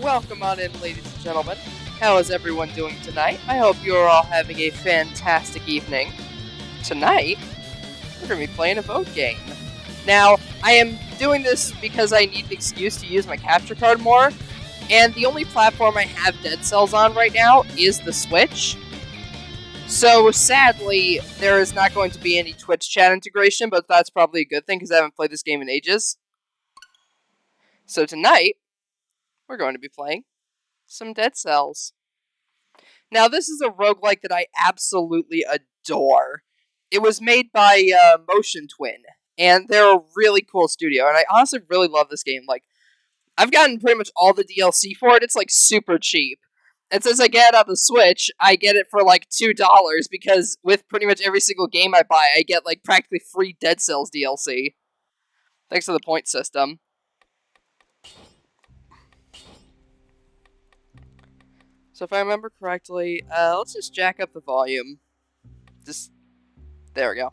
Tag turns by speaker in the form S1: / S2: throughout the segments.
S1: Welcome on in, ladies and gentlemen. How is everyone doing tonight? I hope you're all having a fantastic evening. Tonight, we're going to be playing a vote game. Now, I am doing this because I need an excuse to use my capture card more, and the only platform I have Dead Cells on right now is the Switch. So, sadly, there is not going to be any Twitch chat integration, but that's probably a good thing because I haven't played this game in ages. So tonight, we're going to be playing some Dead Cells. Now, this is a roguelike that I absolutely adore. It was made by Motion Twin, and they're a really cool studio, and I honestly really love this game. Like, I've gotten pretty much all the DLC for it. It's, like, super cheap. And since I get it on the Switch, I get it for, like, $2, because with pretty much every single game I buy, I get, like, practically free Dead Cells DLC. Thanks to the point system. So if I remember correctly, let's just jack up the volume. There we go.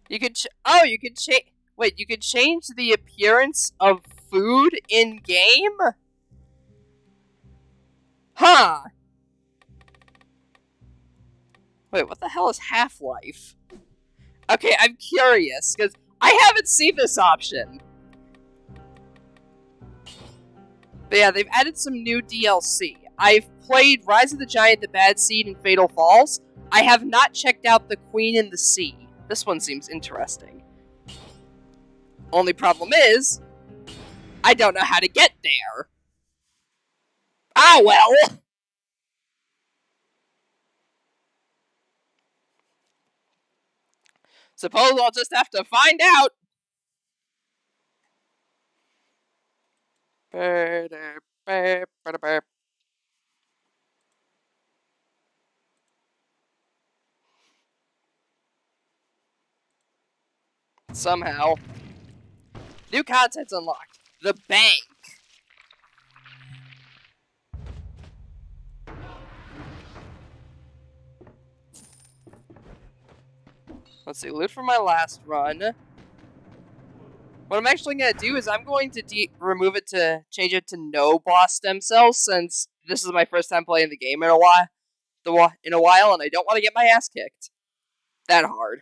S1: You can you can change. Wait, you can change the appearance of food in game? Huh. Wait, what the hell is Half-Life? Okay, I'm curious, because I haven't seen this option. But yeah, they've added some new DLC. I've played Rise of the Giant, The Bad Seed, and Fatal Falls. I have not checked out The Queen and the Sea. This one seems interesting. Only problem is, I don't know how to get there. Ah, well! Suppose I'll just have to find out. Somehow. New content's unlocked. The bank. Let's see, loot from my last run. What I'm actually going to do is I'm going to remove it to change it to no boss stem cells, since this is my first time playing the game in a while, and I don't want to get my ass kicked that hard.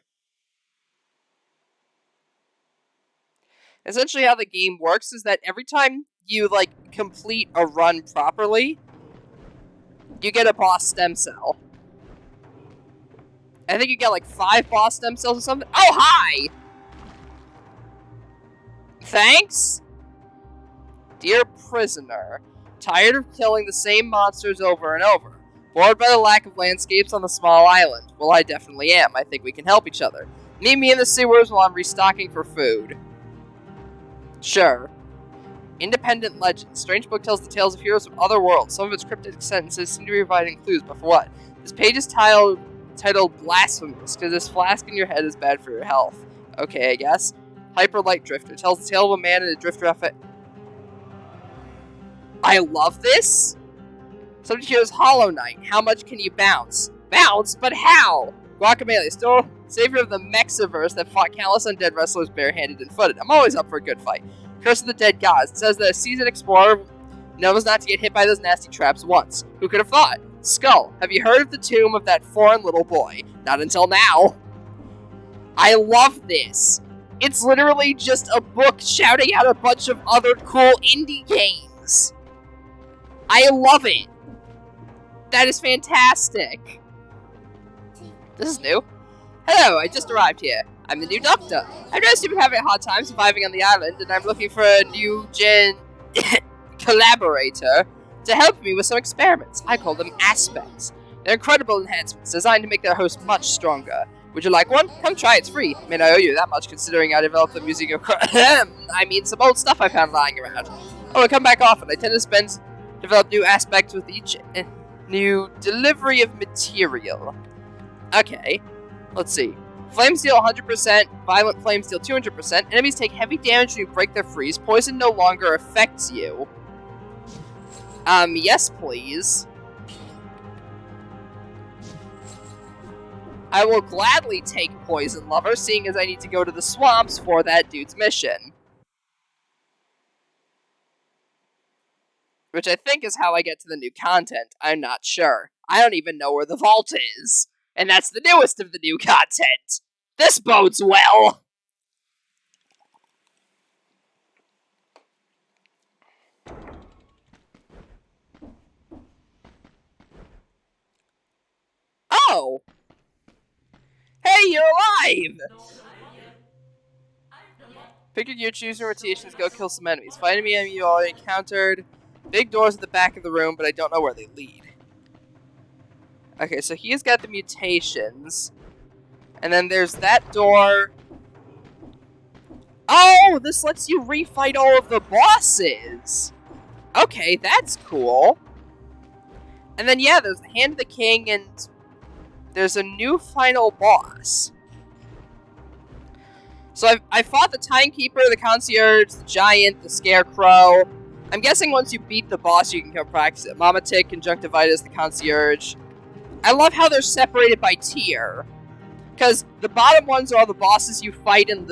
S1: Essentially how the game works is that every time you, like, complete a run properly, you get a boss stem cell. I think you get, like, 5 boss stem cells or something. Oh, hi! Thanks? Dear prisoner, tired of killing the same monsters over and over, bored by the lack of landscapes on the small island. Well, I definitely am. I think we can help each other. Meet me in the sewers while I'm restocking for food. Sure. Independent legend. Strange book tells the tales of heroes from other worlds. Some of its cryptic sentences seem to be providing clues, but for what? This page is titled Blasphemous, because this flask in your head is bad for your health. Okay, I guess. Hyper Light Drifter tells the tale of a man in a drifter outfit. I love this! Subject here is Hollow Knight. How much can you bounce? Bounce? But how? Guacamelee, still savior of the Mexiverse that fought countless undead wrestlers barehanded and footed. I'm always up for a good fight. Curse of the Dead Gods. It says that a seasoned explorer knows not to get hit by those nasty traps once. Who could have thought? Skull. Have you heard of the tomb of that foreign little boy? Not until now. I love this. It's literally just a book shouting out a bunch of other cool indie games. I love it. That is fantastic. This is new. Hello, I just arrived here. I'm the new doctor. I've noticed you've been having a hard time surviving on the island, and I'm looking for a new collaborator to help me with some experiments. I call them aspects. They're incredible enhancements designed to make their host much stronger. Would you like one? Come try, it's free. I mean, I owe you that much considering I developed the music of some old stuff I found lying around. Oh, I come back often. I tend to develop new aspects with each new delivery of material. Okay, let's see. Flame Steel 100%, Violent Flame Steel 200%. Enemies take heavy damage when you break their freeze. Poison no longer affects you. Yes please. I will gladly take Poison Lover, seeing as I need to go to the swamps for that dude's mission. Which I think is how I get to the new content. I'm not sure. I don't even know where the vault is. And that's the newest of the new content. This bodes well. Oh! Hey, you're alive! Pick your gear, choose your rotations, go kill some enemies. Find an enemy you already encountered. Big doors at the back of the room, but I don't know where they lead. Okay, so he's got the mutations. And then there's that door. Oh, this lets you refight all of the bosses! Okay, that's cool. And then, yeah, there's the Hand of the King, and there's a new final boss. So I fought the Timekeeper, the Concierge, the Giant, the Scarecrow. I'm guessing once you beat the boss, you can come practice it. Mama Tick, Conjunctivitis, the Concierge. I love how they're separated by tier. Because the bottom ones are all the bosses you fight in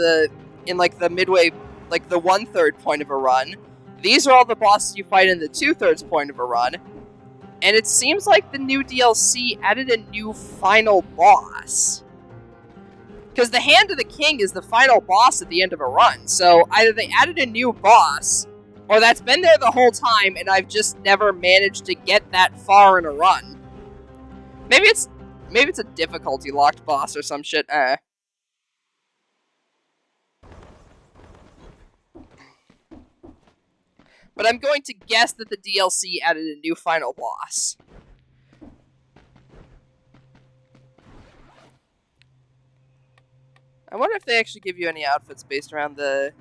S1: like the midway, like the 1/3 point of a run. These are all the bosses you fight in the 2/3 point of a run. And it seems like the new DLC added a new final boss. Because the Hand of the King is the final boss at the end of a run. So either they added a new boss, or that's been there the whole time and I've just never managed to get that far in a run. Maybe it's a difficulty locked boss or some shit. But I'm going to guess that the DLC added a new final boss. I wonder if they actually give you any outfits based around the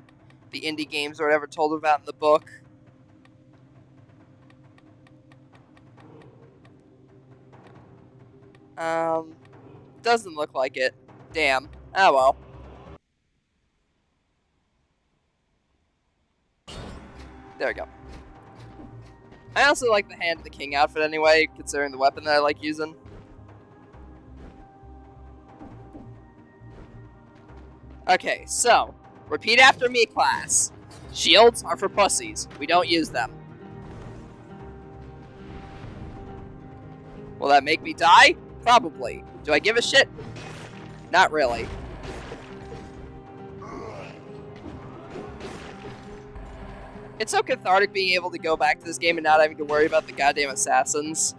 S1: indie games or whatever told about in the book. Doesn't look like it. Damn. Oh well. There we go. I also like the Hand of the King outfit anyway, considering the weapon that I like using. Okay, so, repeat after me, class. Shields are for pussies. We don't use them. Will that make me die? Probably. Do I give a shit? Not really. It's so cathartic being able to go back to this game and not having to worry about the goddamn assassins.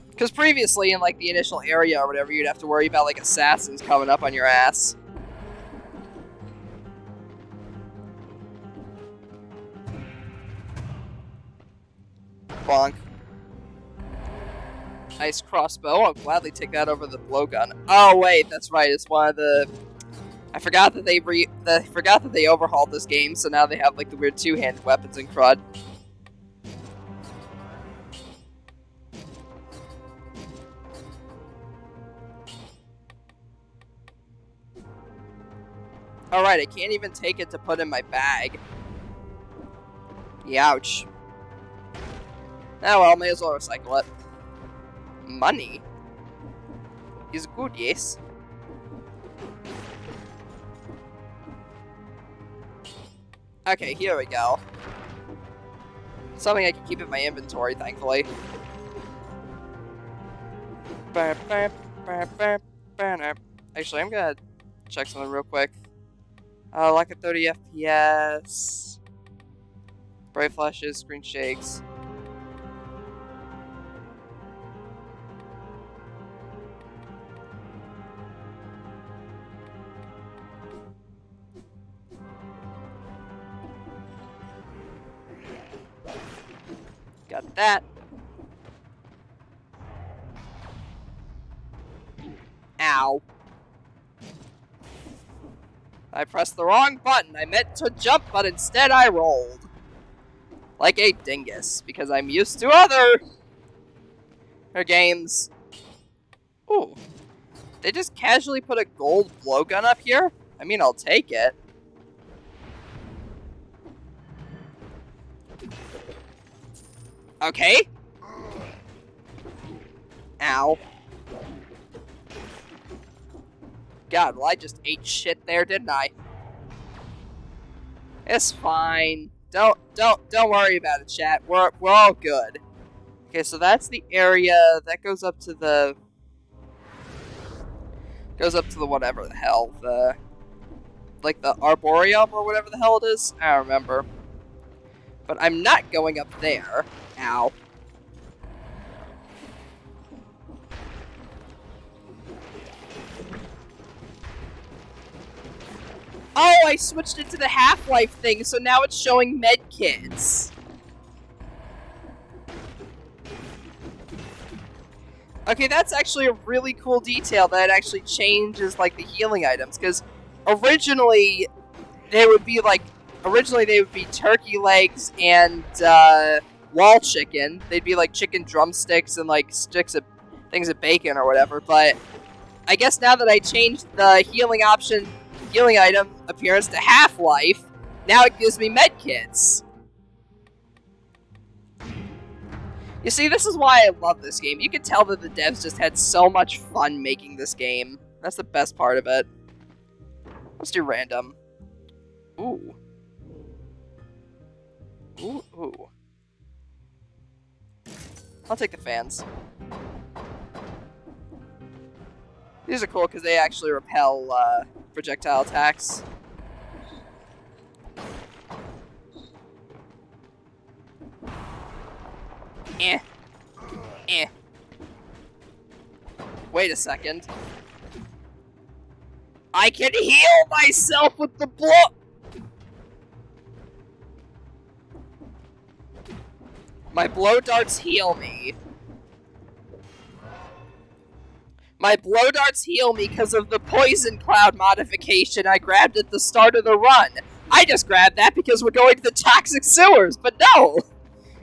S1: Because previously, in like the initial area or whatever, you'd have to worry about like assassins coming up on your ass. Bonk. Nice crossbow. I'll gladly take that over the blowgun. Oh wait, that's right. It's one of the. I forgot that they overhauled this game, so now they have like the weird two-handed weapons and crud. Alright, I can't even take it to put in my bag. Youch. Oh well, may as well recycle it. Money is good, yes. Okay, here we go. Something I can keep in my inventory, thankfully. Actually, I'm gonna check something real quick. Like at 30 FPS. Bright flashes, screen shakes. Got that. Ow. I pressed the wrong button. I meant to jump, but instead I rolled. Like a dingus, because I'm used to other games. Ooh. They just casually put a gold blowgun up here? I mean, I'll take it. Okay. Ow. God, well, I just ate shit there, didn't I? It's fine. Don't worry about it, chat. We're all good. Okay, so that's the area that goes up to the whatever the hell, like the arboreum or whatever the hell it is. I don't remember. But I'm not going up there. Ow. Oh, I switched it to the Half-Life thing, so now it's showing medkits. Okay, that's actually a really cool detail that it actually changes, like, the healing items, because originally they would be turkey legs and wall chicken. They'd be like chicken drumsticks and like things of bacon or whatever. But I guess now that I changed the healing item appearance to Half-Life, now it gives me medkits. You see, this is why I love this game. You can tell that the devs just had so much fun making this game. That's the best part of it. Let's do random. Ooh. Ooh, ooh. I'll take the fans. These are cool because they actually repel projectile attacks. Eh. Eh. Wait a second. I can heal myself with the blow. My blow darts heal me. My blow darts heal me because of the poison cloud modification I grabbed at the start of the run. I just grabbed that because we're going to the toxic sewers, but no!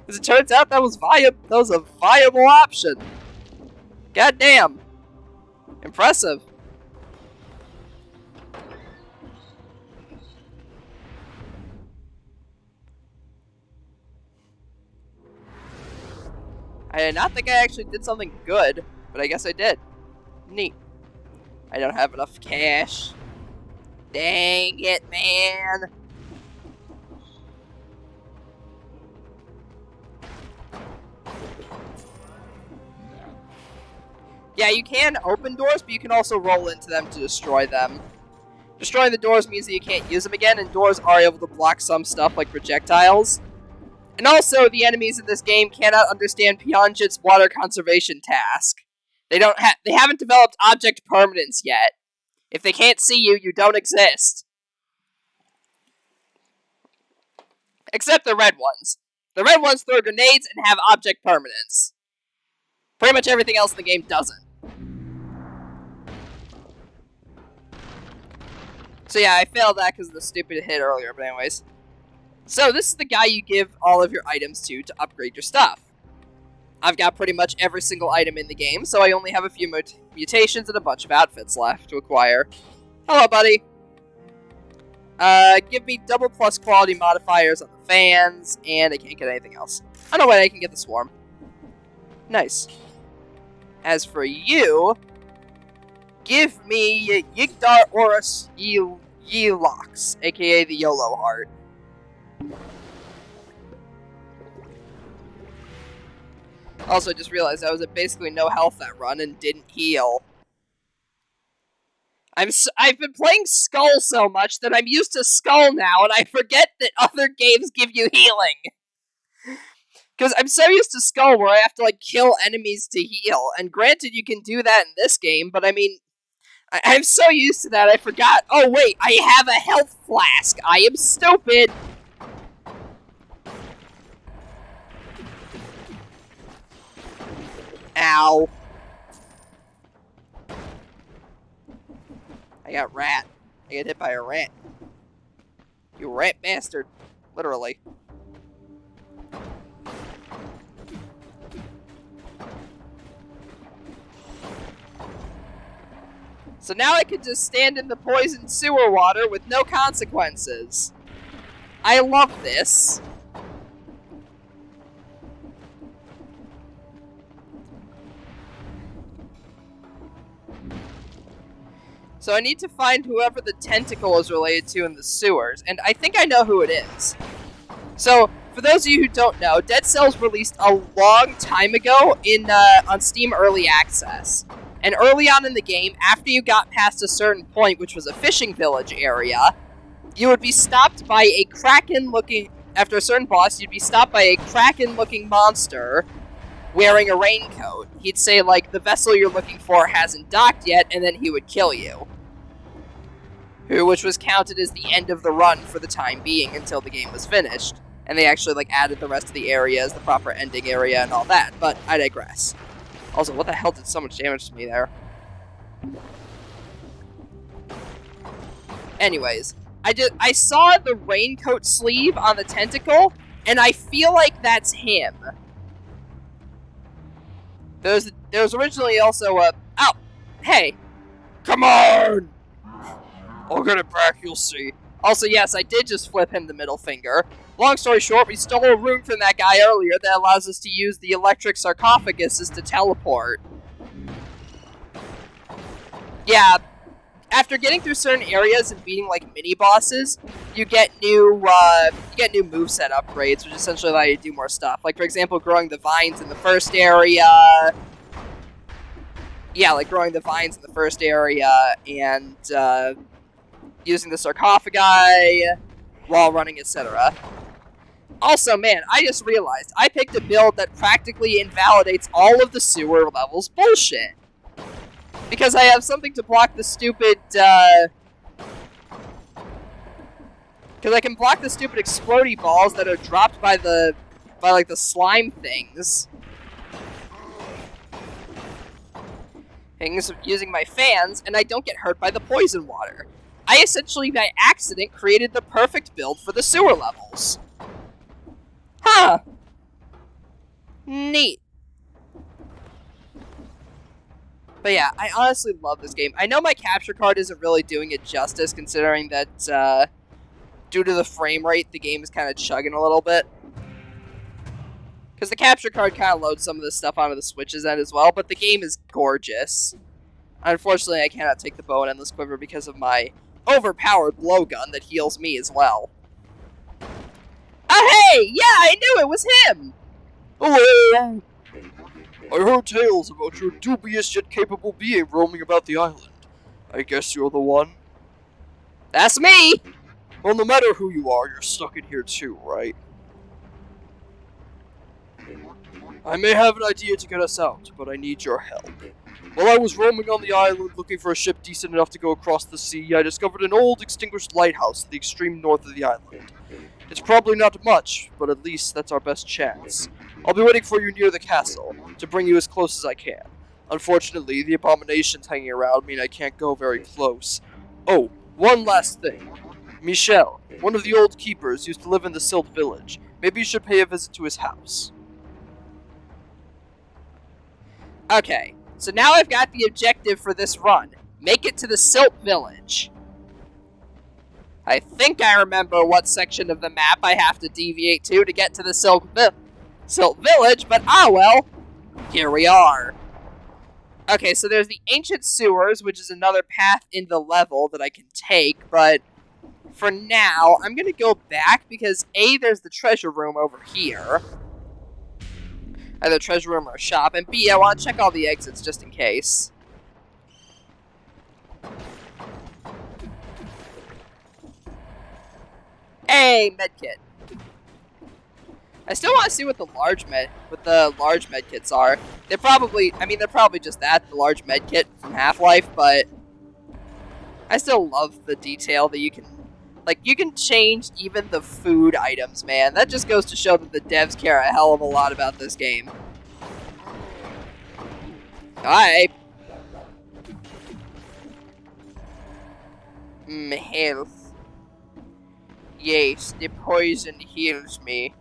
S1: As it turns out, that was a viable option. Goddamn. Impressive. I did not think I actually did something good, but I guess I did. Neat. I don't have enough cash. Dang it, man. Yeah, you can open doors, but you can also roll into them to destroy them. Destroying the doors means that you can't use them again, and doors are able to block some stuff like projectiles. And also, the enemies in this game cannot understand Pyonjit's water conservation task. They haven't developed object permanence yet. If they can't see you, you don't exist. Except the red ones. The red ones throw grenades and have object permanence. Pretty much everything else in the game doesn't. So yeah, I failed that because of the stupid hit earlier, but anyways. So this is the guy you give all of your items to upgrade your stuff. I've got pretty much every single item in the game, so I only have a few mutations and a bunch of outfits left to acquire. Hello, buddy. Give me double plus quality modifiers on the fans, and I can't get anything else. Oh no, wait, I can get the swarm. Nice. As for you, give me Yigdar Oris Yelox, aka the YOLO Heart. Also, I just realized I was at basically no health that run and didn't heal. I've been playing Skull so much that I'm used to Skull now, and I forget that other games give you healing. Because I'm so used to Skull where I have to, like, kill enemies to heal. And granted, you can do that in this game, but I mean, I'm so used to that I forgot. Oh, wait, I have a health flask. I am stupid. Ow. I got rat. I got hit by a rat. You rat bastard. Literally. So now I can just stand in the poisoned sewer water with no consequences. I love this. So I need to find whoever the tentacle is related to in the sewers, and I think I know who it is. So, for those of you who don't know, Dead Cells released a long time ago on Steam Early Access. And early on in the game, after you got past a certain point, which was a fishing village area, you would be stopped by a kraken-looking... After a certain boss, you'd be stopped by a kraken-looking monster wearing a raincoat. He'd say, like, the vessel you're looking for hasn't docked yet, and then he would kill you. Which was counted as the end of the run for the time being until the game was finished. And they actually, like, added the rest of the areas, the proper ending area, and all that. But I digress. Also, what the hell did so much damage to me there? Anyways, I saw the raincoat sleeve on the tentacle, and I feel like that's him. There was originally also a... Oh! Hey! Come on! I'll get it back, you'll see. Also, yes, I did just flip him the middle finger. Long story short, we stole a rune from that guy earlier that allows us to use the electric sarcophaguses to teleport. Yeah, after getting through certain areas and beating, like, mini-bosses, you get new moveset upgrades, which essentially allow you to do more stuff. Like, for example, growing the vines in the first area. Yeah, like growing the vines in the first area, and, using the sarcophagi while running, etc. Also, man, I just realized I picked a build that practically invalidates all of the sewer levels bullshit. Because I have something to block the stupid, because I can block the stupid explodey balls that are dropped by the slime things. Using my fans, and I don't get hurt by the poison water. I essentially, by accident, created the perfect build for the sewer levels. Huh. Neat. But yeah, I honestly love this game. I know my capture card isn't really doing it justice, considering that, due to the frame rate, the game is kind of chugging a little bit. Because the capture card kind of loads some of this stuff onto the Switch's end as well, but the game is gorgeous. Unfortunately, I cannot take the bow and endless quiver because of my overpowered blowgun that heals me as well. Oh, hey! Yeah, I knew it was him! Hello! I heard tales about your dubious yet capable being roaming about the island. I guess you're the one? That's me! Well, no matter who you are, you're stuck in here too, right? I may have an idea to get us out, but I need your help. While I was roaming on the island looking for a ship decent enough to go across the sea, I discovered an old extinguished lighthouse in the extreme north of the island. It's probably not much, but at least that's our best chance. I'll be waiting for you near the castle, to bring you as close as I can. Unfortunately, the abominations hanging around mean I can't go very close. Oh, one last thing. Michel, one of the old keepers, used to live in the Silt village. Maybe you should pay a visit to his house. Okay, so now I've got the objective for this run. Make it to the Silt village. I think I remember what section of the map I have to deviate to get to the Silt village, but ah well, here we are. Okay, so there's the Ancient Sewers, which is another path in the level that I can take, but for now, I'm gonna go back because A, there's the treasure room over here. Either treasure room or a shop, and B, I want to check all the exits just in case. Hey, medkit. I still want to see what the large medkits are. They're probably just that, the large medkit from Half-Life, but I still love the detail that you can, like, you can change even the food items, man. That just goes to show that the devs care a hell of a lot about this game. Alright. Health. Yes, the poison heals me.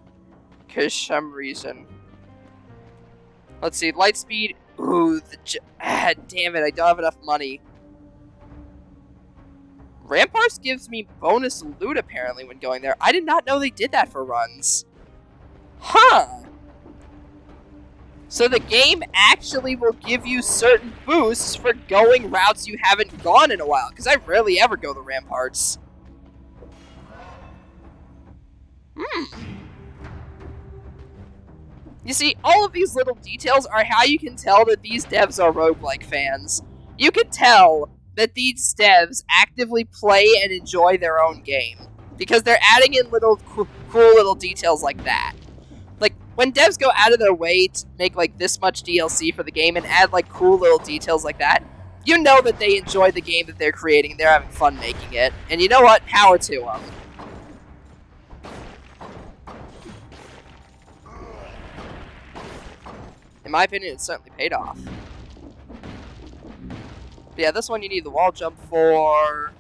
S1: For some reason. Let's see, light speed. Ooh, damn it, I don't have enough money. Ramparts gives me bonus loot apparently when going there. I did not know they did that for runs. Huh. So the game actually will give you certain boosts for going routes you haven't gone in a while, because I rarely ever go the ramparts. You see, all of these little details are how you can tell that these devs are roguelike fans. You can tell that these devs actively play and enjoy their own game, because they're adding in little cool little details like that. Like, when devs go out of their way to make, like, this much DLC for the game and add, like, cool little details like that, you know that they enjoy the game that they're creating and they're having fun making it. And you know what? Power to them. In my opinion, it certainly paid off. But yeah, this one you need the wall jump for.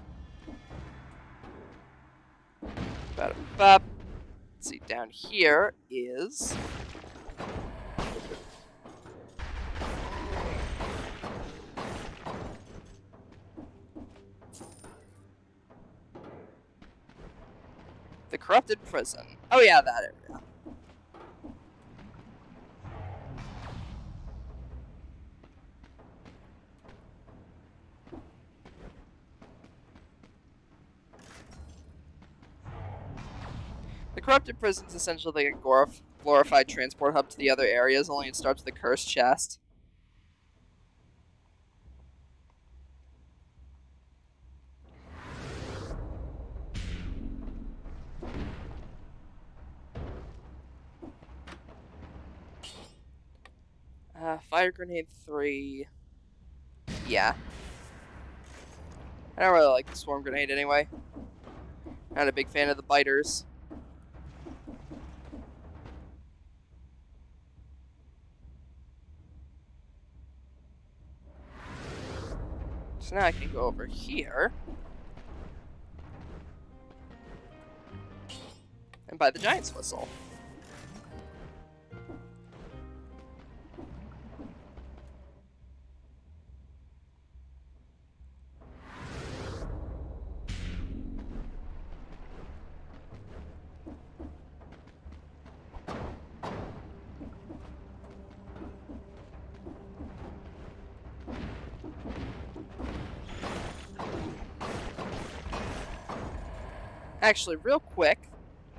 S1: Let's see, down here is... the corrupted prison. Oh yeah, that area. The corrupted prison is essentially like a glorified transport hub to the other areas, only it starts with a cursed chest. Fire grenade 3. Yeah. I don't really like the swarm grenade anyway. Not a big fan of the biters. So now I can go over here and buy the Giant's Whistle. Actually, real quick,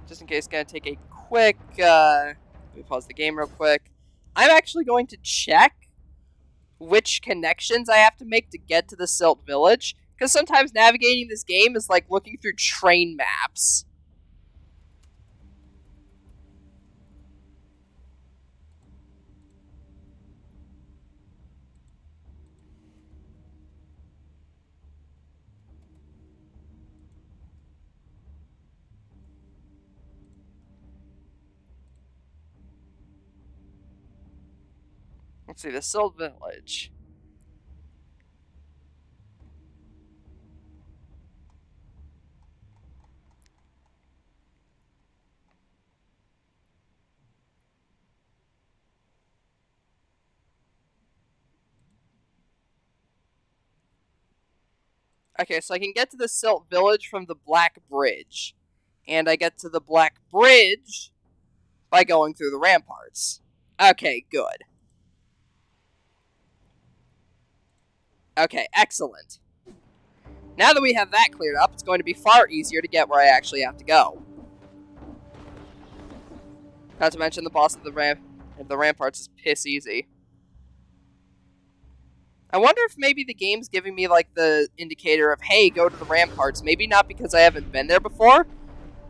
S1: just in case, gonna take a quick, let me pause the game real quick. I'm actually going to check which connections I have to make to get to the Silt Village, because sometimes navigating this game is like looking through train maps. Let's see, the Silt Village. Okay, so I can get to the Silt Village from the Black Bridge. And I get to the Black Bridge by going through the ramparts. Okay, good. Okay, excellent. Now that we have that cleared up, it's going to be far easier to get where I actually have to go. Not to mention the boss of the ramparts is piss easy. I wonder if maybe the game's giving me like the indicator of, hey, go to the ramparts. Maybe not because I haven't been there before,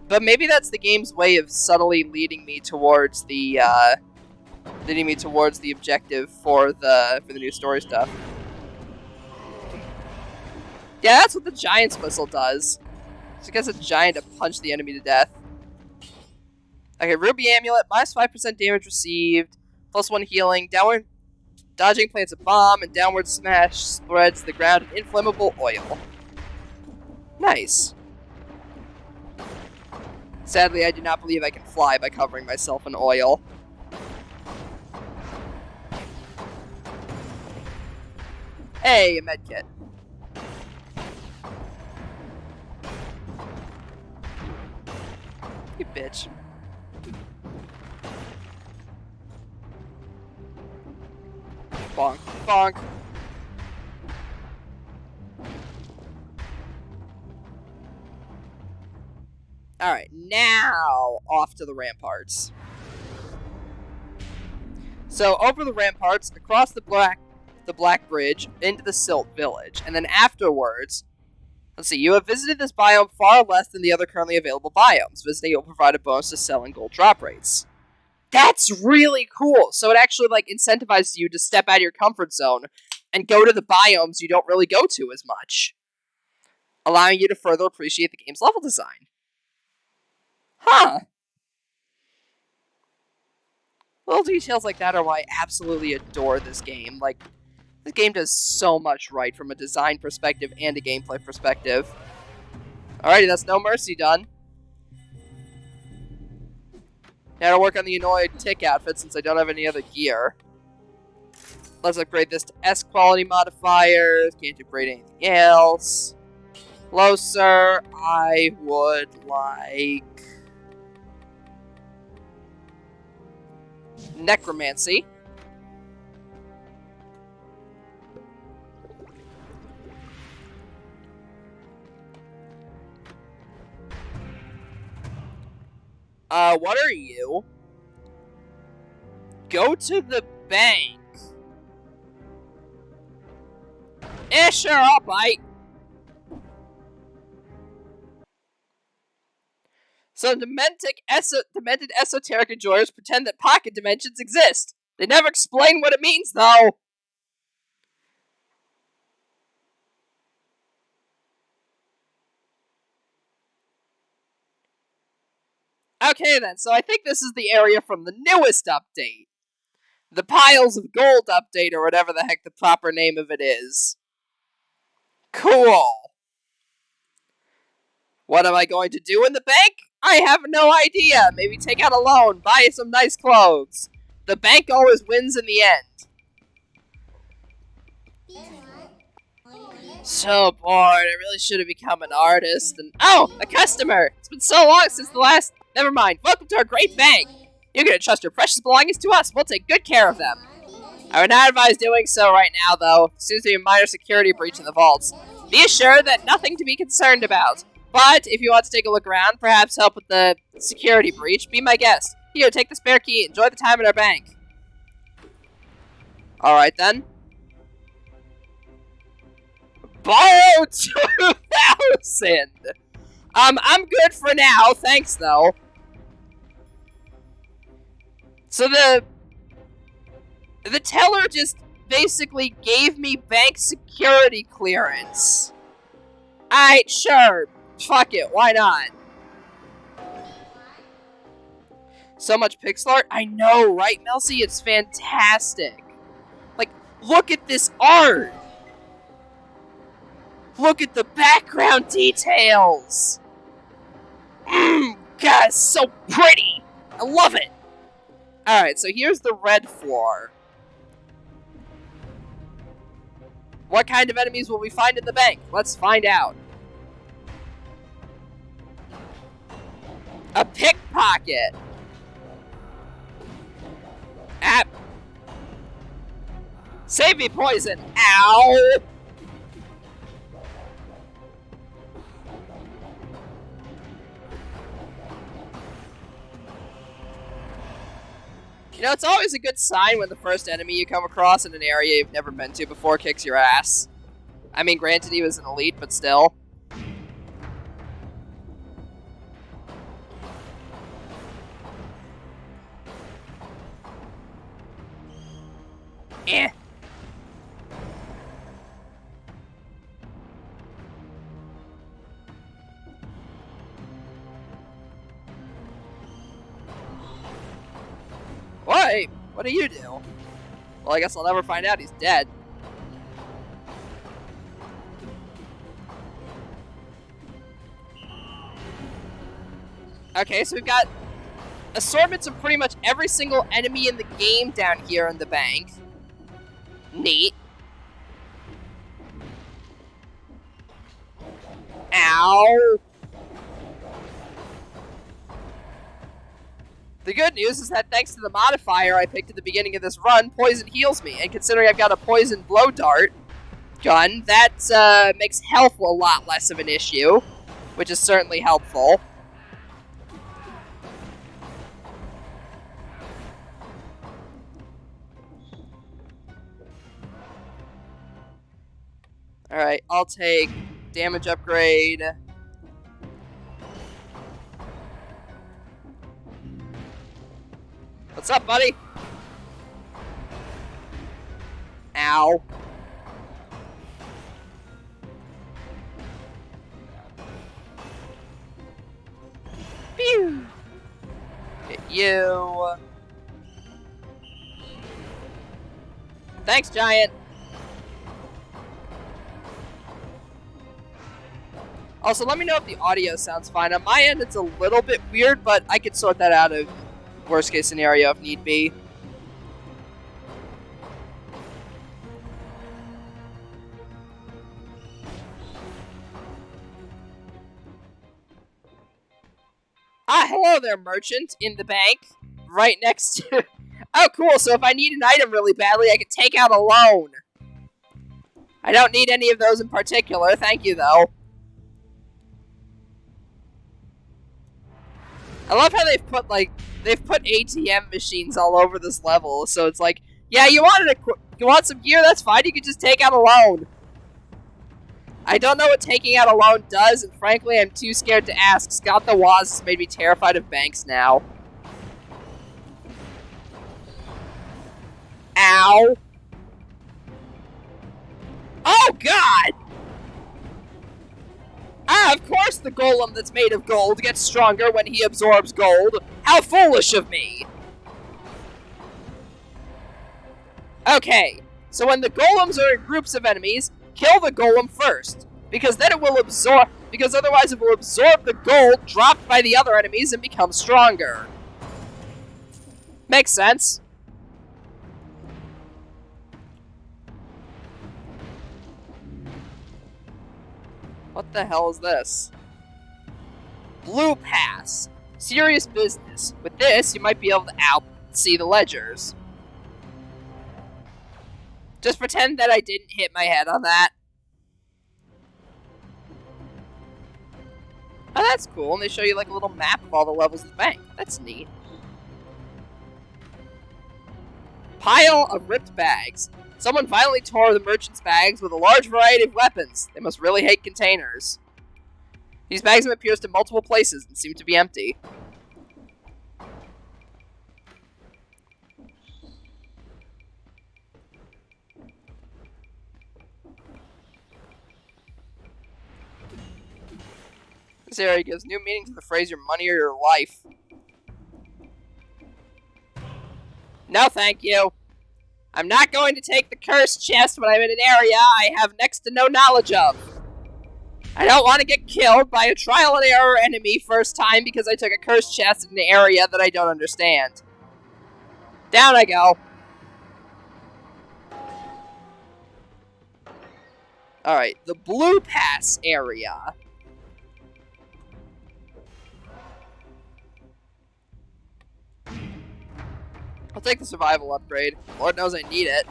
S1: but maybe that's the game's way of subtly leading me towards the objective for the new story stuff. Yeah, that's what the Giant's Whistle does. It gets a giant to punch the enemy to death. Okay, Ruby Amulet, minus 5% damage received, plus 1 healing, downward dodging plants a bomb, and downward smash spreads the ground in inflammable oil. Nice. Sadly, I do not believe I can fly by covering myself in oil. Hey, a medkit. You bitch. Bonk. Bonk. Alright, now off to the ramparts. So, over the ramparts, across the Black Bridge, into the Silt Village. And then afterwards, let's see, you have visited this biome far less than the other currently available biomes. Visiting it will provide a bonus to selling gold drop rates. That's really cool! So it actually, like, incentivizes you to step out of your comfort zone and go to the biomes you don't really go to as much, allowing you to further appreciate the game's level design. Huh. Little details like that are why I absolutely adore this game. Like, this game does so much right from a design perspective and a gameplay perspective. Alrighty, that's No Mercy done. Now to work on the Annoyed Tick outfit since I don't have any other gear. Let's upgrade this to S quality modifiers. Can't upgrade anything else. Hello, sir. I would like Necromancy. What are you? Go to the bank. Sure, I'll bite. Some demented esoteric enjoyers pretend that pocket dimensions exist. They never explain what it means, though. Okay then, so I think this is the area from the newest update. The Piles of Gold update, or whatever the heck the proper name of it is. Cool. What am I going to do in the bank? I have no idea. Maybe take out a loan, buy some nice clothes. The bank always wins in the end. So bored, I really should have become an artist. And oh, a customer! It's been so long since the last... Never mind, welcome to our great bank! You're gonna trust your precious belongings to us, we'll take good care of them. I would not advise doing so right now, though. Seems to be a minor security breach in the vaults. Be assured that nothing to be concerned about. But, if you want to take a look around, perhaps help with the security breach, be my guest. Here, take the spare key, enjoy the time at our bank. Alright then. Borrow 2,000! I'm good for now, thanks though. So the teller just basically gave me bank security clearance. Alright, sure. Fuck it, why not? So much pixel art? I know, right, Melcy? It's fantastic. Like, look at this art! Look at the background details! God, it's so pretty! I love it! Alright, so here's the red floor. What kind of enemies will we find in the bank? Let's find out. A pickpocket! Ah! Save me, poison! Ow! You know, it's always a good sign when the first enemy you come across in an area you've never been to before kicks your ass. I mean, granted he was an elite, but still. Eh. Wait, what do you do? Well, I guess I'll never find out. He's dead. Okay, so we've got assortments of pretty much every single enemy in the game down here in the bank. Neat. Ow! The good news is that thanks to the modifier I picked at the beginning of this run, poison heals me, and considering I've got a poison blow dart gun, that makes health a lot less of an issue, which is certainly helpful. Alright, I'll take damage upgrade. What's up, buddy? Ow. Pew! Hit you. Thanks, Giant. Also, let me know if the audio sounds fine. On my end, it's a little bit weird, but I could sort that out of worst case scenario if need be. Ah, hello there, merchant, in the bank. Right next to... Oh, cool, so if I need an item really badly, I can take out a loan. I don't need any of those in particular, thank you, though. I love how they've put ATM machines all over this level, so it's like, yeah, you want some gear, that's fine, you can just take out a loan. I don't know what taking out a loan does, and frankly, I'm too scared to ask. Scott the Woz has made me terrified of banks now. Ow. Oh, God! Ah, of course the golem that's made of gold gets stronger when he absorbs gold. How foolish of me! Okay, so when the golems are in groups of enemies, kill the golem first, because then it will absorb, because otherwise it will absorb the gold dropped by the other enemies and become stronger. Makes sense. What the hell is this? Blue Pass. Serious business. With this, you might be able to see the ledgers. Just pretend that I didn't hit my head on that. Oh, that's cool. And they show you like a little map of all the levels of the bank. That's neat. Pile of ripped bags. Someone violently tore the merchant's bags with a large variety of weapons. They must really hate containers. These bags have appeared to multiple places and seem to be empty. This area gives new meaning to the phrase your money or your life. No, thank you. I'm not going to take the cursed chest when I'm in an area I have next to no knowledge of. I don't want to get killed by a trial and error enemy first time because I took a cursed chest in an area that I don't understand. Down I go. Alright, the Blue Pass area. I'll take the survival upgrade. Lord knows I need it.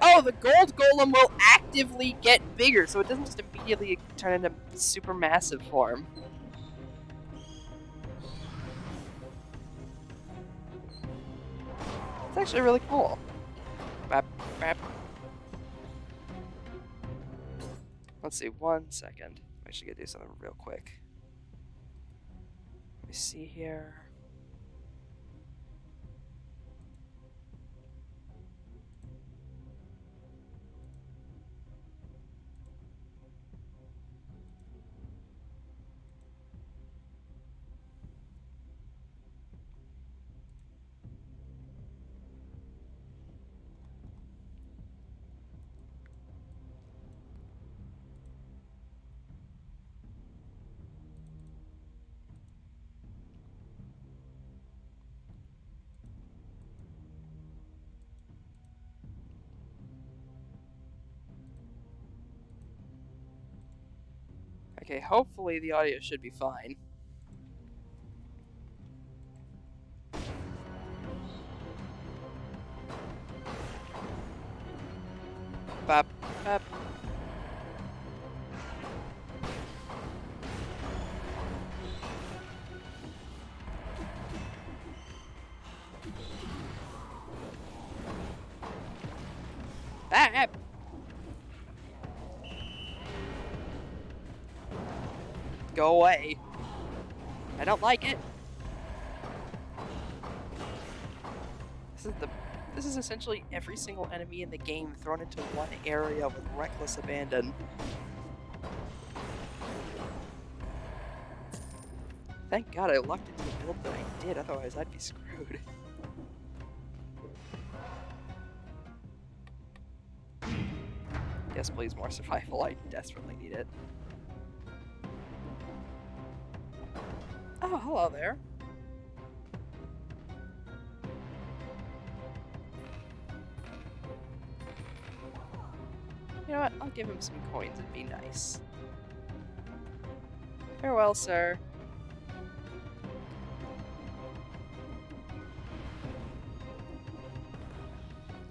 S1: Oh, the gold golem will actively get bigger, so it doesn't just immediately turn into super massive form. It's actually really cool. Bap, bap. Let's see, 1 second. I'm actually gonna do something real quick. Let me see here. Okay, hopefully the audio should be fine. Bop, bop. Bap! Go away. I don't like it. This is essentially every single enemy in the game thrown into one area with reckless abandon. Thank God I lucked into the build that I did, otherwise I'd be screwed. Yes, please, more survival. I desperately need it. Oh, hello there. You know what? I'll give him some coins and be nice. Farewell, sir.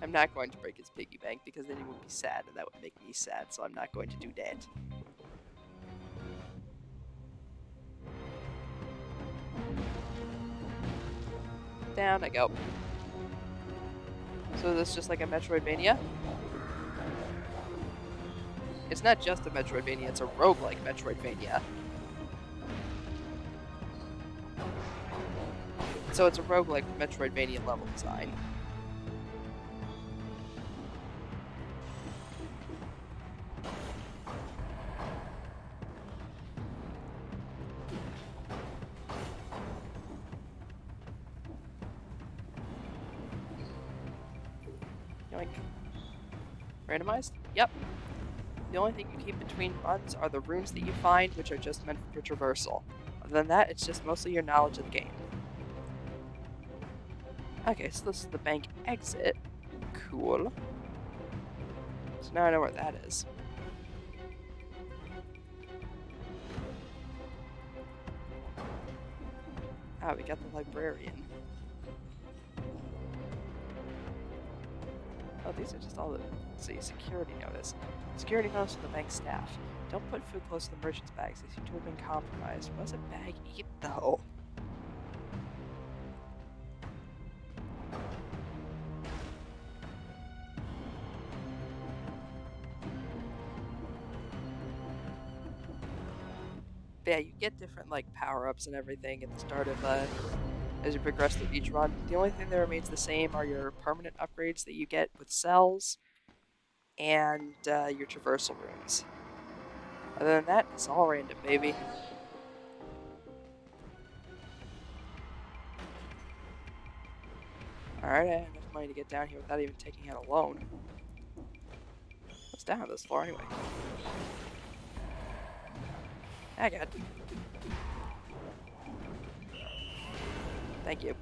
S1: I'm not going to break his piggy bank because then he would be sad and that would make me sad, so I'm not going to do that. Down I go. So this is just like a Metroidvania? It's not just a Metroidvania, it's a roguelike Metroidvania. So it's a roguelike Metroidvania level design. Yoink. Randomized? Yep. The only thing you keep between runs are the runes that you find, which are just meant for traversal. Other than that, it's just mostly your knowledge of the game. Okay, so this is the bank exit. Cool. So now I know where that is. Ah, we got the librarian. Oh, these are just all the, let's see, security notice. Security notice to the bank staff. Don't put food close to the merchant's bags. They seem to have been compromised. What does a bag eat, though? But yeah, you get different, like, power-ups and everything at the start of, as you progress through each run. The only thing that remains the same are your permanent upgrades that you get with cells and your traversal runes. Other than that, it's all random, baby. Alright, I have enough money to get down here without even taking out a loan. What's down on this floor anyway? Ah, God. Thank you.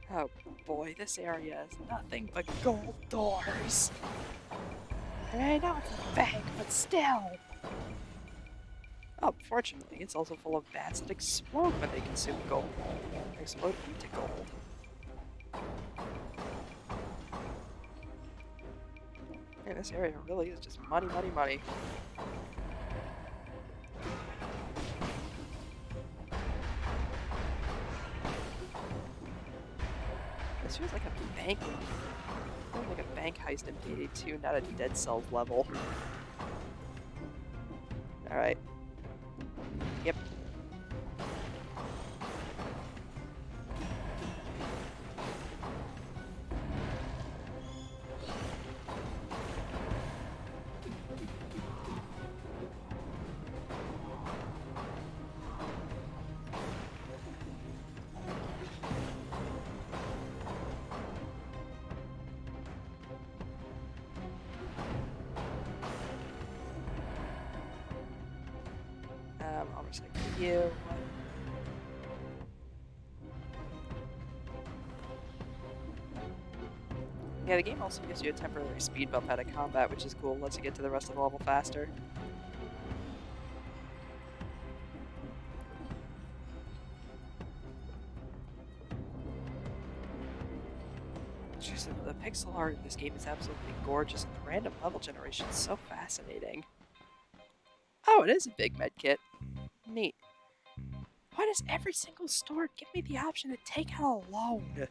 S1: Oh boy, this area is nothing but gold doors. I mean, I know it's a bank, but still. Oh, fortunately, it's also full of bats that explode when they consume gold. They explode into gold. Man, this area really is just money, money, money. This feels like a bank. Like a bank heist in Payday 2, not a Dead Cells level. Alright. Yep. recycle you. Yeah, the game also gives you a temporary speed bump out of combat, which is cool. Lets you get to the rest of the level faster. The pixel art in this game is absolutely gorgeous, and the random level generation is so fascinating. Oh, it is a big med kit. Neat. Why does every single store give me the option to take out a loan?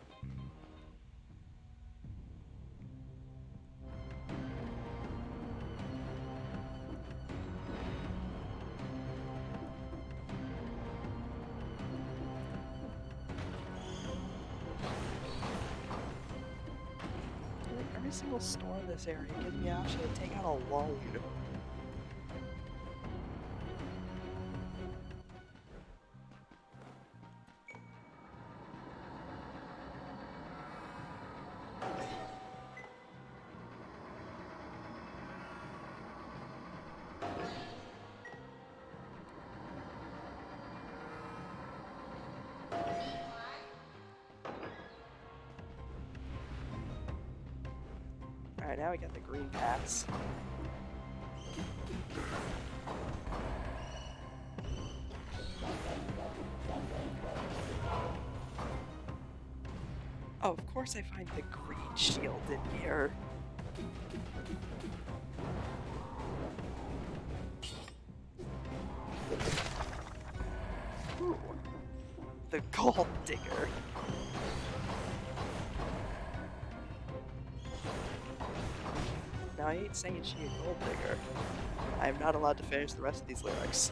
S1: Every single store in this area gives me the option to take out a loan. Alright, now we got the green paths. Oh, of course I find the green shield in here. Ooh. The gold digger. Now, I ain't saying she a gold digger. I am not allowed to finish the rest of these lyrics.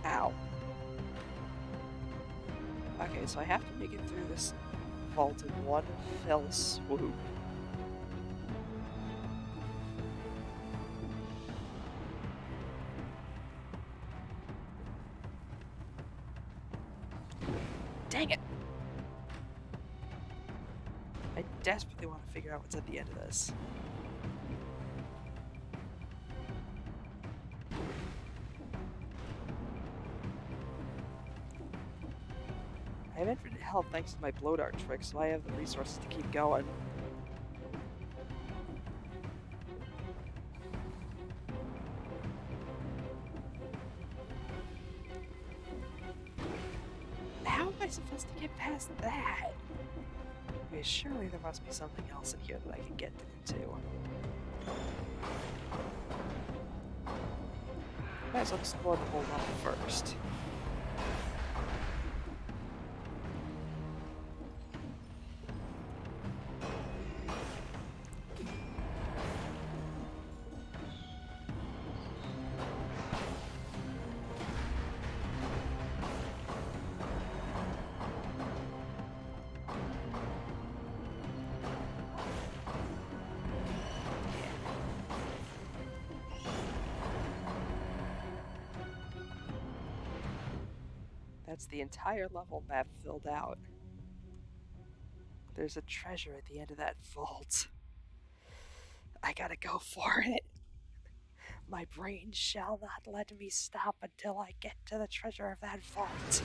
S1: Ow. Okay, so I have to make it through this vault in one fell swoop. Dang it! I desperately want to figure out what's at the end of this. I have infinite health thanks to my blow dart trick, so I have the resources to keep going. How am I supposed to get past that? I mean, surely there must be something else in here that I can get to. Might as well explore the whole level first. That's the entire level map filled out. There's a treasure at the end of that vault. I gotta go for it. My brain shall not let me stop until I get to the treasure of that vault.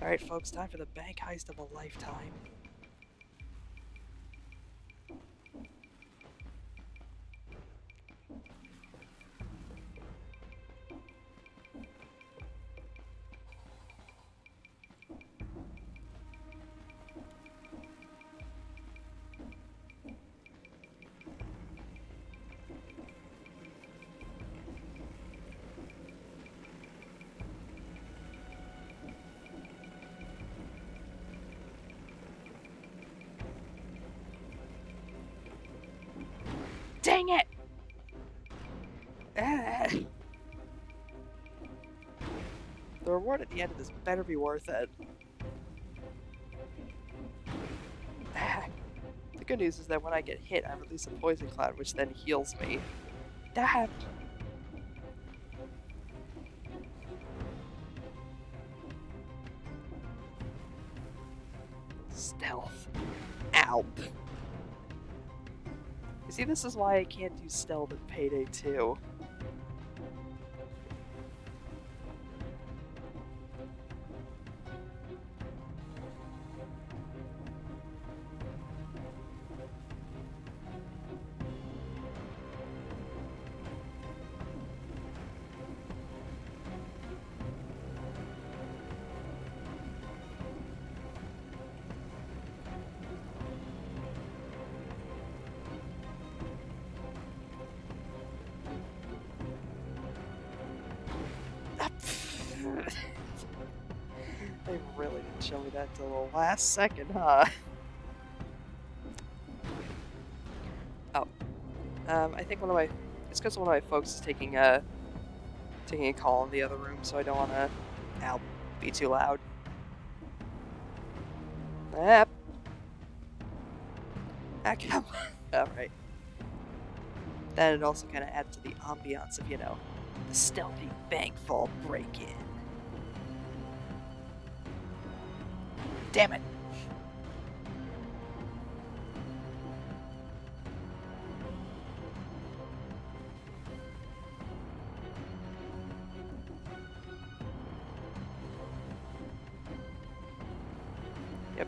S1: Alright, folks, time for the bank heist of a lifetime. Dang it! The reward at the end of this better be worth it. The good news is that when I get hit, I release a poison cloud, which then heals me. Damn! Stealth. Ow. You see, this is why I can't do stealth in Payday 2. They really didn't show me that till the last second, huh? Oh. I think it's because one of my folks is taking a call in the other room, so I don't want to, be too loud. Yep. Come on. Alright. Then it also kind of adds to the ambiance of, the stealthy bank vault break-in. Damn it! Yep.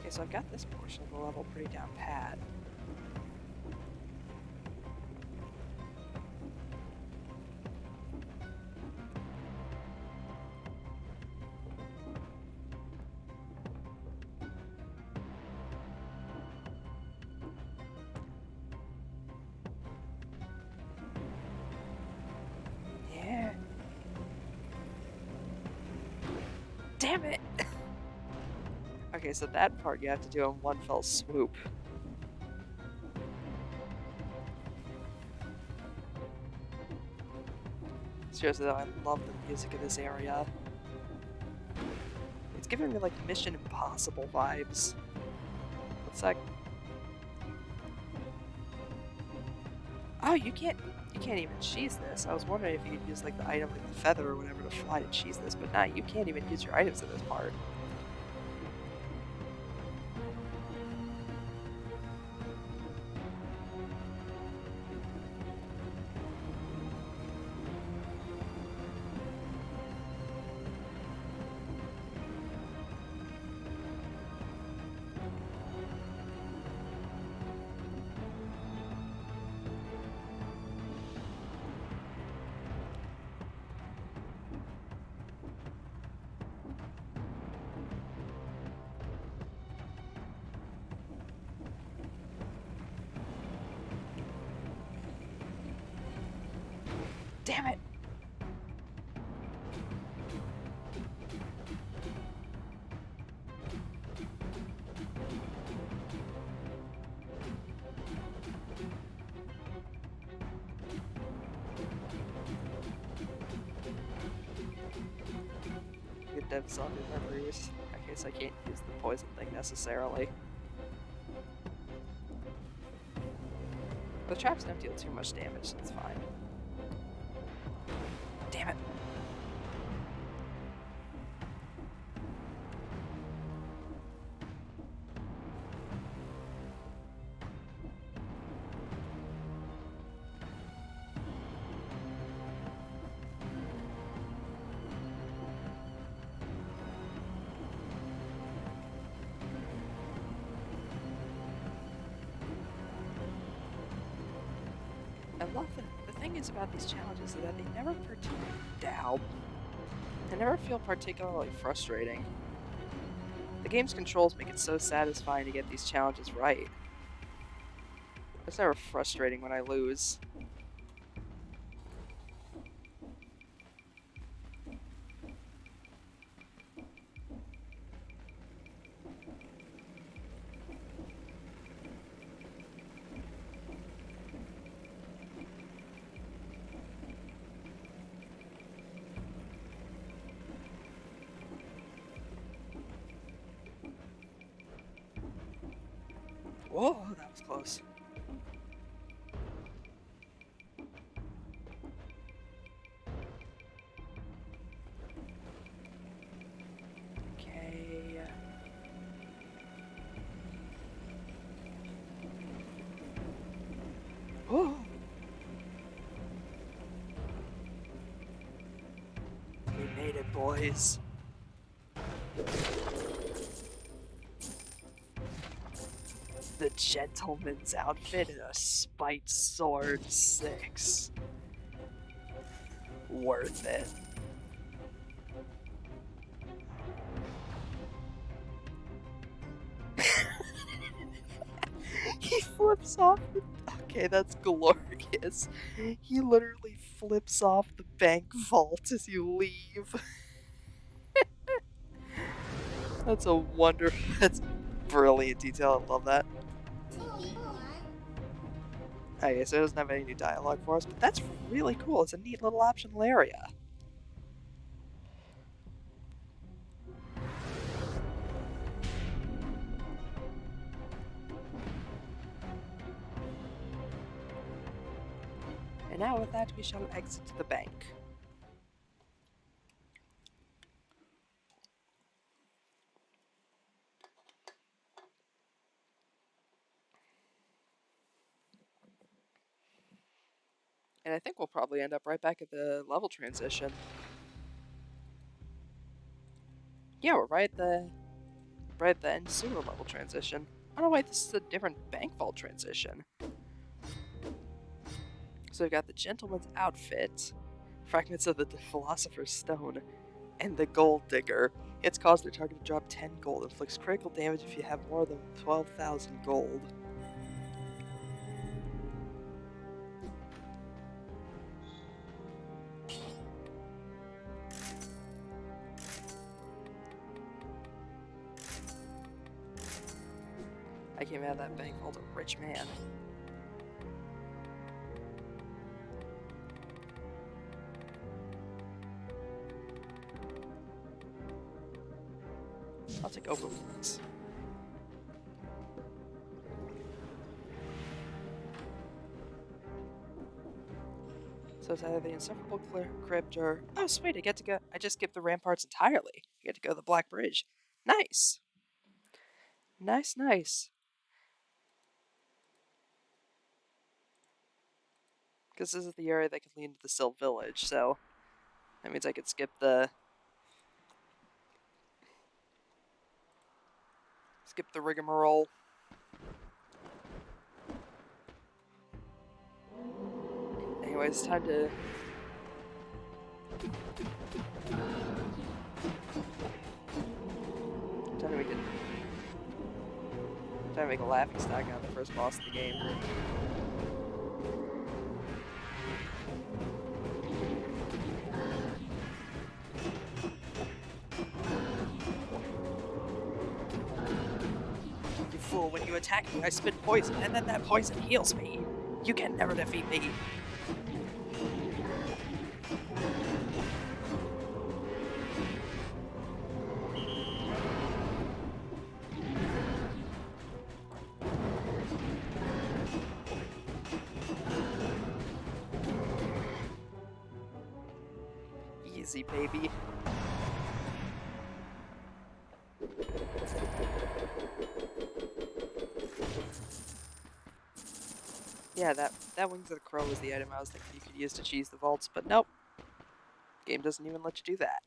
S1: Okay, so I've got this portion of the level pretty down pat. Yeah. Damn it! Okay, so that part you have to do in one fell swoop. Seriously though, I love the music in this area. It's giving me like Mission Impossible vibes. What's that? Oh, you can't even cheese this. I was wondering if you could use like the item like the feather or whatever to fly to cheese this, but nah, you can't even use your items in this part. Damn it! Good dev zombie memories. I guess I can't use the poison thing necessarily. The traps don't deal too much damage, so it's fine. Damn it. I love the thing is about these challenges is that they never feel particularly frustrating. The game's controls make it so satisfying to get these challenges right. It's never frustrating when I lose. Whoa, that was close. Okay. Oh. We made it, boys. The gentleman's outfit and a spiked sword 6. Worth it. He flips off the... Okay, that's glorious. He literally flips off the bank vault as you leave. That's a wonderful... That's brilliant detail. I love that. Okay, so it doesn't have any new dialogue for us, but that's really cool. It's a neat little optional area. And now with that, we shall exit the bank. And I think we'll probably end up right back at the level transition. Yeah, we're right at the end sewer level transition. Oh no, wait, this is a different bank vault transition. So we've got the gentleman's outfit, fragments of the philosopher's stone, and the gold digger. It's caused the target to drop 10 gold. Inflicts critical damage if you have more than 12,000 gold. I came out of that bank vault a rich man. I'll take open wings. So it's either the insufferable crypt or... Oh, sweet, I get to go... I just skipped the ramparts entirely. I get to go to the Black Bridge. Nice! Nice, nice. Because this is the area that can lead into the Sill Village, so... That means I could skip the... Skip the rigmarole. Anyways, time to... Time to make a laughing stock out of the first boss of the game. You fool, when you attack me, I spit poison, and then that poison heals me. You can never defeat me. Easy, baby. Yeah, that Wings of the Crow was the item I was thinking you could use to cheese the vaults, but nope. Game doesn't even let you do that.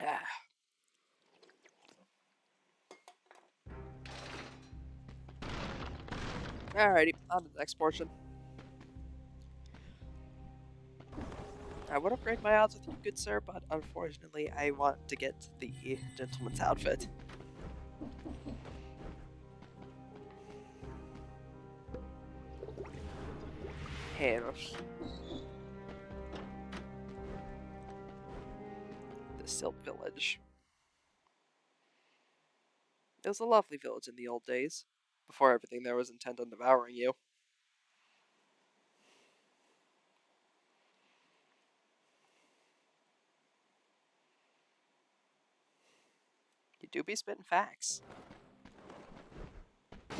S1: Ah. Alrighty, on to the next portion. I would upgrade my odds with you, good sir, but unfortunately I want to get the gentleman's outfit. Here. The Silt Village. It was a lovely village in the old days, before everything there was intent on devouring you. do be spitting facts. I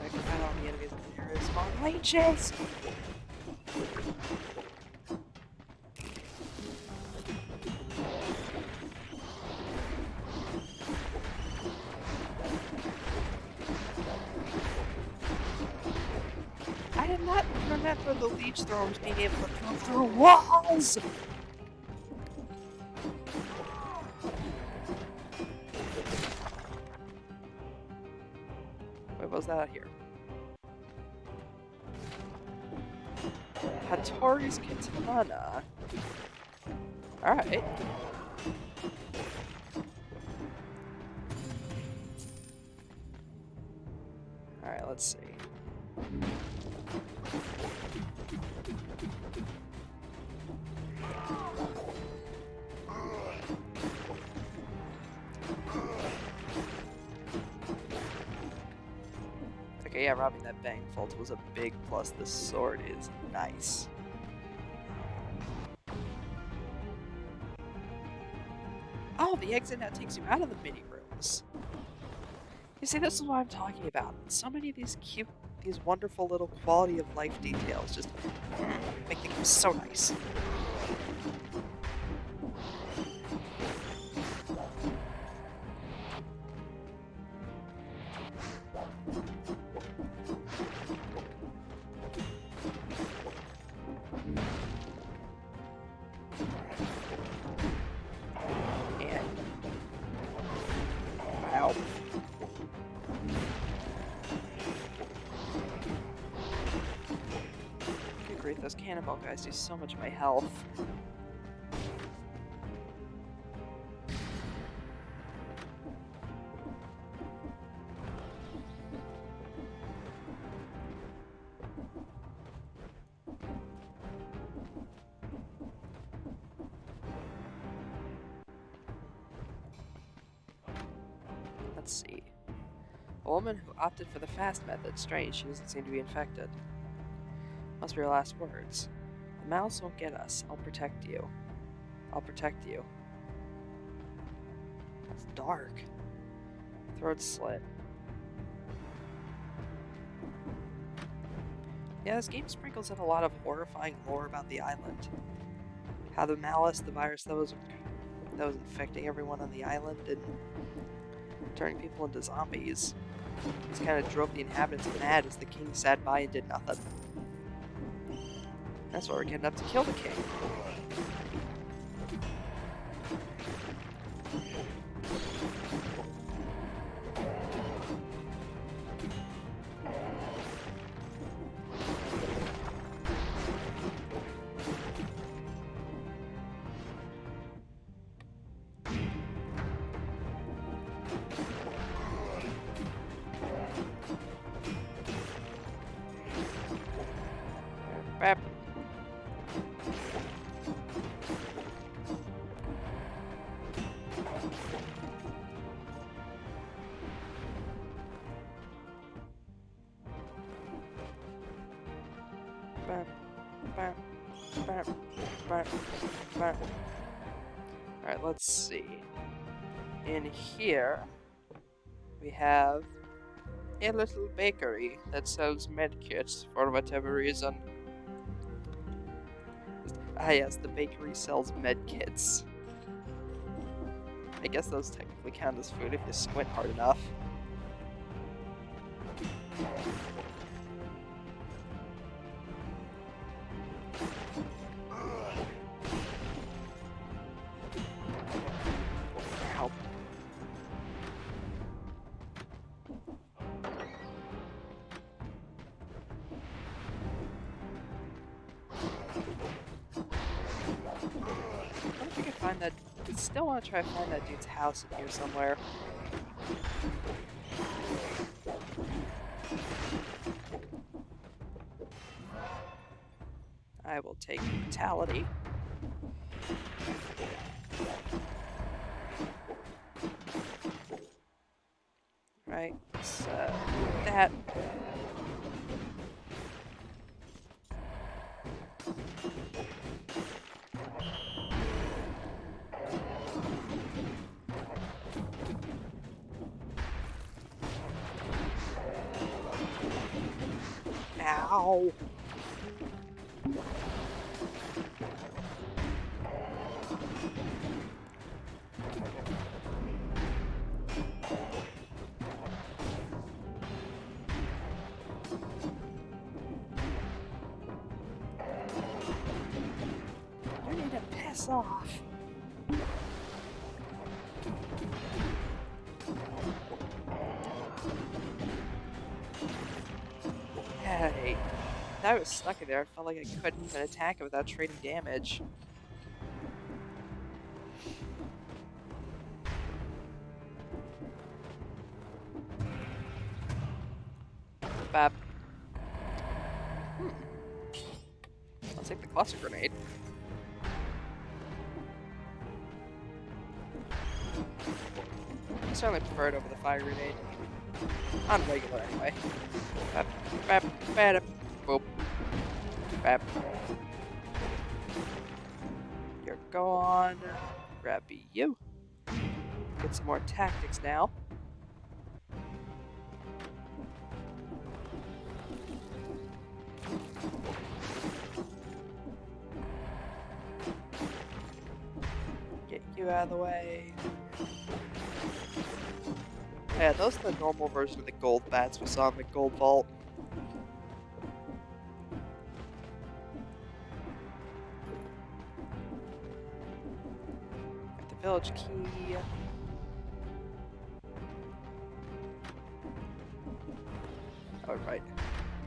S1: forgot all the enemies in here is spawn leeches! I did not remember the leech throwers being able to come through walls! Wait, what was that out here? Hattori's Katana. Alright. Alright, let's see. Okay, yeah, robbing that bank vault was a big plus. This sword is nice. Oh, the exit now takes you out of the mini rooms. You see, this is what I'm talking about. So many of these cute, these wonderful little quality of life details just make the game so nice. Wow. Good grief, those cannonball guys do so much of my health. Let's see. A woman who opted for the fast method. Strange, she doesn't seem to be infected. Must be her last words. The mouse won't get us. I'll protect you. I'll protect you. It's dark. Throat slit. Yeah, this game sprinkles in a lot of horrifying lore about the island. How the malice, the virus that was infecting everyone on the island and turning people into zombies. This kind of drove the inhabitants mad as the king sat by and did nothing. That's why we're getting up to kill the king. Bap. Bap. Bap. Bap. Bap. Bap. Alright, let's see. In here, we have a little bakery that sells medkits for whatever reason. Ah yes, the bakery sells medkits. I guess those technically count as food if you squint hard enough. Ow. I wonder if I can find that. I still want to try to find that dude's house in here somewhere. I will take brutality. Right, so that. Ow! You need to piss off. Hey, I was stuck in there. I felt like I couldn't even attack it without trading damage. Bap. I'll take the cluster grenade. I certainly prefer it over the fire grenade. On regular anyway. Bap, bap, bap, boop. Bap. You're gone. Grab you. Get some more tactics now. Get you out of the way. Yeah, those are the normal version of the gold bats we saw in the gold vault. Got the village key. Oh, right.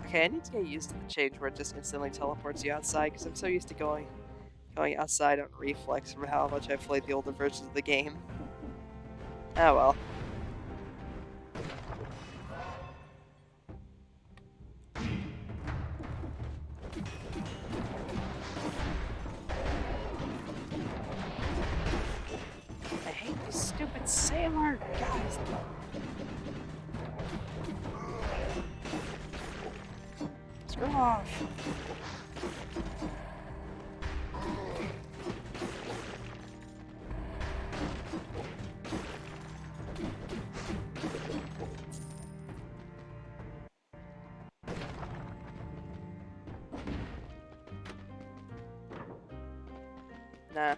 S1: Okay, I need to get used to the change where it just instantly teleports you outside, because I'm so used to going outside on reflex from how much I've played the older versions of the game. Oh well. I hate this stupid sailor, guys. Screw off. Nah.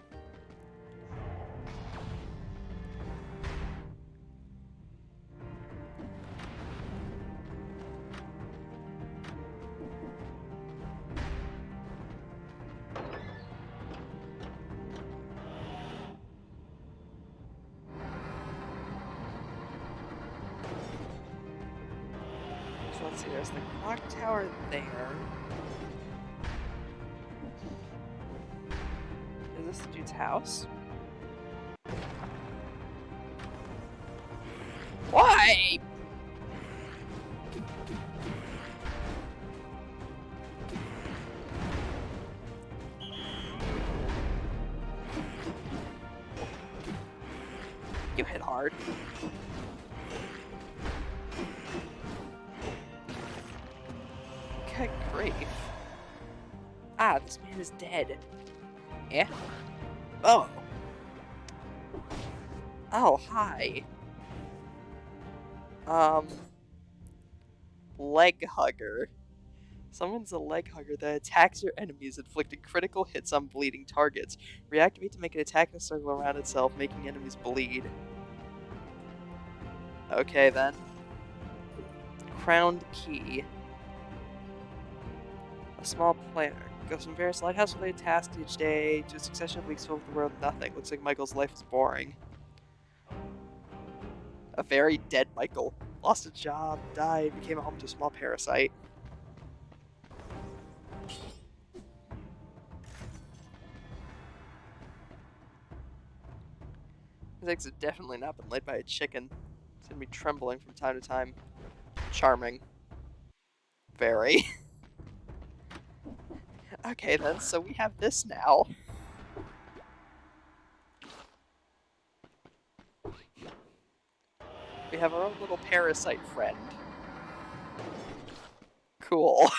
S1: So let's see, there's the clock tower there. Is this the dude's house? Why? You hit hard. Good grief. Ah, this man is dead. Yeah? Oh. Oh, hi. Leg hugger. Someone's a leg hugger that attacks your enemies, inflicting critical hits on bleeding targets. Reactivate to make an attack in a circle around itself, making enemies bleed. Okay then. Crowned key. A small planner. Goes from various lighthouse-related tasks each day to a succession of weeks filled with the world of nothing. Looks like Michael's life is boring. A very dead Michael. Lost a job, died, became home to a small parasite. His eggs have definitely not been laid by a chicken. It's gonna be trembling from time to time. Charming. Very. Okay then, so we have this now. We have our own little parasite friend. Cool.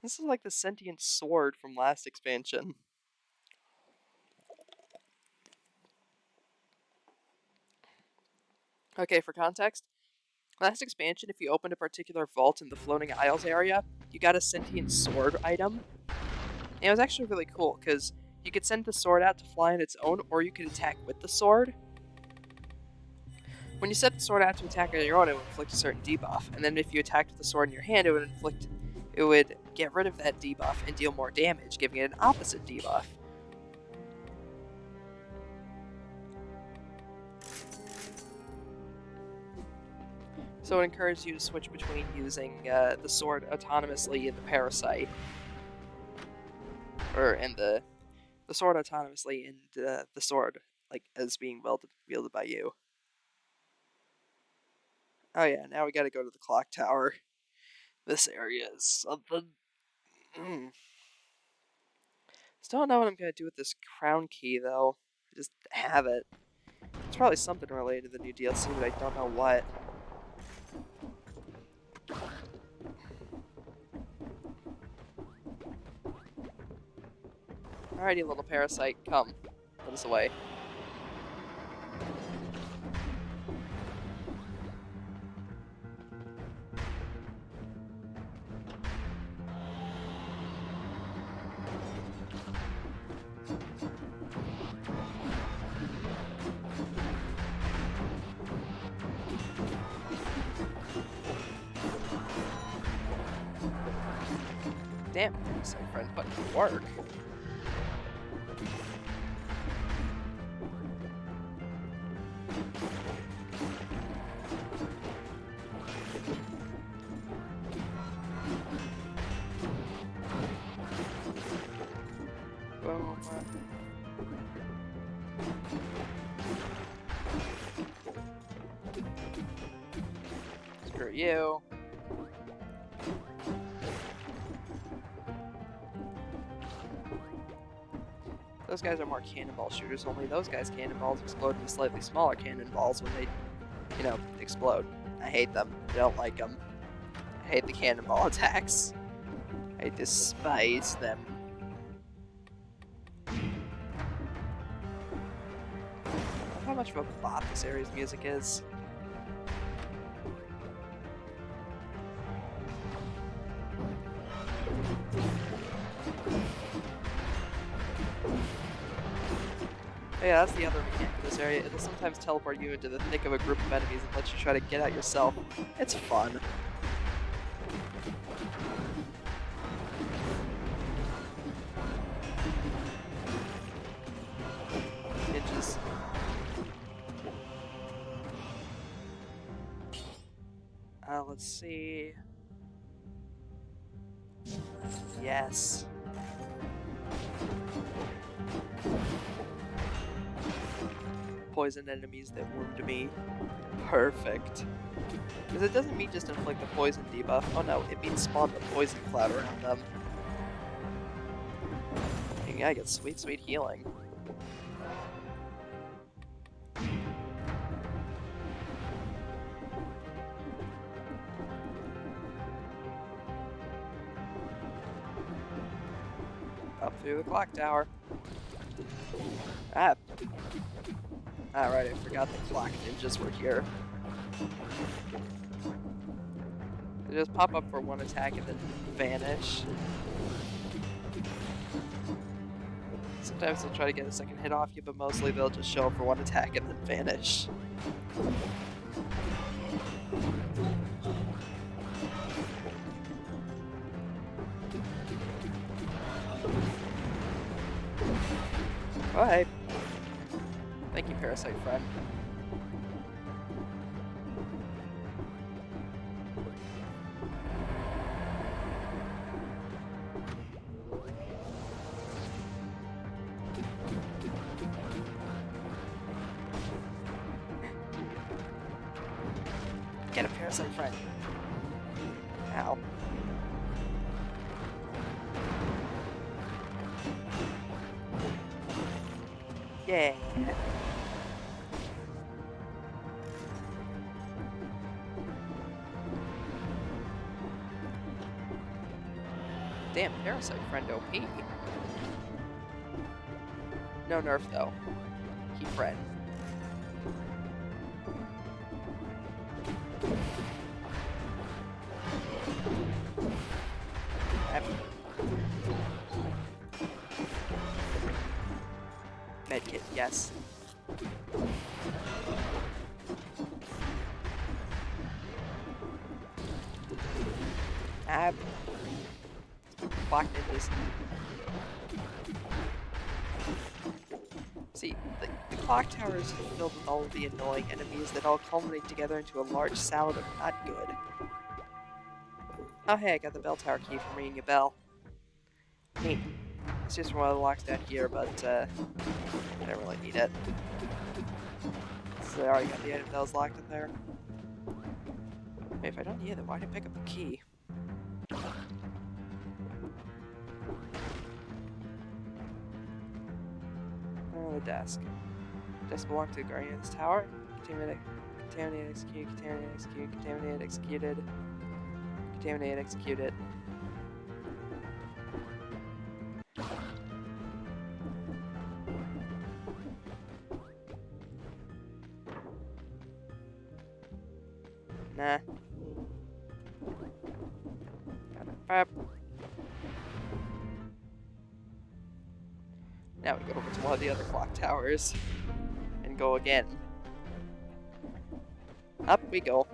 S1: This is like the sentient sword from last expansion. Okay, for context, Last expansion, if you opened a particular vault in the Floating Isles area, you got a sentient sword item. And it was actually really cool, because you could send the sword out to fly on its own, or you could attack with the sword. When you set the sword out to attack on your own, it would inflict a certain debuff, and then if you attacked with the sword in your hand, it would get rid of that debuff and deal more damage, giving it an opposite debuff. So it encourages you to switch between using the sword autonomously and the parasite, and the sword autonomously and the sword as being wielded by you. Oh yeah, now we gotta go to the clock tower. This area is something. Still don't know what I'm gonna do with this crown key though. I just have it. It's probably something related to the new DLC, but I don't know what. Alrighty, little parasite, come. Put us away. Damn, parasite friend, put in work. Boom. Screw you. Those guys are more cannonball shooters, only those guys' cannonballs explode into slightly smaller cannonballs when they, explode. I hate them. I don't like them. I hate the cannonball attacks. I despise them. How much of a bop this area's music is. Yeah, that's the other mechanic of this area. It'll sometimes teleport you into the thick of a group of enemies and let you try to get out yourself. It's fun. Ninjas. Let's see. Yes. Poison enemies that wound me. Perfect. Because it doesn't mean just inflict the poison debuff. Oh no, it means spawn the poison cloud around them. And I get sweet, sweet healing. Up through the clock tower. Ah. Alright, I forgot the clock ninjas were here. They just pop up for one attack and then vanish. Sometimes they'll try to get a second hit off you, but mostly they'll just show up for one attack and then vanish. Oh, hey. Thank you, parasite friend. Get a parasite friend. Ow. Yeah. Damn, parasite friend OP. No nerf though. He friend. Yes. Clock ninjas. See, the clock tower is filled with all of the annoying enemies that all culminate together into a large salad of not good. Oh hey, I got the bell tower key from ringing a bell. Neat. It's just one of the locks down here, but I don't really need it. So I already got the item that was locked in there. Wait, if I don't need it, why did I pick up the key? Oh, the desk. Desk belonged to the Guardian's Tower. Contaminate, execute, contaminate, execute, contaminate, executed. Contaminate, executed. Nah. Now we go over to one of the other clock towers and go again. Up we go.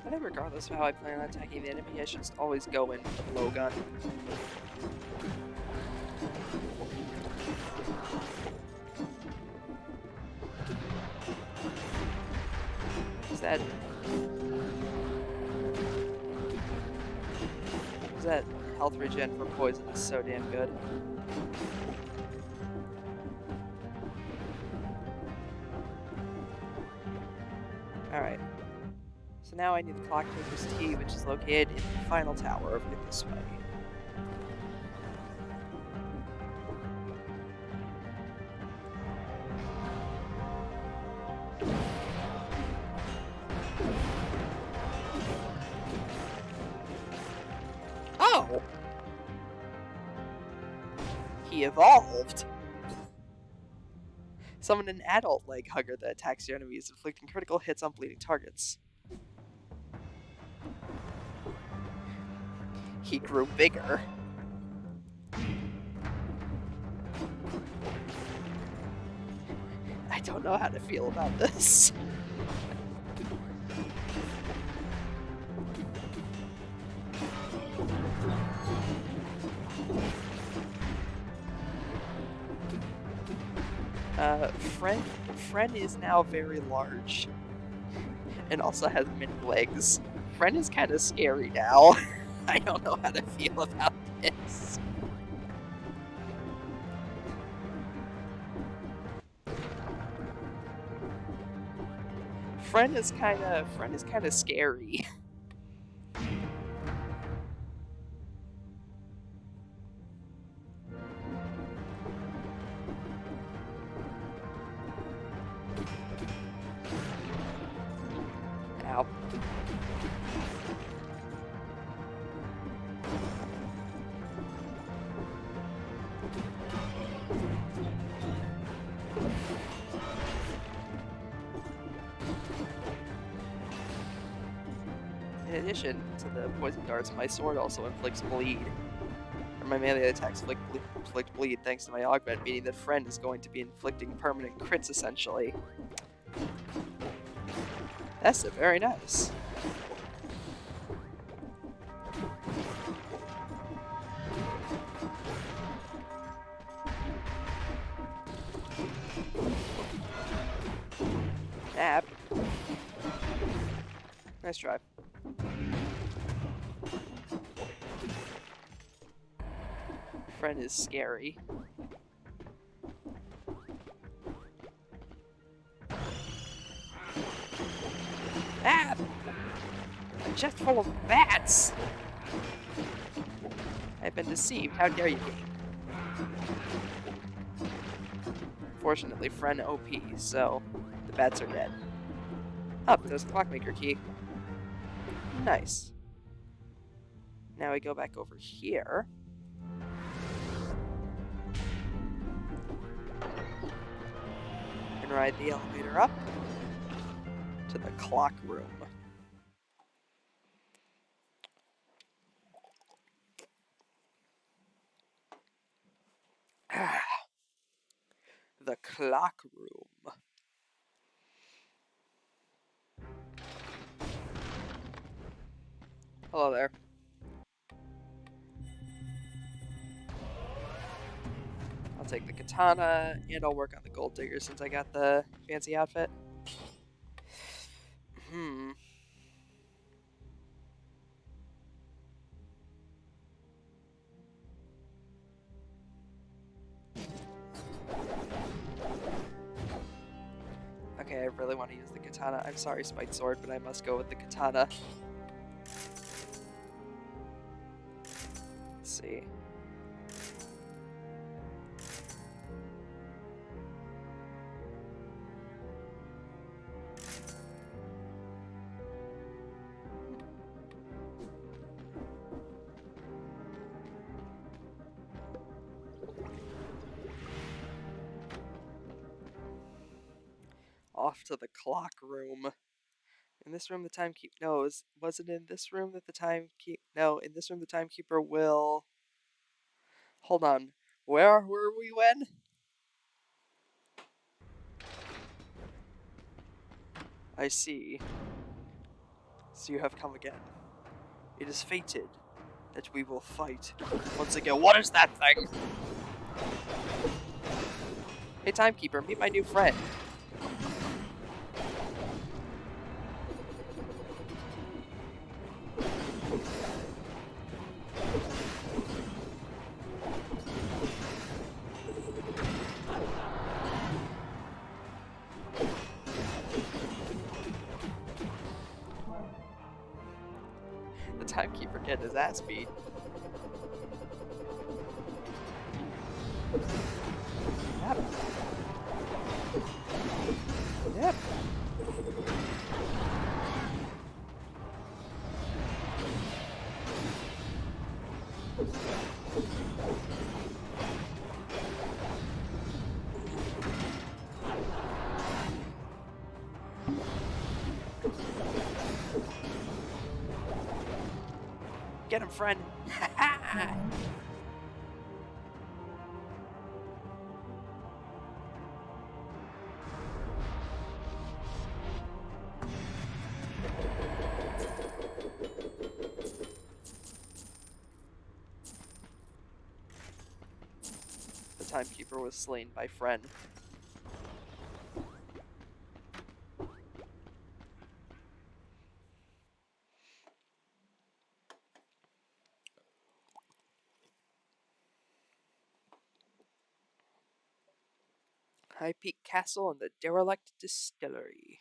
S1: I think regardless of how I plan on attacking the enemy, I should just always go in with the blowgun. That health regen for poison is so damn good. Alright. So now I need the Clockmaker's Key, which is located in the final tower over this way. Oh! He evolved! Summon an adult leg hugger that attacks your enemies, inflicting critical hits on bleeding targets. He grew bigger. I don't know how to feel about this. Friend is now very large. And also has many legs. Friend is kind of scary now. I don't know how to feel about this. Friend is kind of scary. Ow. In addition to the poison darts, my sword also inflicts bleed. Or my melee attacks inflict bleed thanks to my augment, meaning that Friend is going to be inflicting permanent crits essentially. That's very nice. Ab. Nice try. Friend is scary. Ah! chest full of bats! I've been deceived. How dare you, game? Fortunately, friend OP, so the bats are dead. Oh, there's a clockmaker key. Nice. Now we go back over here. And ride the elevator up to the clock room. The clock room. Hello there. I'll take the katana, and I'll work on the gold digger since I got the fancy outfit. Okay, I really want to use the katana. I'm sorry, Spiked Sword, but I must go with the katana. Let's see. Off to the clock room. In this room, the timekeeper. No, was it in this room that the timekeeper? No, in this room, the timekeeper will. Hold on. Where were we when? I see. So you have come again. It is fated that we will fight once again. What is that thing? Hey, timekeeper, meet my new friend. The timekeeper getting his ass beat. Yep. Yep. Get him, friend. The timekeeper was slain by Friend. High Peak Castle and the Derelict Distillery.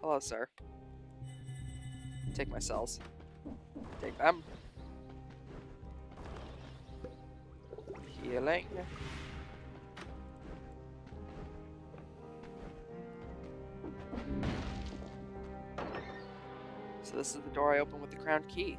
S1: Hello, sir. Take my cells. Take them. Healing. So this is the door I open with the crowned key.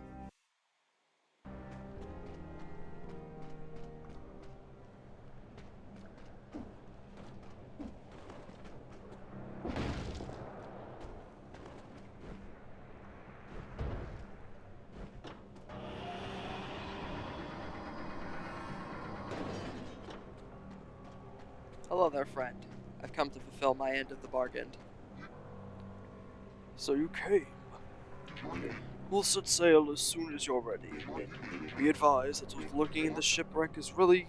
S1: Hello there, friend. I've come to fulfill my end of the bargain. So you came. We'll set sail as soon as you're ready. Be advised that what's lurking in the shipwreck is really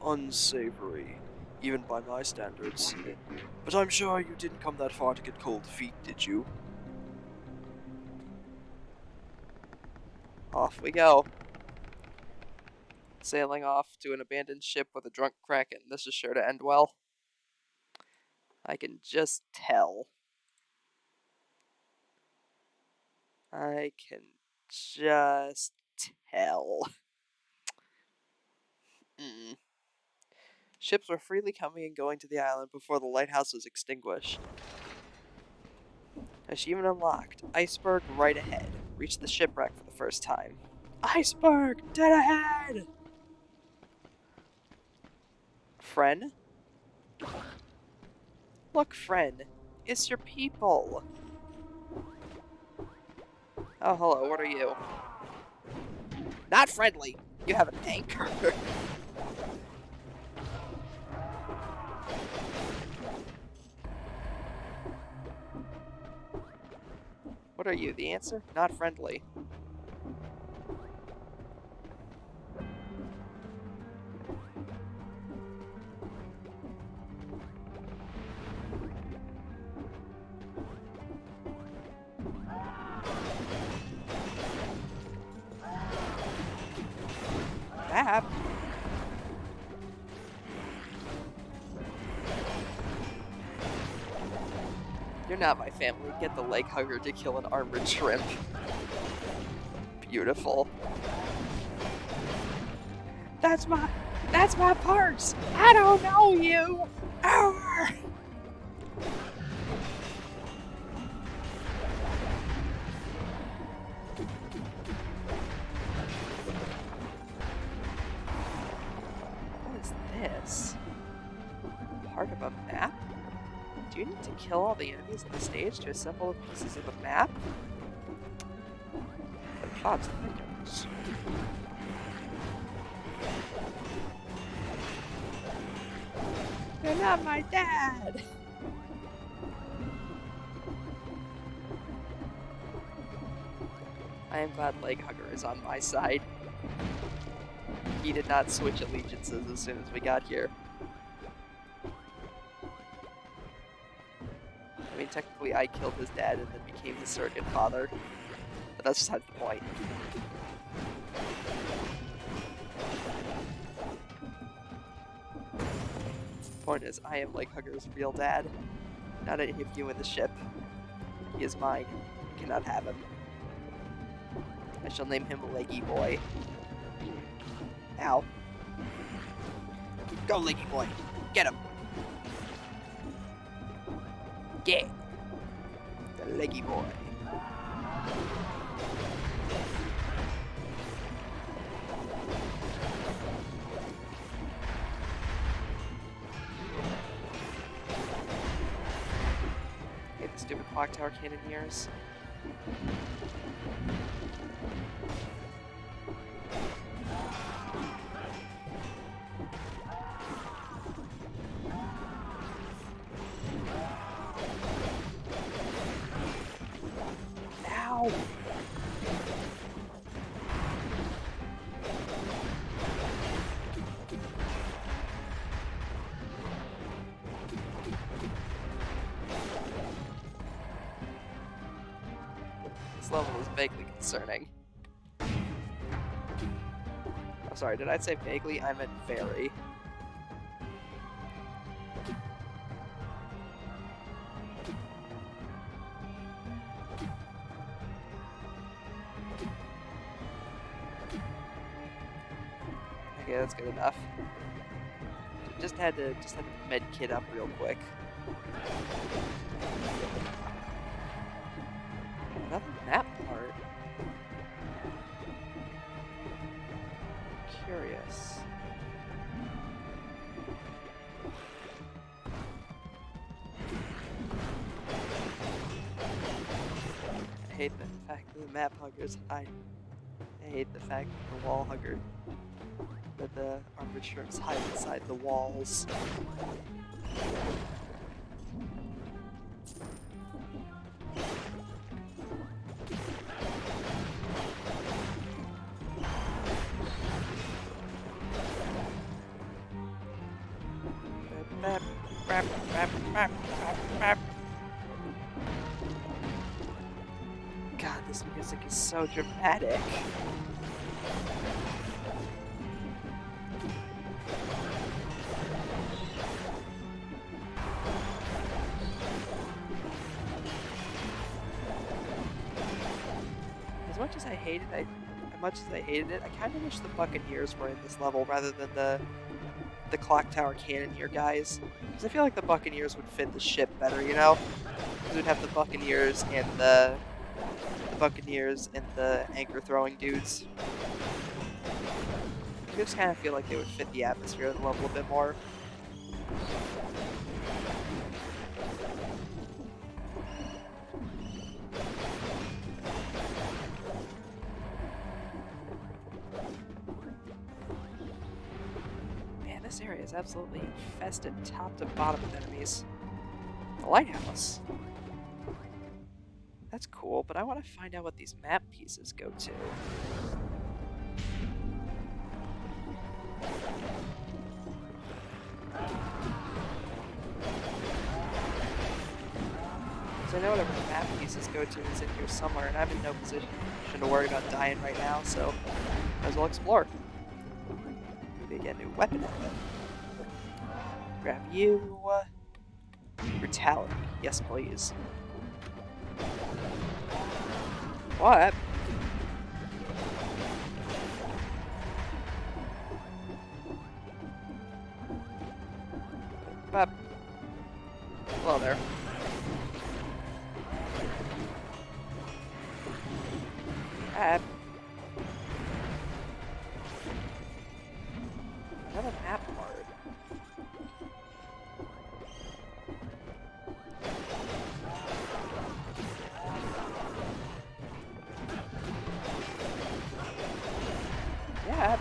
S1: unsavory, even by my standards. But I'm sure you didn't come that far to get cold feet, did you? Off we go. Sailing off to an abandoned ship with a drunk Kraken. This is sure to end well. I can just tell. I can just tell. Ships were freely coming and going to the island before the lighthouse was extinguished. Achievement unlocked. Iceberg right ahead. Reached the shipwreck for the first time. Iceberg! Dead ahead! Friend? Look, friend. It's your people. Oh, hello. What are you? Not friendly. You have an anchor. What are you? The answer? Not friendly. Map? You're not my family. Get the leg hugger to kill an armored shrimp. Beautiful. That's my parts. I don't know you. Arr! What is this? Part of a map? Do you need to kill all the enemies on the stage to assemble the pieces of the map? The plot thickens. You're not my dad! I am glad Leghugger is on my side. He did not switch allegiances as soon as we got here. I mean, technically I killed his dad and then became his surrogate father. But that's besides the point. Point is, I am Leghugger's real dad. Not any of you in the ship. He is mine. You cannot have him. I shall name him Leggy Boy. Ow. Go, Leggy Boy. Get him. Yeah. The Leggy Boy. Hey, the stupid clock tower cannoneers. Ow! This level is vaguely concerning. I'm sorry, did I say vaguely? I meant very. Okay, that's good enough. Just had to med kit up real quick. Another map part. Curious. I hate the fact that the map huggers hide. I hate the fact that the wall hugger, that the armored shrimps hide inside the walls. God, this music is so dramatic. as I hated it, I kind of wish the Buccaneers were in this level rather than the Clock Tower Cannoneer guys. Because I feel like the Buccaneers would fit the ship better, you know? Because we'd have the Buccaneers and the anchor throwing dudes. I just kind of feel like they would fit the atmosphere of the level a bit more. Man, this area is absolutely infested top to bottom with enemies. The lighthouse. That's cool, but I want to find out what these map pieces go to. So I know whatever map pieces go to is in here somewhere, and I'm in no position to worry about dying right now, so might as well explore. Maybe get a new weapon out of it. Grab you. Brutality. Yes, please. What? Hello there. Another map card. Yeah.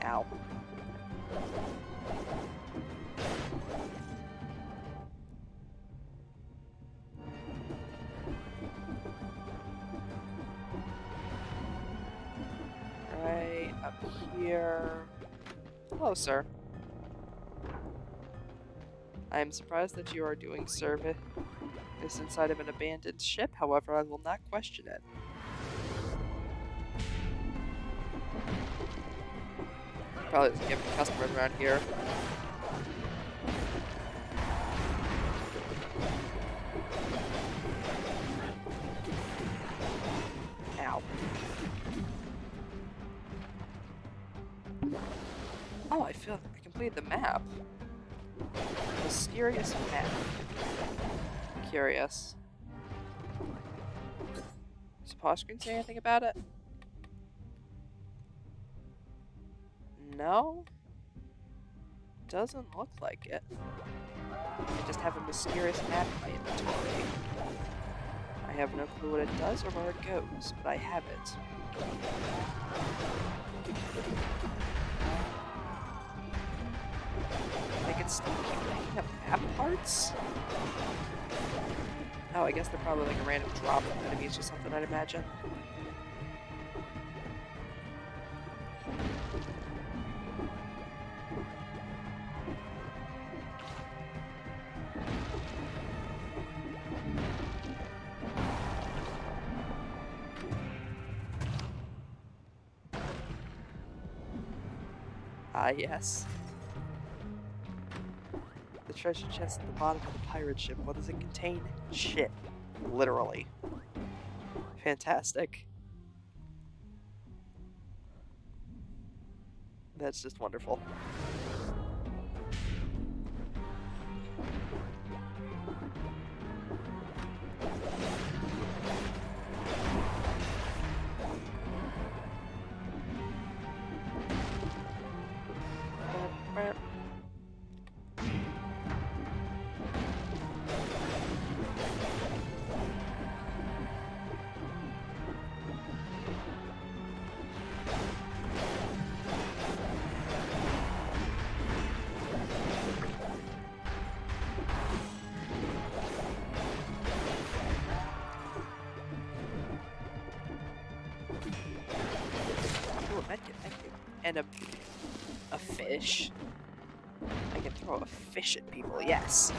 S1: Ow. Right up here. Hello, sir. I am surprised that you are doing service inside of an abandoned ship, however, I will not question it. Probably doesn't get any customers around here. Ow. Oh, I feel I completed the map. Mysterious map. Curious. Does the pause screen say anything about it? No? Doesn't look like it. I just have a mysterious map in my inventory. I have no clue what it does or where it goes, but I have it. I can still keep making up map parts? Oh, I guess they're probably like a random drop from enemies or something, I'd imagine. Ah, yes. The treasure chest at the bottom of the pirate ship. What does it contain? Shit. Literally. Fantastic. That's just wonderful. And a fish. I can throw a fish at people, yes.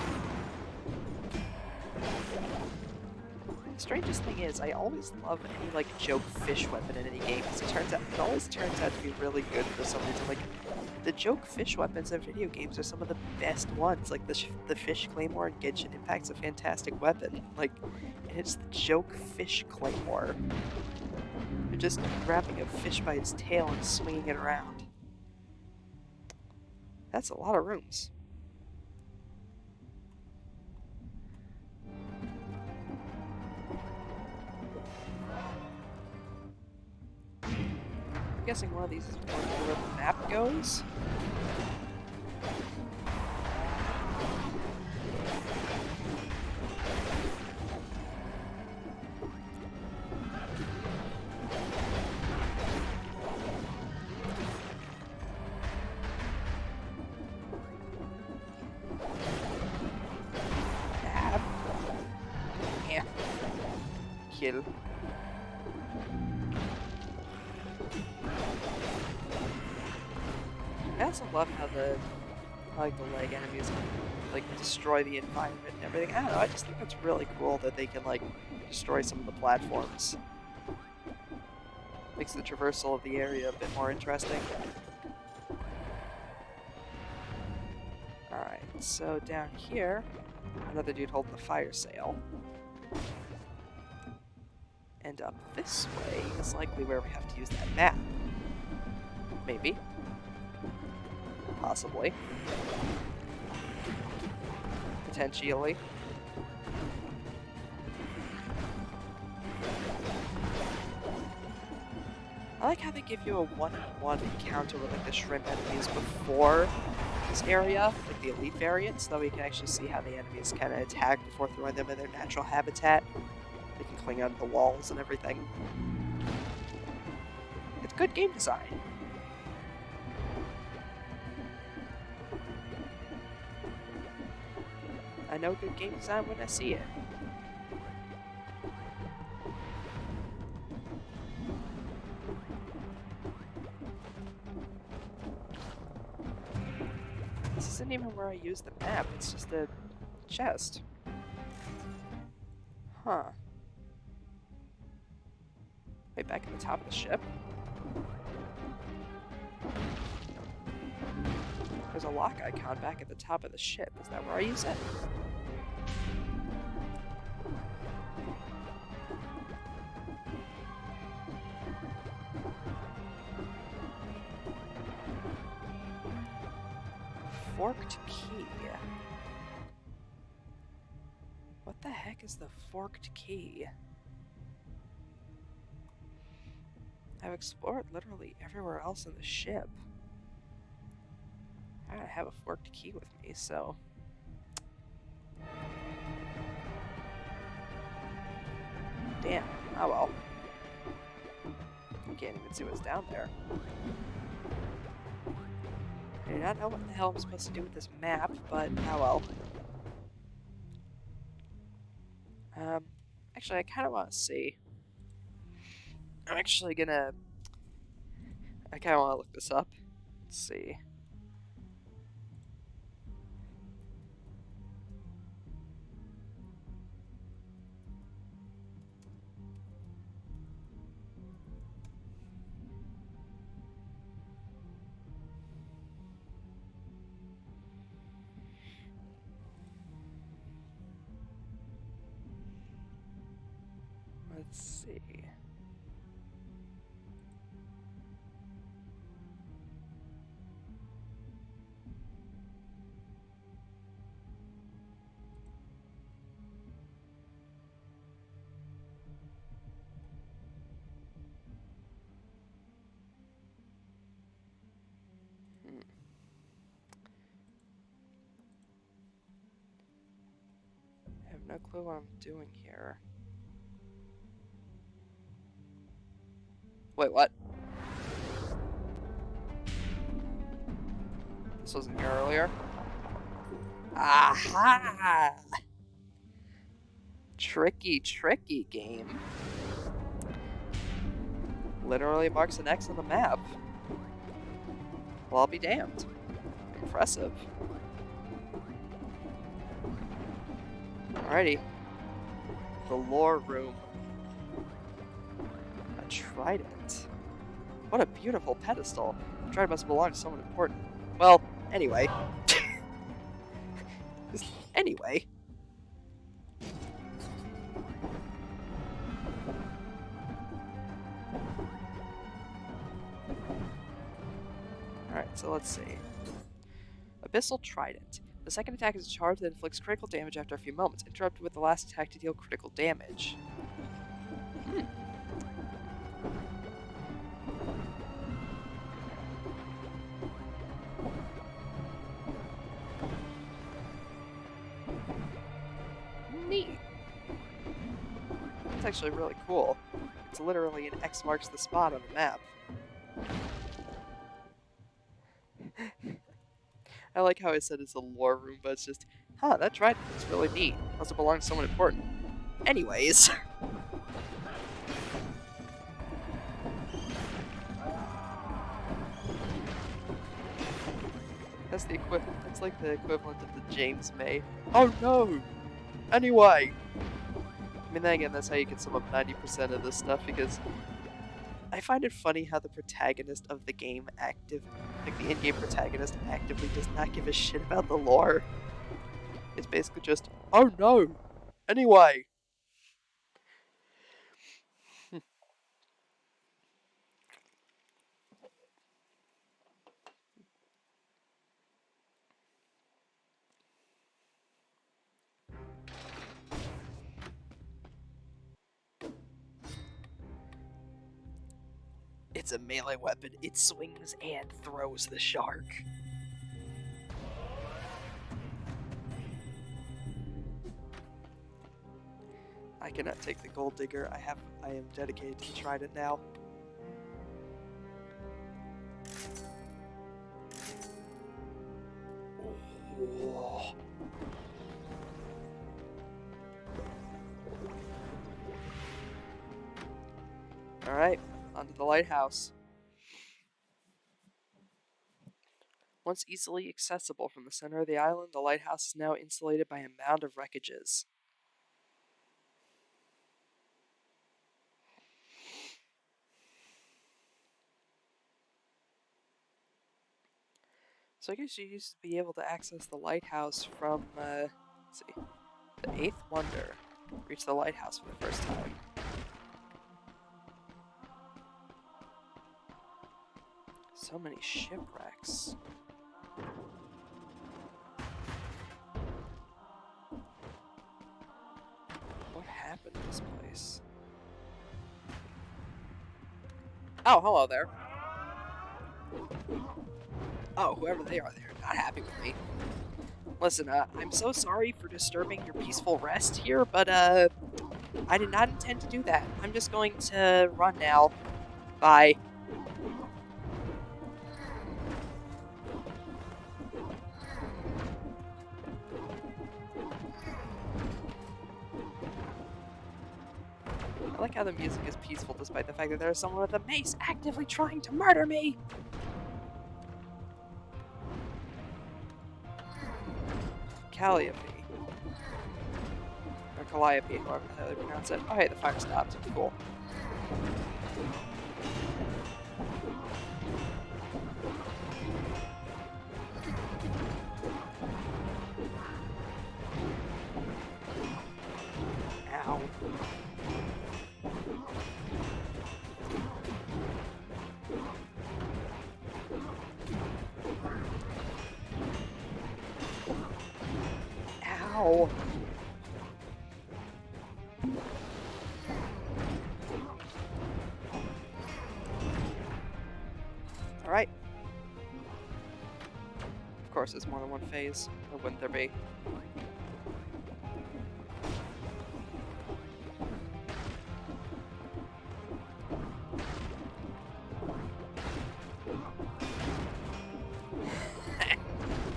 S1: The strangest thing is, I always love any like joke fish weapon in any game because it always turns out to be really good for some reason. Like The joke fish weapons in video games are some of the best ones. Like the fish claymore in Genshin Impact's a fantastic weapon. Like, it's the joke fish claymore. You're just grabbing a fish by its tail and swinging it around. That's a lot of rooms. I'm guessing one of these is where the map goes. Map. Yeah. Kill. I also love how the leg enemies can like destroy the environment and everything. I don't know, I just think that's really cool that they can like destroy some of the platforms. Makes the traversal of the area a bit more interesting. Alright, so down here, another dude holding the fire sail. And up this way is likely where we have to use that map. Maybe. Possibly. Potentially. I like how they give you a one-on-one encounter with like the shrimp enemies before this area, like the elite variant, so that we can actually see how the enemies kind of attack before throwing them in their natural habitat. They can cling onto the walls and everything. It's good game design. I know good game design when I see it. This isn't even where I use the map, it's just a chest. Huh. Wait, back at the top of the ship? There's a lock icon back at the top of the ship. Is that where I use it? Forked key. What the heck is the forked key? I've explored literally everywhere else in the ship. I don't have a forked key with me, so... Damn. Oh well. I can't even see what's down there. I do not know what the hell I'm supposed to do with this map, but oh well. Actually, I kind of want to see. I'm actually gonna... I kind of want to look this up. Let's see. Let's see. I have no clue what I'm doing here. Wait, what? This wasn't here earlier? Aha! Tricky, tricky game. Literally marks an X on the map. Well, I'll be damned. Impressive. Alrighty. The lore room. A trident. What a beautiful pedestal. The trident must belong to someone important. Well, anyway. Anyway. Alright, so let's see. Abyssal Trident. The second attack is a charge that inflicts critical damage after a few moments, interrupted with the last attack to deal critical damage. Neat. That's actually really cool. It's literally an X marks the spot on the map. I like how I said it's a lore room, but it's just, huh, that trident is really neat. Must have belonged to someone important. Anyways. That's the equivalent. That's like the equivalent of the James May. Oh no! Anyway! I mean, then again, that's how you can sum up 90% of this stuff, because I find it funny how the protagonist of the game like the in-game protagonist actively does not give a shit about the lore. It's basically just, oh no! Anyway! It's a melee weapon. It swings and throws the shark. I cannot take the gold digger. I am dedicated to the trident now. Oh. Alright, onto the lighthouse. Once easily accessible from the center of the island, the lighthouse is now insulated by a mound of wreckages. So I guess you used to be able to access the lighthouse from, let's see, the 8th Wonder. Reach the lighthouse for the first time. So many shipwrecks. What happened to this place? Oh, hello there. Oh, whoever they are, they're not happy with me. Listen, I'm so sorry for disturbing your peaceful rest here, but, I did not intend to do that. I'm just going to run now. Bye. I like how the music is peaceful despite the fact that there's someone with a mace actively trying to murder me! Calliope. Or Calliope, however the hell they pronounce it. Oh hey, the fire stopped. Cool. Ow. Ow. Alright. Of course, there's more than one phase. Or wouldn't there be?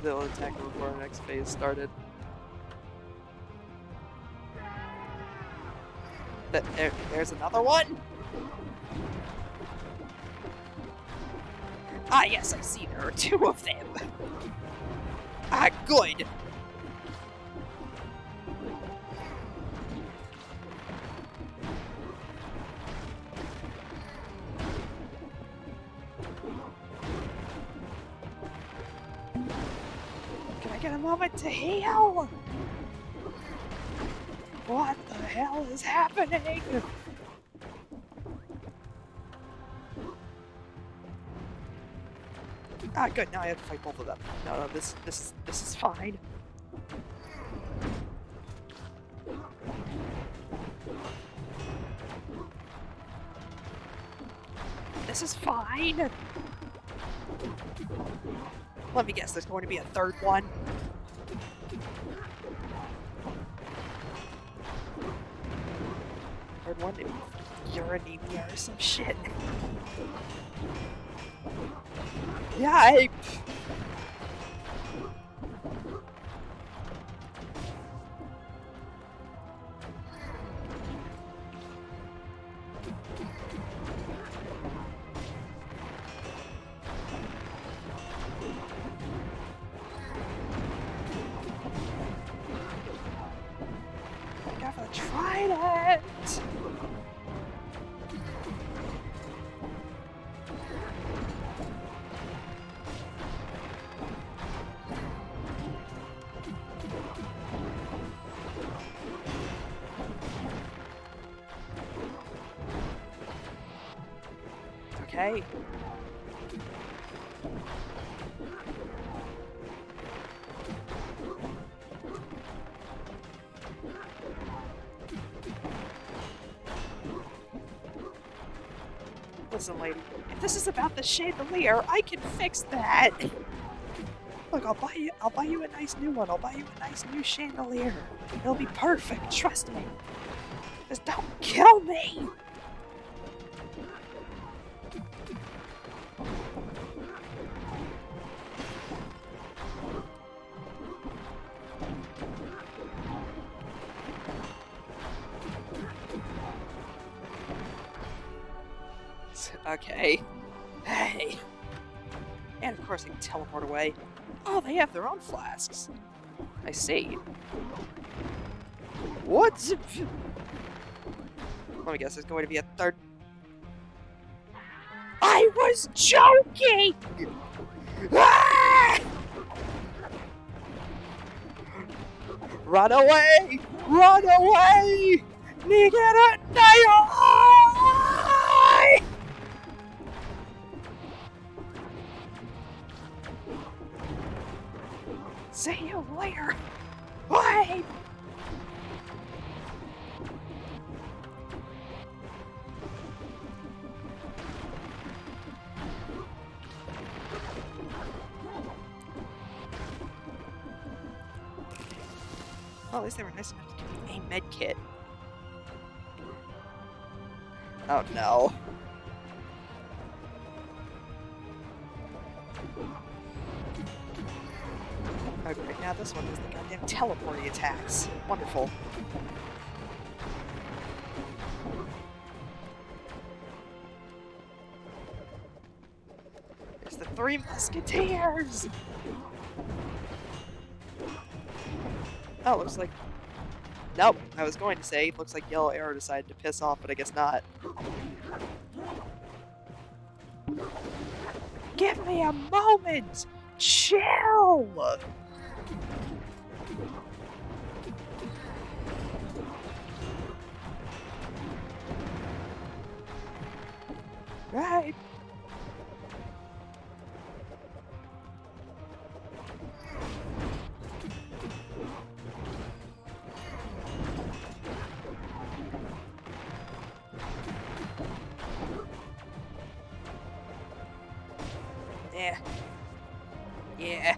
S1: They'll attack before our next phase started. There's another one? Ah, yes, I see there are two of them. Ah, good. get a moment to heal! What the hell is happening? Ah, good. Now I have to fight both of them. No, this is fine. This is fine. Let me guess. There's going to be a third one. Third one? You're anemia or some shit. Yikes! I gotta try it! Okay. Listen, lady, if this is about the chandelier, I can fix that. Look, I'll buy you a nice new one. I'll buy you a nice new chandelier. It'll be perfect, trust me. Just don't kill me! Okay. Hey. And of course I can teleport away. Oh, they have their own flasks. I see. What? Let me guess, there's going to be a third. I was joking! Ah! Run away! Run away! Nigga, see you later! Wait! Well, at least they were nice enough to give me a med kit. Oh no. Okay, now this one is the goddamn teleporting attacks. Wonderful. There's the Three Musketeers! Oh, looks like... Nope, I was going to say, looks like Yellow Arrow decided to piss off, but I guess not. Give me a moment! Chill! Right. Yeah. Yeah.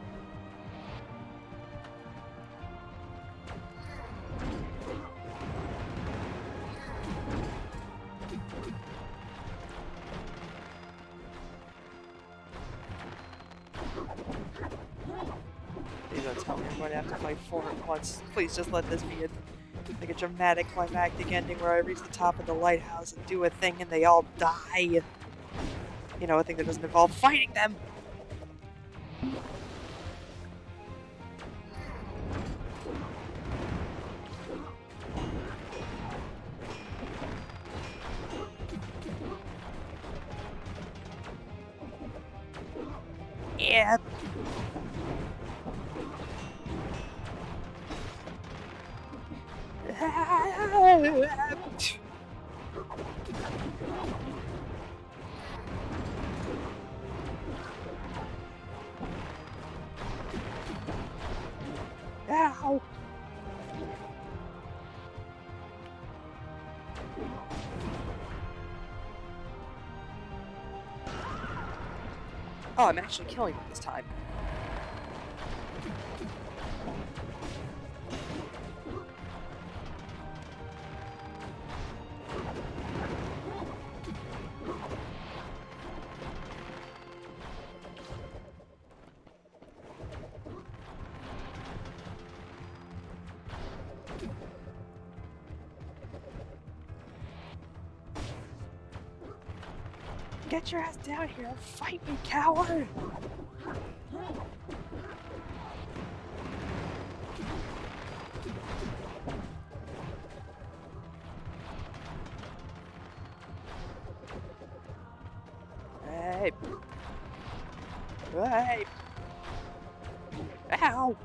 S1: Please don't tell me I'm going to have to fight 4 at once. Please just let this be like a dramatic climactic ending where I reach the top of the lighthouse and do a thing and they all die. You know, a thing that doesn't involve fighting them. Yeah. Oh, I'm actually killing him this time. Get your ass down here and fight me, coward! Hey! Hey! Ow!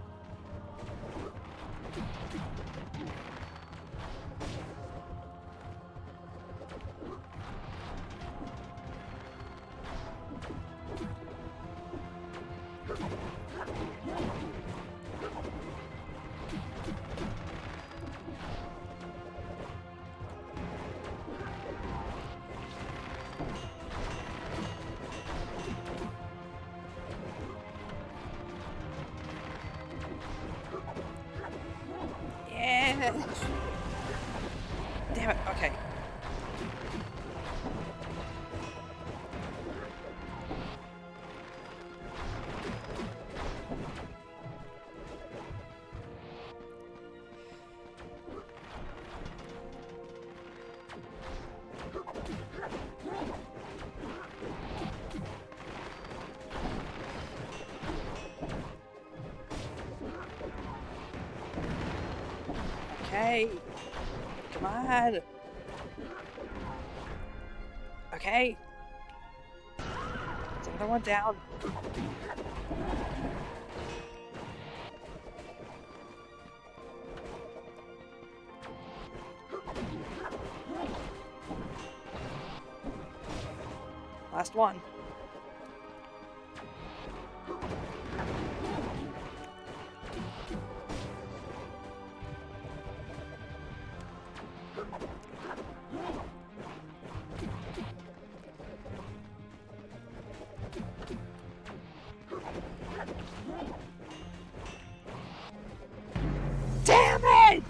S1: Yeah! Damn it, okay. Okay. Come on. Okay. There's another one down. Last one. Damn it!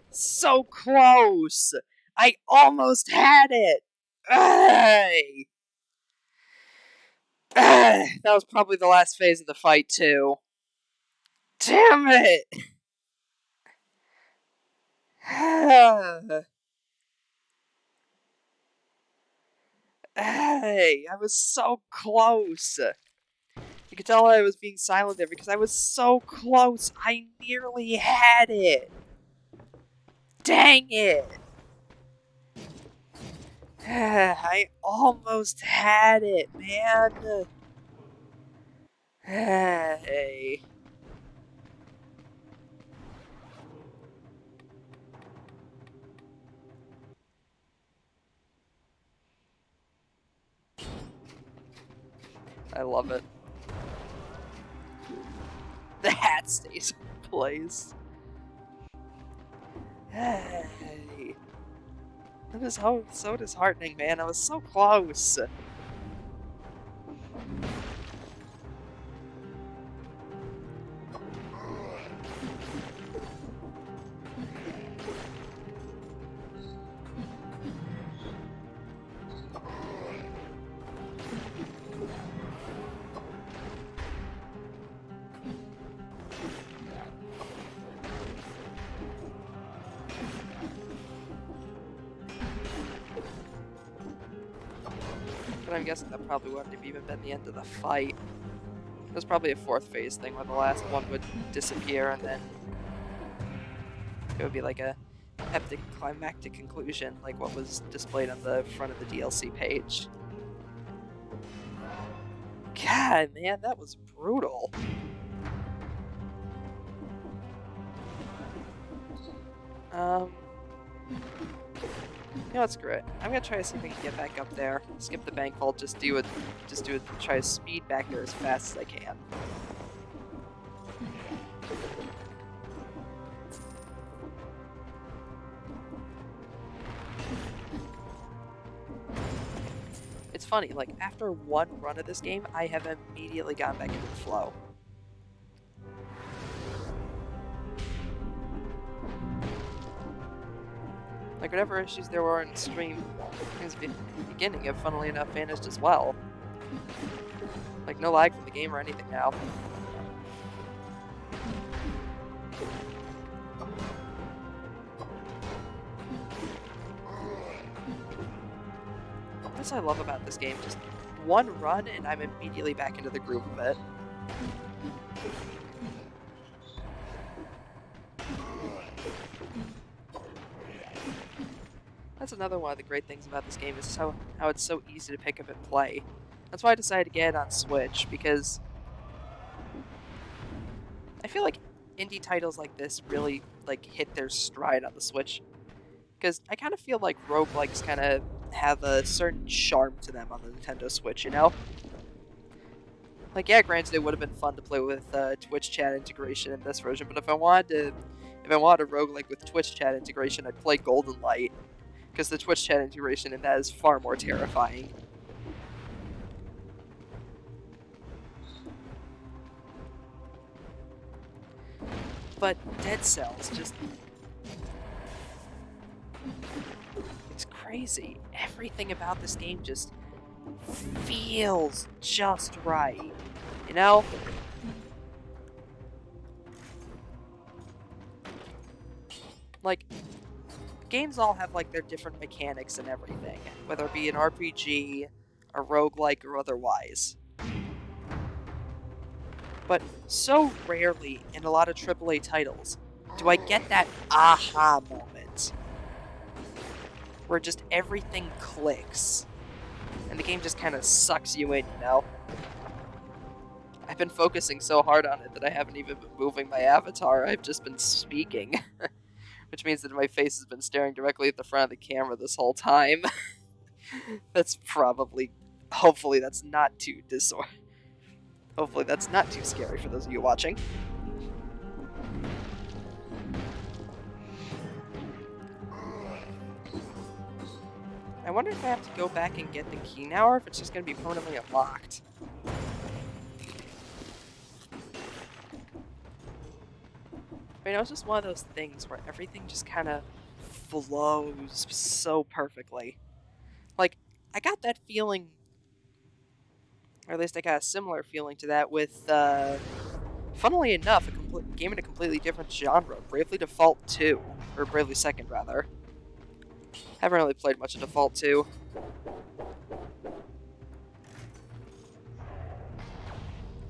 S1: So close! I almost had it! That was probably the last phase of the fight, too. Damn it! Hey, I was so close. You could tell I was being silent there because I was so close. I nearly had it. Dang it. I almost had it, man. Hey. I love it. The hat stays in place. Hey. That was so disheartening, man. I was so close. But I'm guessing that probably wouldn't have even been the end of the fight. It was probably a fourth phase thing where the last one would disappear and then it would be like a epic climactic conclusion, like what was displayed on the front of the DLC page. God, man, that was brutal. You know what, screw it. I'm gonna try to see if I can get back up there. Skip the bank vault, try to speed back there as fast as I can. It's funny, like, after one run of this game, I have immediately gotten back into the flow. Like, whatever issues there were in stream since the beginning have, funnily enough, vanished as well. Like, no lag from the game or anything now. That's what I love about this game. Just one run and I'm immediately back into the groove of it. That's another one of the great things about this game is how it's so easy to pick up and play. That's why I decided to get it on Switch, because I feel like indie titles like this really like hit their stride on the Switch. Because I kind of feel like roguelikes kind of have a certain charm to them on the Nintendo Switch, you know? Like, yeah, granted, it would have been fun to play with Twitch chat integration in this version, but if I wanted a roguelike with Twitch chat integration, I'd play Golden Light, because the Twitch chat integration in that is far more terrifying. But Dead Cells just... it's crazy. Everything about this game just feels just right, you know? Like, games all have like their different mechanics and everything, whether it be an RPG, a roguelike, or otherwise. But so rarely in a lot of AAA titles do I get that aha moment where just everything clicks and the game just kind of sucks you in, you know? I've been focusing so hard on it that I haven't even been moving my avatar, I've just been speaking. Which means that my face has been staring directly at the front of the camera this whole time. That's probably... hopefully that's not too hopefully that's not too scary for those of you watching. I wonder if I have to go back and get the key now, or if it's just going to be permanently unlocked. But, you know, it's just one of those things where everything just kind of flows so perfectly. Like, I got that feeling, or at least I got a similar feeling to that with, funnily enough, a game in a completely different genre, Bravely Default 2, or Bravely Second, rather. Haven't really played much of Default 2.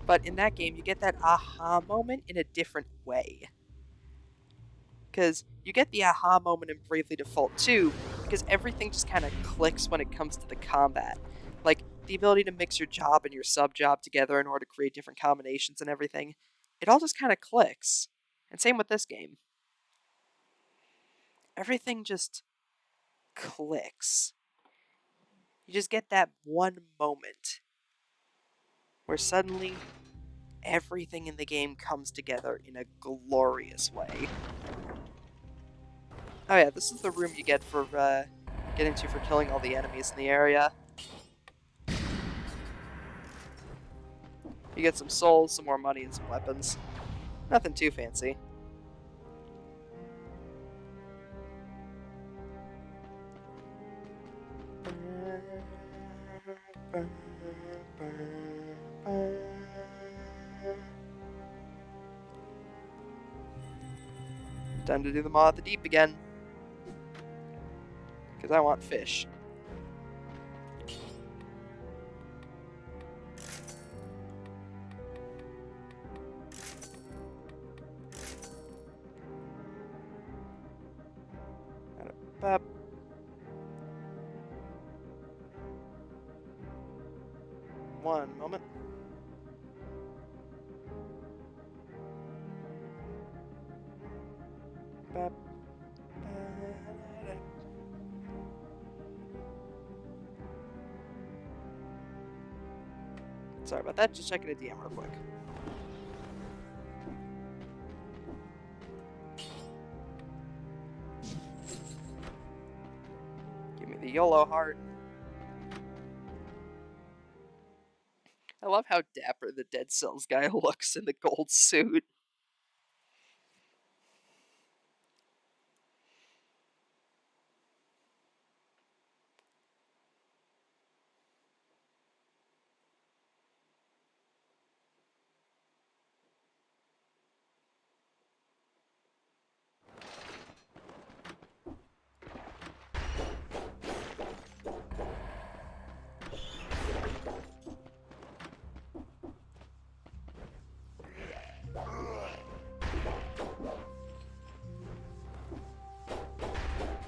S1: But in that game, you get that aha moment in a different way. Because you get the aha moment in Bravely Default 2 because everything just kind of clicks when it comes to the combat. Like, the ability to mix your job and your sub-job together in order to create different combinations and everything. It all just kind of clicks. And same with this game. Everything just clicks. You just get that one moment where suddenly everything in the game comes together in a glorious way. Oh yeah, this is the room you get for, get into for killing all the enemies in the area. You get some souls, some more money, and some weapons. Nothing too fancy. Time to do the Maw of the Deep again. Because I want fish. Bap. One moment. Bap. Sorry about that, just checking a DM real quick. Give me the YOLO heart. I love how dapper the Dead Cells guy looks in the gold suit.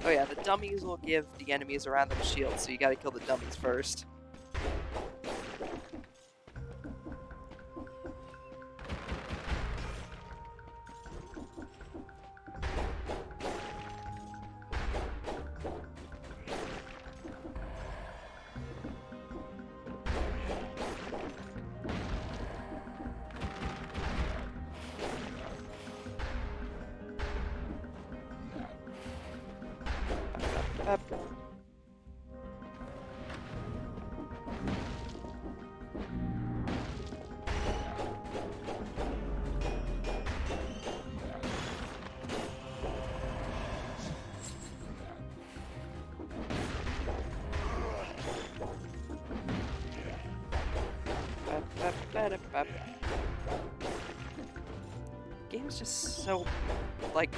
S1: Oh yeah, the dummies will give the enemies around them shields, so you gotta kill the dummies first. Game's just so, like,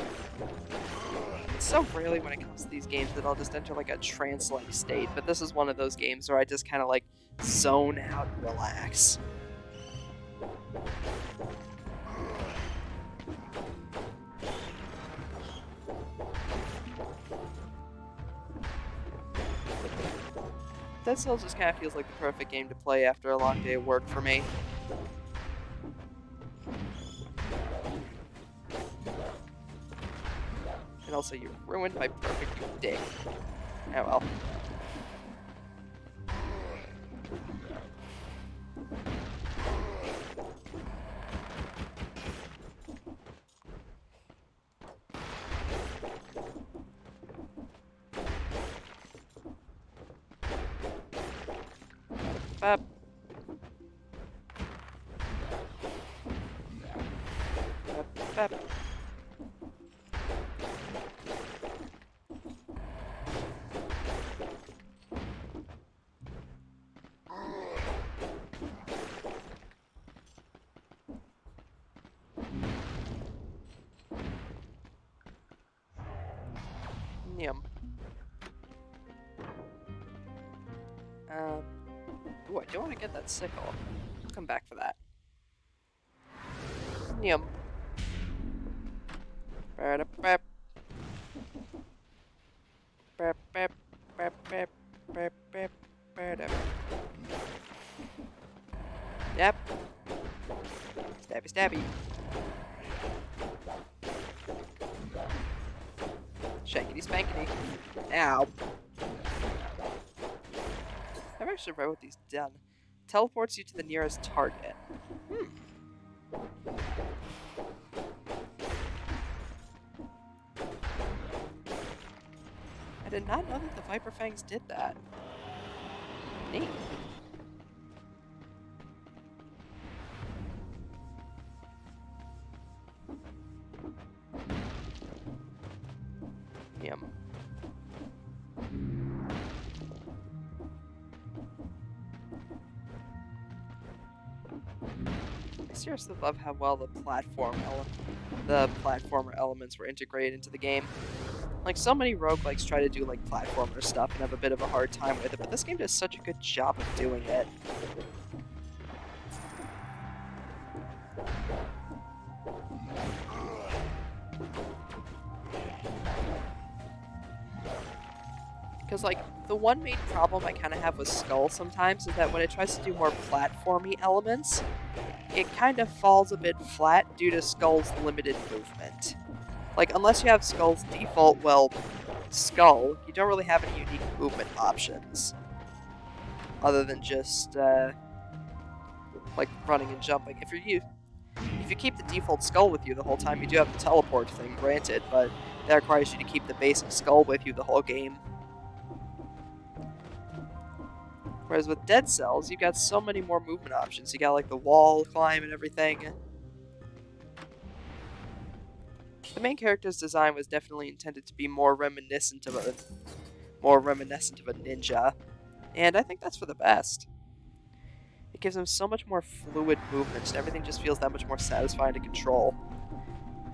S1: it's so rarely when it comes to these games that I'll just enter like a trance-like state, but this is one of those games where I just kind of like zone out and relax. Dead Cells just kind of feels like the perfect game to play after a long day of work for me. And also, you ruined my perfect day. Oh well. Bap. Bap, bap. Yum. Ooh, I do want to get that sickle. I'll come back for that. Yum. Bap, bap. Bap, bap, bap, bap, bap, bap, bap. Yep. Stabby, stabby. Shankity spankity. Ow. I've actually read what these done. Teleports you to the nearest target. I did not know that the Viper Fangs did that. Neat. Yum. I seriously love how well the platformer elements were integrated into the game. Like, so many roguelikes try to do, like, platformer stuff and have a bit of a hard time with it, but this game does such a good job of doing it. Because, like, the one main problem I kind of have with Skull sometimes is that when it tries to do more platformy elements, it kind of falls a bit flat due to Skull's limited movement. Like, unless you have Skull's default, well, Skull, you don't really have any unique movement options. Other than just, like, running and jumping. If you keep the default Skull with you the whole time, you do have the teleport thing, granted, but that requires you to keep the basic Skull with you the whole game. Whereas with Dead Cells, you got so many more movement options. You got like the wall climb and everything. The main character's design was definitely intended to be more reminiscent of a ninja, and I think that's for the best. It gives him so much more fluid movement, and everything just feels that much more satisfying to control.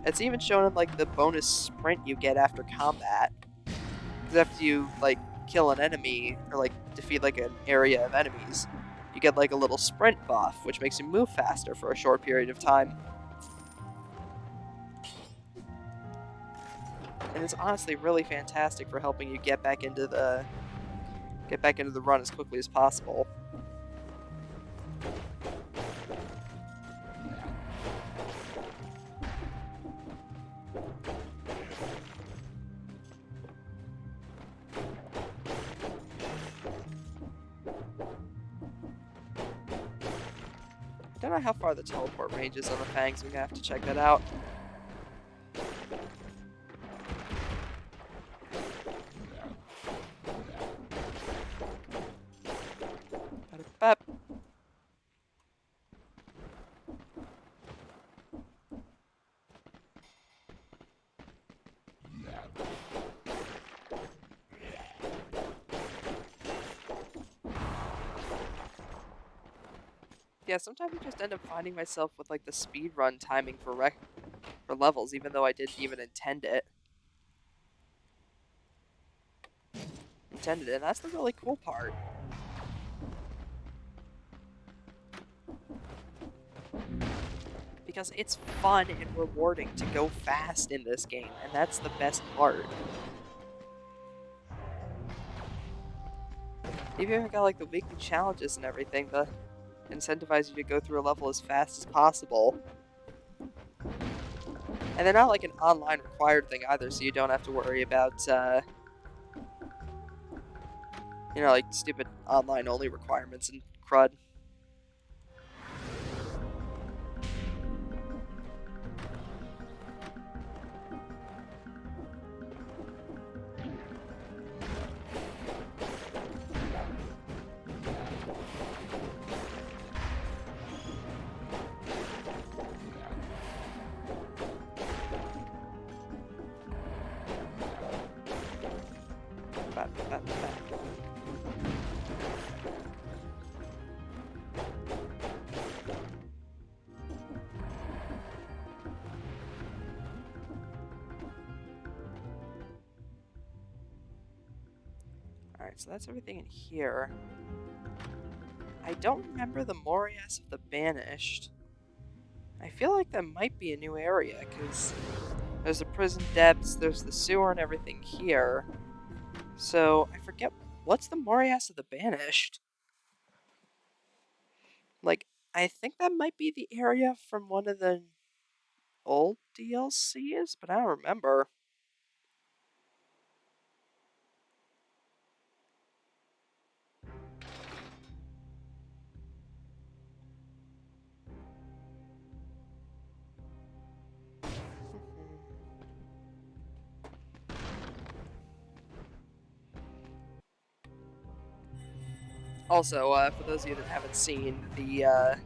S1: It's even shown in like the bonus sprint you get after combat. Because after you like kill an enemy or like defeat like an area of enemies, you get like a little sprint buff, which makes you move faster for a short period of time. And it's honestly really fantastic for helping you get back into the run as quickly as possible. I don't know how far the teleport range is on the Fangs. We're gonna have to check that out. Bap. Yeah, sometimes I just end up finding myself with like the speed run timing for levels, even though I didn't even intend it. And that's the really cool part. Because it's fun and rewarding to go fast in this game, and that's the best part. Even if you got like the weekly challenges and everything, the incentivize you to go through a level as fast as possible. And they're not like an online required thing either, so you don't have to worry about, you know, like stupid online only requirements and crud. Alright, so that's everything in here. I don't remember the Morias of the Banished. I feel like that might be a new area, because there's the prison depths, there's the sewer and everything here. So, I forget, what's the Morias of the Banished? Like, I think that might be the area from one of the old DLCs, but I don't remember. Also, for those of you that haven't seen the,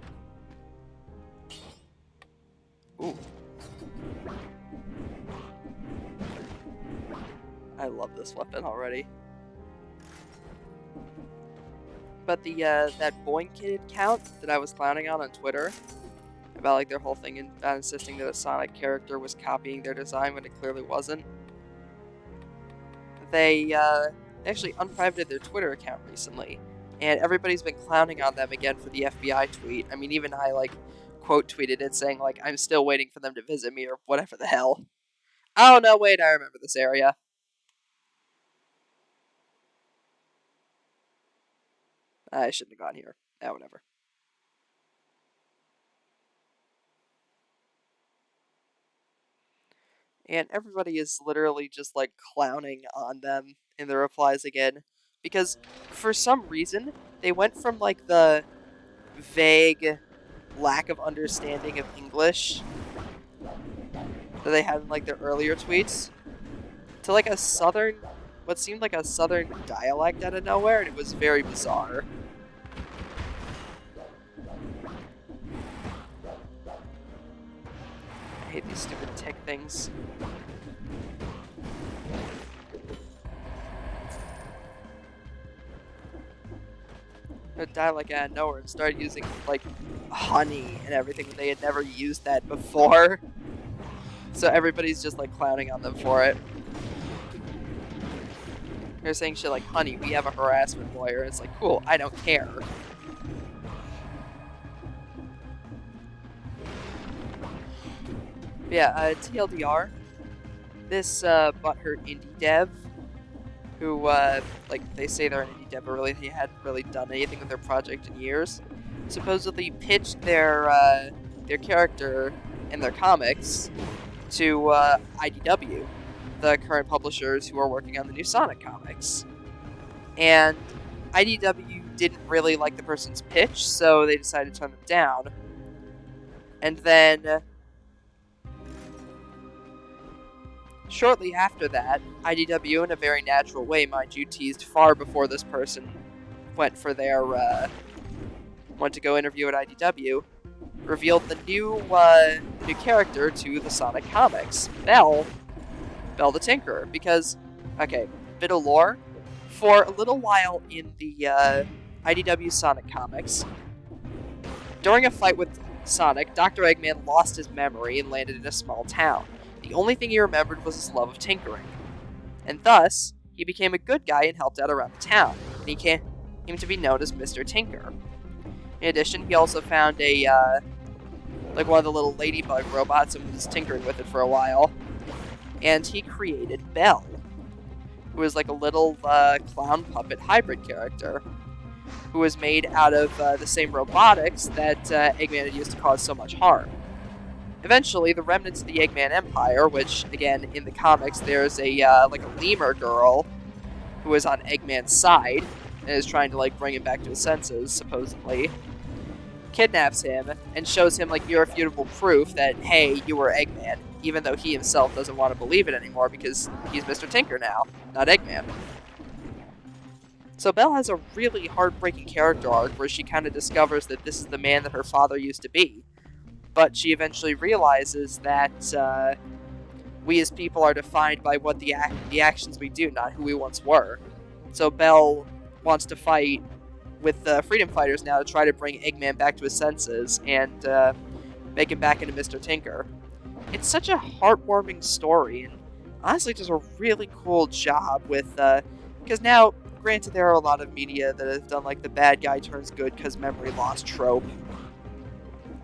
S1: Ooh. I love this weapon already. But the, that Boing Kid account that I was clowning on Twitter, about, like, their whole thing and insisting that a Sonic character was copying their design when it clearly wasn't, they actually unprivated their Twitter account recently, and everybody's been clowning on them again for the FBI tweet. I mean, even I, like, quote tweeted it saying, like, I'm still waiting for them to visit me or whatever the hell. Oh, no, wait, I remember this area. I shouldn't have gone here. Ah, whatever. And everybody is literally just, like, clowning on them in the replies again. Because, for some reason, they went from, like, the vague lack of understanding of English that they had in, like, their earlier tweets to, like, what seemed like a southern dialect out of nowhere, and it was very bizarre. hate these stupid tick things. It died like out of nowhere and started using like honey and everything. They had never used that before, so everybody's just like clowning on them for it. They're saying shit like, "Honey, we have a harassment lawyer." It's like, cool, I don't care. Yeah, TLDR. This butthurt indie dev, who like they say they're an indie dev, but really they hadn't really done anything with their project in years, supposedly pitched their character and their comics to IDW, the current publishers who are working on the new Sonic comics. And IDW didn't really like the person's pitch, so they decided to turn them down. And then shortly after that, IDW, in a very natural way, mind you, teased far before this person went for their went to go interview at IDW, revealed the new character to the Sonic comics, Bell the Tinkerer. Because, okay, bit of lore. For a little while in the IDW Sonic comics, during a fight with Sonic, Dr. Eggman lost his memory and landed in a small town. The only thing he remembered was his love of tinkering, and thus, he became a good guy and helped out around the town, and he came to be known as Mr. Tinker. In addition, he also found a, like one of the little ladybug robots and was tinkering with it for a while, and he created Bell, who is like a little clown puppet hybrid character, who was made out of the same robotics that Eggman had used to cause so much harm. Eventually, the remnants of the Eggman Empire, which, again, in the comics, there's a, like a lemur girl who is on Eggman's side and is trying to, like, bring him back to his senses, supposedly, kidnaps him and shows him, like, irrefutable proof that, hey, you were Eggman, even though he himself doesn't want to believe it anymore because he's Mr. Tinker now, not Eggman. So Belle has a really heartbreaking character arc where she kind of discovers that this is the man that her father used to be. But she eventually realizes that we as people are defined by what the actions we do, not who we once were. So Belle wants to fight with the freedom fighters now to try to bring Eggman back to his senses and make him back into Mr. Tinker. It's such a heartwarming story, and honestly does a really cool job with, because now, granted, there are a lot of media that have done like the bad guy turns good because memory loss trope.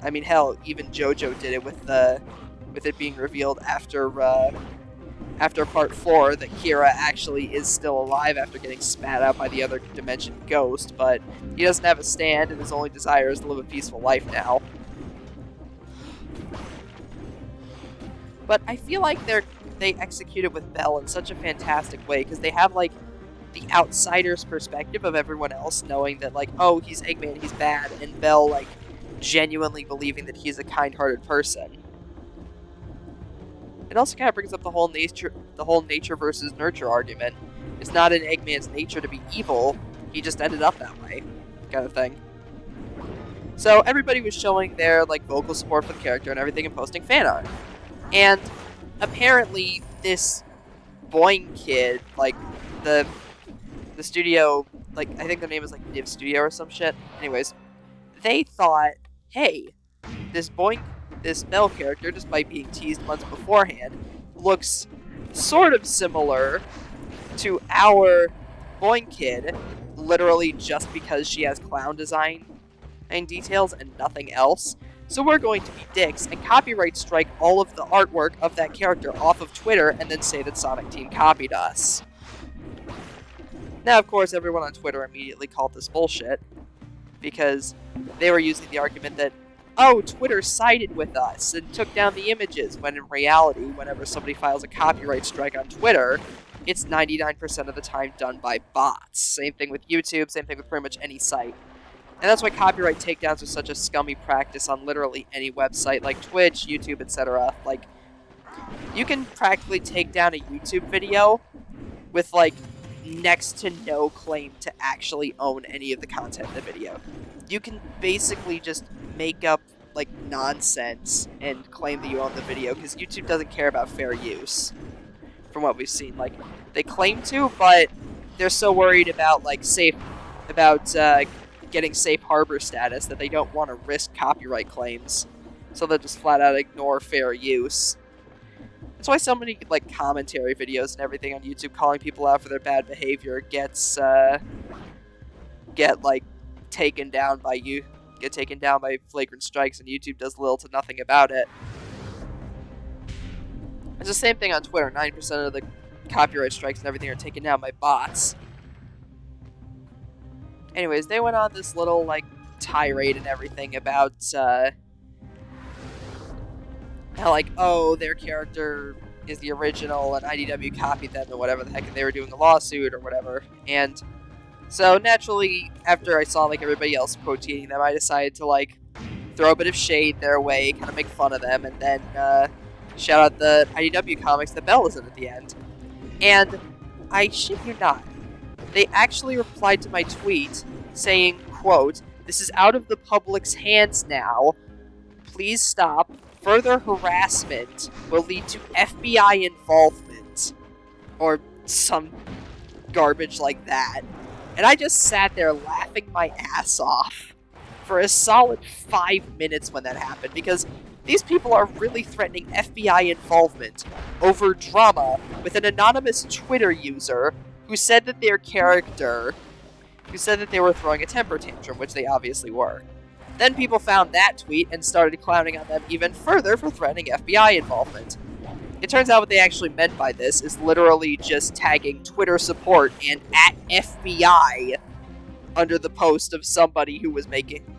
S1: I mean, hell, even JoJo did it with it being revealed after part 4 that Kira actually is still alive after getting spat out by the other dimension ghost, but he doesn't have a stand and his only desire is to live a peaceful life now. But I feel like they execute it with Belle in such a fantastic way, because they have like the outsider's perspective of everyone else, knowing that like, oh, he's Eggman, he's bad, and Belle like genuinely believing that he's a kind-hearted person. It also kind of brings up the whole nature versus nurture argument. It's not in Eggman's nature to be evil, he just ended up that way, kind of thing. So everybody was showing their like vocal support for the character and everything and posting fan art. And apparently this Boing kid, like the studio, like I think their name is like Niv Studio or some shit. Anyways, they thought, hey, this Bell character, despite being teased months beforehand, looks sort of similar to our Boing kid, literally just because she has clown design and details and nothing else. So we're going to be dicks and copyright strike all of the artwork of that character off of Twitter and then say that Sonic Team copied us. Now, of course, everyone on Twitter immediately called this bullshit, because they were using the argument that, oh, Twitter sided with us and took down the images, when in reality, whenever somebody files a copyright strike on Twitter, it's 99% of the time done by bots. Same thing with YouTube, same thing with pretty much any site. And that's why copyright takedowns are such a scummy practice on literally any website, like Twitch, YouTube, etc. Like, you can practically take down a YouTube video with, like, next to no claim to actually own any of the content in the video. You can basically just make up like, nonsense and claim that you own the video, because YouTube doesn't care about fair use, from what we've seen. Like, they claim to, but they're so worried about, like, getting safe harbor status that they don't want to risk copyright claims. So they'll just flat out ignore fair use. That's why so many, like, commentary videos and everything on YouTube calling people out for their bad behavior get taken down by flagrant strikes, and YouTube does little to nothing about it. It's the same thing on Twitter. 90% of the copyright strikes and everything are taken down by bots. Anyways, they went on this little, like, tirade and everything about, how, like, oh, their character is the original and IDW copied them and whatever the heck, and they were doing a lawsuit or whatever. And so, naturally, after I saw, like, everybody else quote-tweeting them, I decided to, like, throw a bit of shade their way, kind of make fun of them, and then, shout out the IDW comics that Bell is in at the end. And I shit you not, they actually replied to my tweet saying, quote, "This is out of the public's hands now. Please stop. Further harassment will lead to FBI involvement." Or some garbage like that. And I just sat there laughing my ass off for a solid 5 minutes when that happened, because these people are really threatening FBI involvement over drama with an anonymous Twitter user who said that they were throwing a temper tantrum, which they obviously were. Then people found that tweet and started clowning on them even further for threatening FBI involvement. It turns out what they actually meant by this is literally just tagging Twitter support and @FBI under the post of somebody who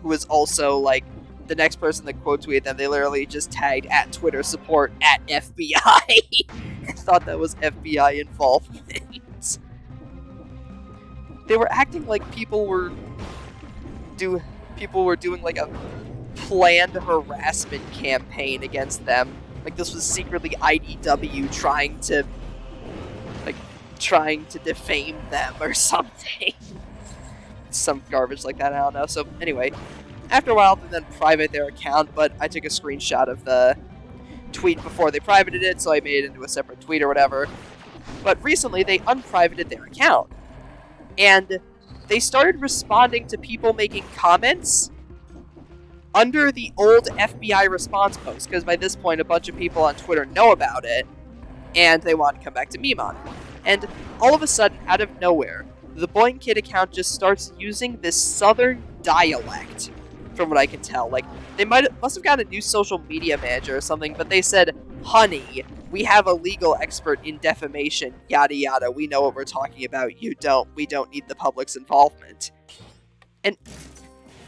S1: was also, like, the next person that quote tweeted them. They literally just tagged @Twitter support @FBI and thought that was FBI involvement. They were acting like people were doing, like, a planned harassment campaign against them. Like, this was secretly IDW trying to defame them or something. Some garbage like that, I don't know. So, anyway, after a while, they then private their account, but I took a screenshot of the tweet before they privated it, so I made it into a separate tweet or whatever. But recently, they unprivated their account. And they started responding to people making comments under the old FBI response post, because by this point a bunch of people on Twitter know about it, and they want to come back to meme on it. And all of a sudden, out of nowhere, the Boing Kid account just starts using this southern dialect, from what I can tell. Like, they must have got a new social media manager or something, but they said, "Honey, we have a legal expert in defamation, yada yada, we know what we're talking about, you don't, we don't need the public's involvement." And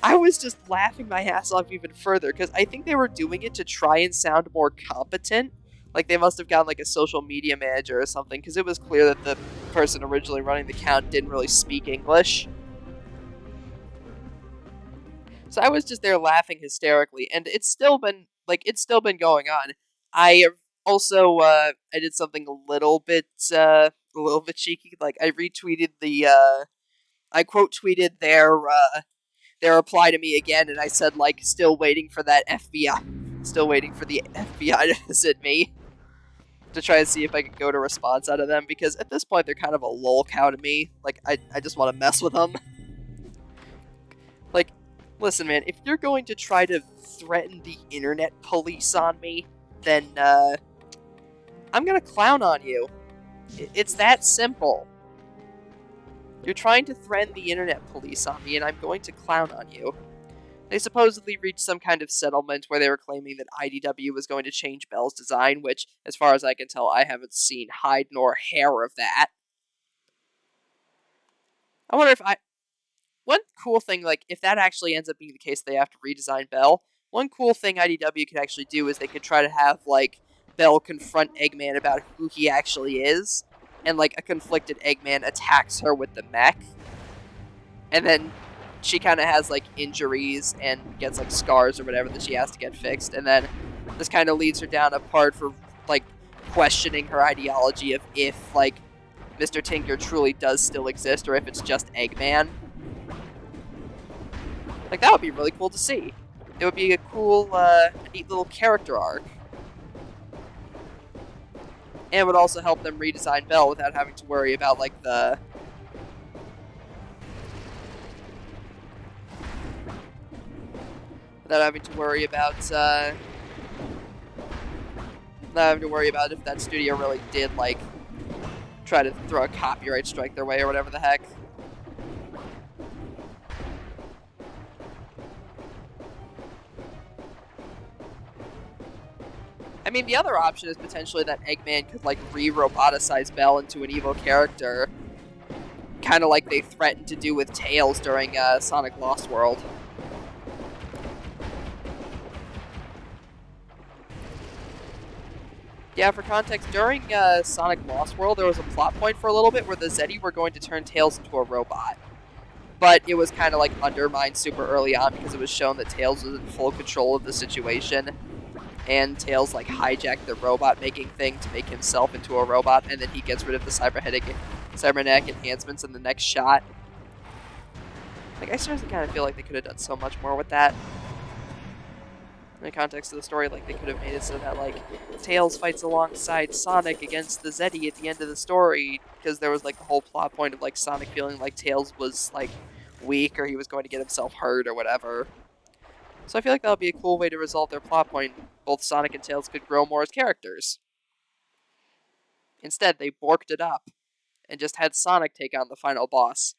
S1: I was just laughing my ass off even further, because I think they were doing it to try and sound more competent. Like, they must have gotten, like, a social media manager or something, because it was clear that the person originally running the account didn't really speak English. So I was just there laughing hysterically, and it's still been going on. I also, I did something a little bit cheeky. Like, I retweeted I quote tweeted their reply to me again, and I said, like, still waiting for the FBI to visit me, to try and see if I could go to response out of them, because at this point they're kind of a lol cow to me. Like, I just want to mess with them. Like, listen, man, if you're going to try to threaten the internet police on me, then, I'm gonna clown on you. It's that simple. You're trying to threaten the internet police on me, and I'm going to clown on you. They supposedly reached some kind of settlement where they were claiming that IDW was going to change Bell's design, which, as far as I can tell, I haven't seen hide nor hair of that. I wonder if one cool thing, like, if that actually ends up being the case, they have to redesign Bell. One cool thing IDW could actually do is they could try to have, like, Bell confront Eggman about who he actually is, and, like, a conflicted Eggman attacks her with the mech, and then she kind of has, like, injuries and gets, like, scars or whatever that she has to get fixed, and then this kind of leads her down a part for, like, questioning her ideology of if, like, Mr. Tinker truly does still exist, or if it's just Eggman. Like, that would be really cool to see. It would be a cool, neat little character arc. And it would also help them redesign Bell without having to worry about, like, without having to worry about, not having to worry about if that studio really did, like, try to throw a copyright strike their way or whatever the heck. I mean, the other option is potentially that Eggman could, like, re-roboticize Bell into an evil character. Kind of like they threatened to do with Tails during Sonic Lost World. Yeah, for context, during Sonic Lost World, there was a plot point for a little bit where the Zeti were going to turn Tails into a robot. But it was kind of, like, undermined super early on because it was shown that Tails was in full control of the situation. And Tails, like, hijacked the robot-making thing to make himself into a robot, and then he gets rid of the cybernetic enhancements in the next shot. Like, I seriously kind of feel like they could have done so much more with that. In the context of the story, like, they could have made it so that, like, Tails fights alongside Sonic against the Zeti at the end of the story, because there was, like, the whole plot point of, like, Sonic feeling like Tails was, like, weak, or he was going to get himself hurt, or whatever. So I feel like that would be a cool way to resolve their plot point. Both Sonic and Tails could grow more as characters. Instead, they borked it up, and just had Sonic take on the final boss,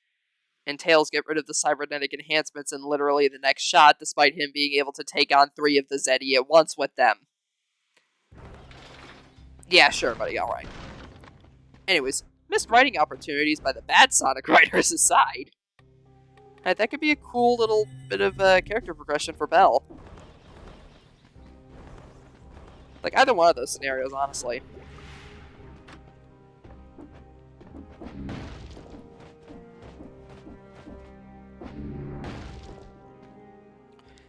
S1: and Tails get rid of the cybernetic enhancements in literally the next shot, despite him being able to take on 3 of the Zeti at once with them. Yeah, sure, buddy, alright. Anyways, missed writing opportunities by the bad Sonic writers aside, that could be a cool little bit of character progression for Bell. Like, either one of those scenarios, honestly.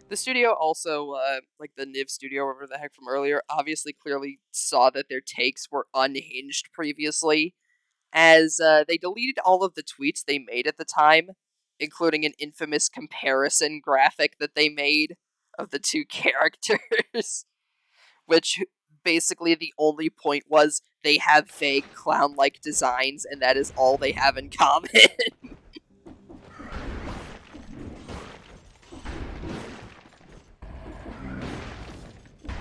S1: The studio also, like the Niv studio, whatever the heck from earlier, obviously clearly saw that their takes were unhinged previously, as they deleted all of the tweets they made at the time, including an infamous comparison graphic that they made of the two characters, which basically the only point was they have vague clown-like designs, and that is all they have in common.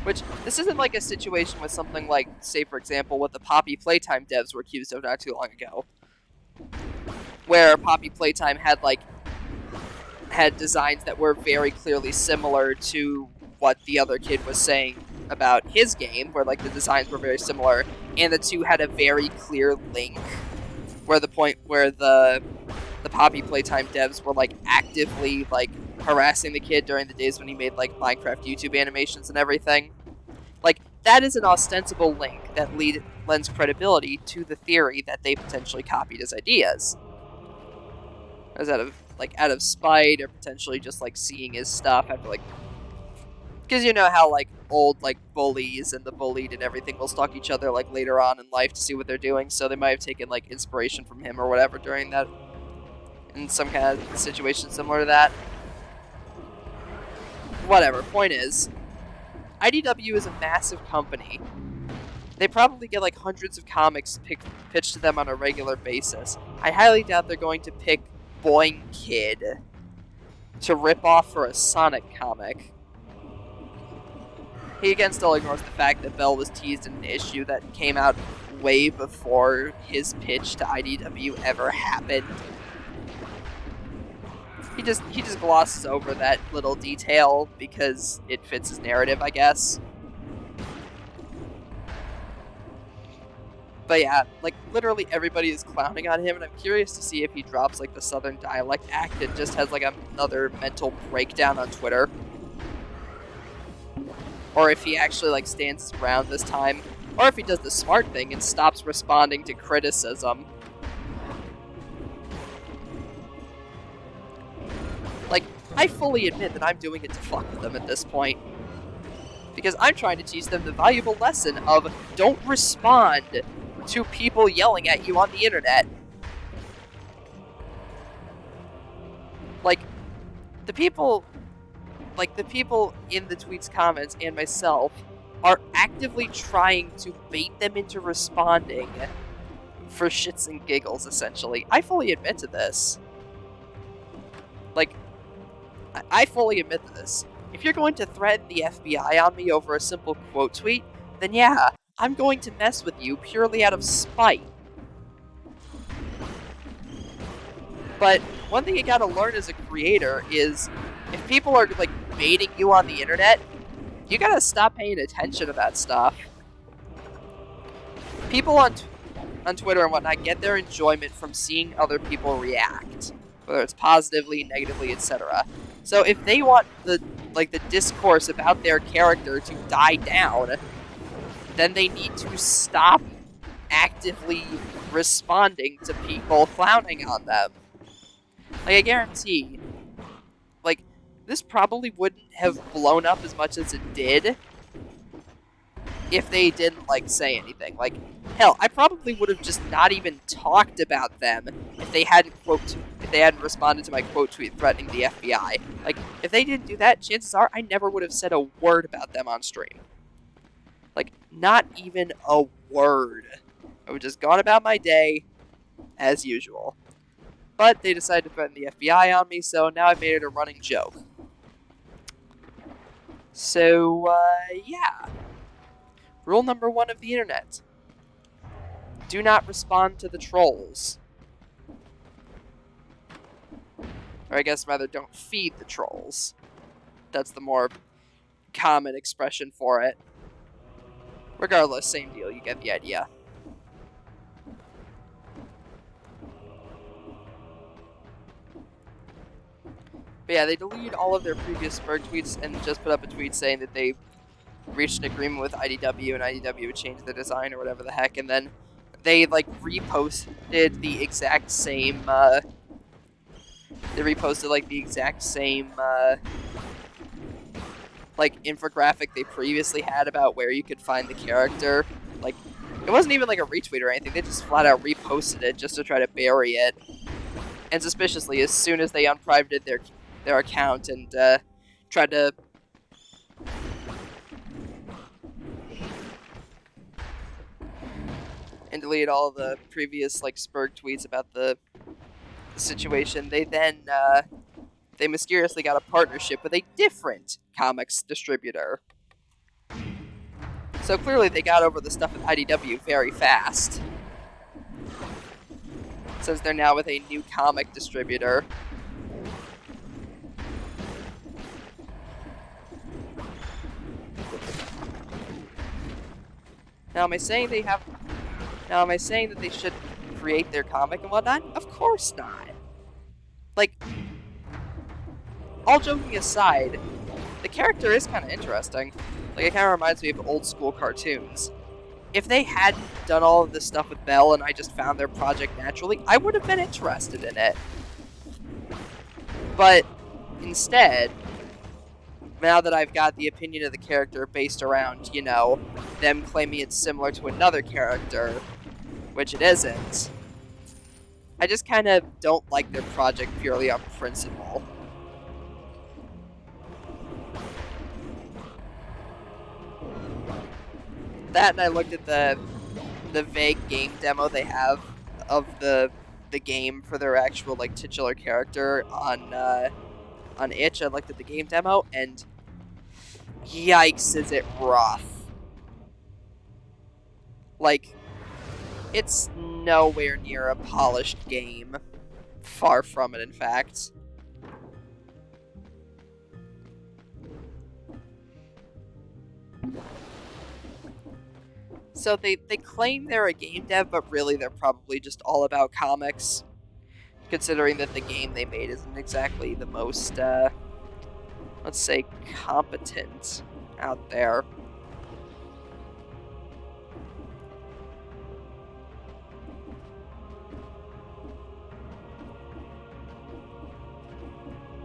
S1: Which, this isn't like a situation with something like, say for example, what the Poppy Playtime devs were accused of not too long ago. Where Poppy Playtime had, like, had designs that were very clearly similar to what the other kid was saying about his game, where, like, the designs were very similar, and the two had a very clear link, where the point where the Poppy Playtime devs were, like, actively, like, harassing the kid during the days when he made, like, Minecraft YouTube animations and everything. Like, that is an ostensible link that lends credibility to the theory that they potentially copied his ideas. As out of spite, or potentially just, like, seeing his stuff after, like... Because you know how, like, old, like, bullies and the bullied and everything will stalk each other, like, later on in life to see what they're doing, so they might have taken, like, inspiration from him or whatever during that... in some kind of situation similar to that. Whatever, point is, IDW is a massive company. They probably get, like, hundreds of comics pitched to them on a regular basis. I highly doubt they're going to pick Boing Kid to rip off for a Sonic comic. He again still ignores the fact that Bell was teased in an issue that came out way before his pitch to IDW ever happened. He just glosses over that little detail because it fits his narrative, I guess. But yeah, like, literally everybody is clowning on him, and I'm curious to see if he drops, like, the Southern Dialect act and just has, like, another mental breakdown on Twitter. Or if he actually, like, stands his ground this time. Or if he does the smart thing and stops responding to criticism. Like, I fully admit that I'm doing it to fuck with them at this point. Because I'm trying to teach them the valuable lesson of don't respond to people yelling at you on the internet. Like, the people like, the people in the tweet's comments and myself are actively trying to bait them into responding for shits and giggles, essentially. I fully admit to this. Like, I fully admit to this. If you're going to threaten the FBI on me over a simple quote tweet, then yeah, I'm going to mess with you purely out of spite. But one thing you gotta learn as a creator is, if people are, like, baiting you on the internet, you gotta stop paying attention to that stuff. People on Twitter and whatnot get their enjoyment from seeing other people react, whether it's positively, negatively, etc. So if they want the discourse about their character to die down, then they need to stop actively responding to people clowning on them. Like, I guarantee, like, this probably wouldn't have blown up as much as it did if they didn't, like, say anything. Like, hell, I probably would have just not even talked about them if they hadn't responded to my quote tweet threatening the FBI. Like, if they didn't do that, chances are I never would have said a word about them on stream. Like, not even a word. I would just gone about my day as usual. But they decided to threaten the FBI on me, so now I've made it a running joke. So, yeah. Rule number 1 of the internet. Do not respond to the trolls. Or I guess rather, don't feed the trolls. That's the more common expression for it. Regardless, same deal, you get the idea. But yeah, they deleted all of their previous Spurg tweets and just put up a tweet saying that they reached an agreement with IDW and IDW would change the design or whatever the heck, and then they, like, reposted the exact same, like, infographic they previously had about where you could find the character. Like, it wasn't even, like, a retweet or anything, they just flat out reposted it just to try to bury it. And suspiciously, as soon as they unprivated their account and, tried to and delete all the previous, like, Spurg tweets about the situation, they then, they mysteriously got a partnership with a different comics distributor. So clearly they got over the stuff with IDW very fast, since they're now with a new comic distributor. Now, am I saying that they should create their comic and whatnot? Of course not. Like, all joking aside, the character is kind of interesting. Like, it kind of reminds me of old school cartoons. If they hadn't done all of this stuff with Bell and I just found their project naturally, I would have been interested in it. But instead, now that I've got the opinion of the character based around, you know, them claiming it's similar to another character, which it isn't, I just kind of don't like their project purely on principle. That, and I looked at the vague game demo they have of the game for their actual, like, titular character on itch. I looked at the game demo, and yikes, is it rough. Like, it's nowhere near a polished game. Far from it, in fact. So they claim they're a game dev, but really they're probably just all about comics, considering that the game they made isn't exactly the most, let's say, competent out there.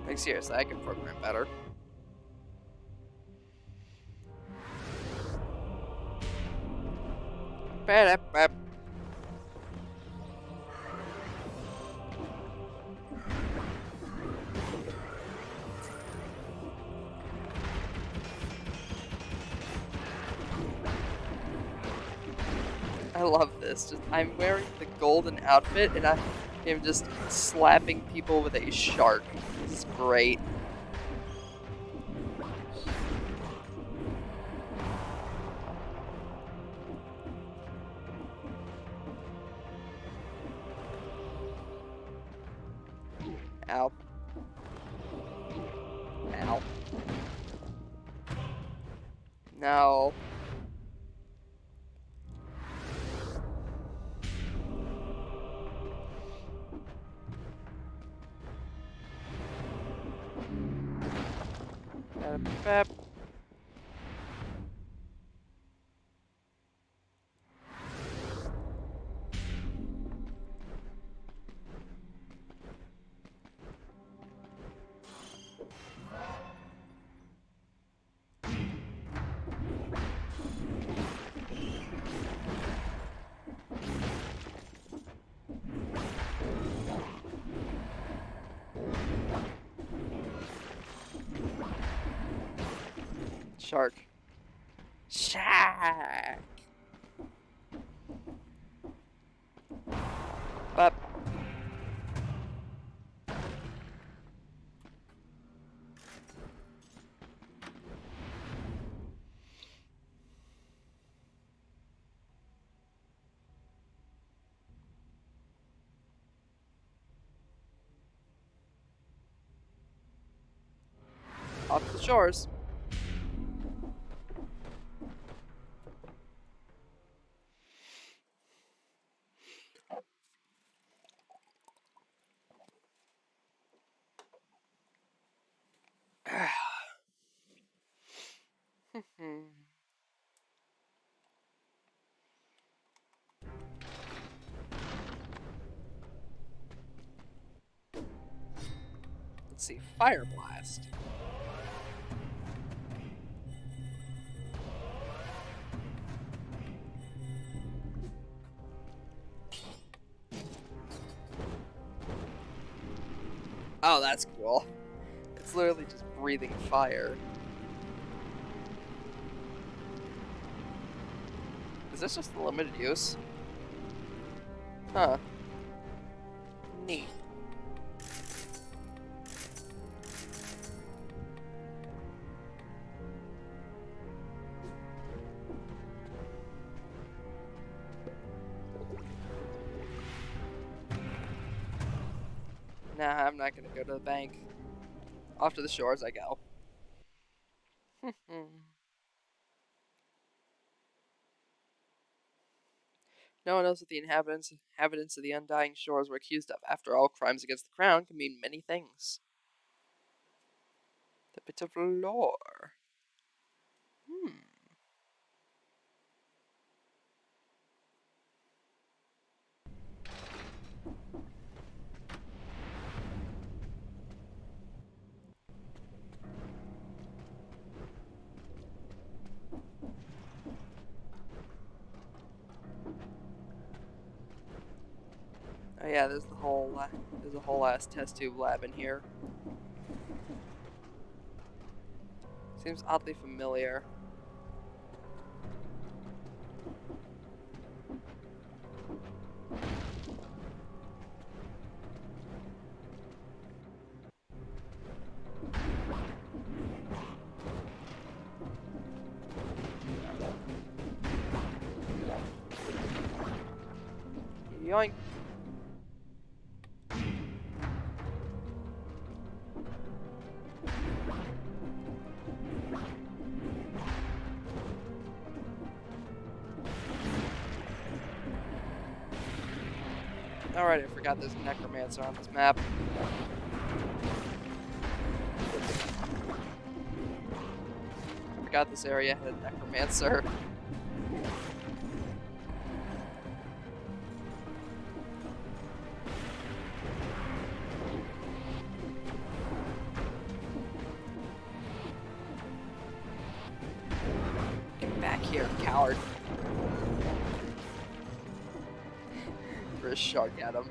S1: Like, seriously, I can program better. this. I'm wearing the golden outfit, and I am just slapping people with a shark. This is great. Ow. Ow. No. Bap. Shark. Shack. But off to the shores. Let's see, Fire Blast. Oh, that's cool. It's literally just breathing fire. Is this just a limited use? Huh. Neat. Nah, I'm not gonna go to the bank. Off to the shores I go. No one knows what the inhabitants of the Undying Shores were accused of. After all, crimes against the crown can mean many things. The bit of lore. Oh yeah, there's a whole ass test tube lab in here. Seems oddly familiar. Yoink. Alright, I forgot there's a necromancer on this map. I forgot this area had a necromancer. Get back here, coward. Threw a shark at him.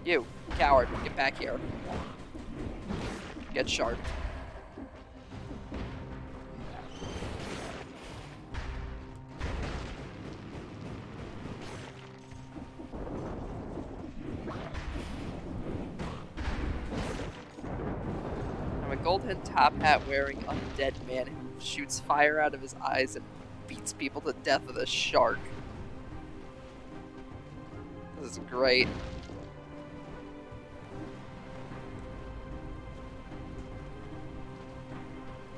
S1: You, coward, get back here. get sharked. I'm a golden top hat wearing undead man who shoots fire out of his eyes and beats people to death with a shark. This is great.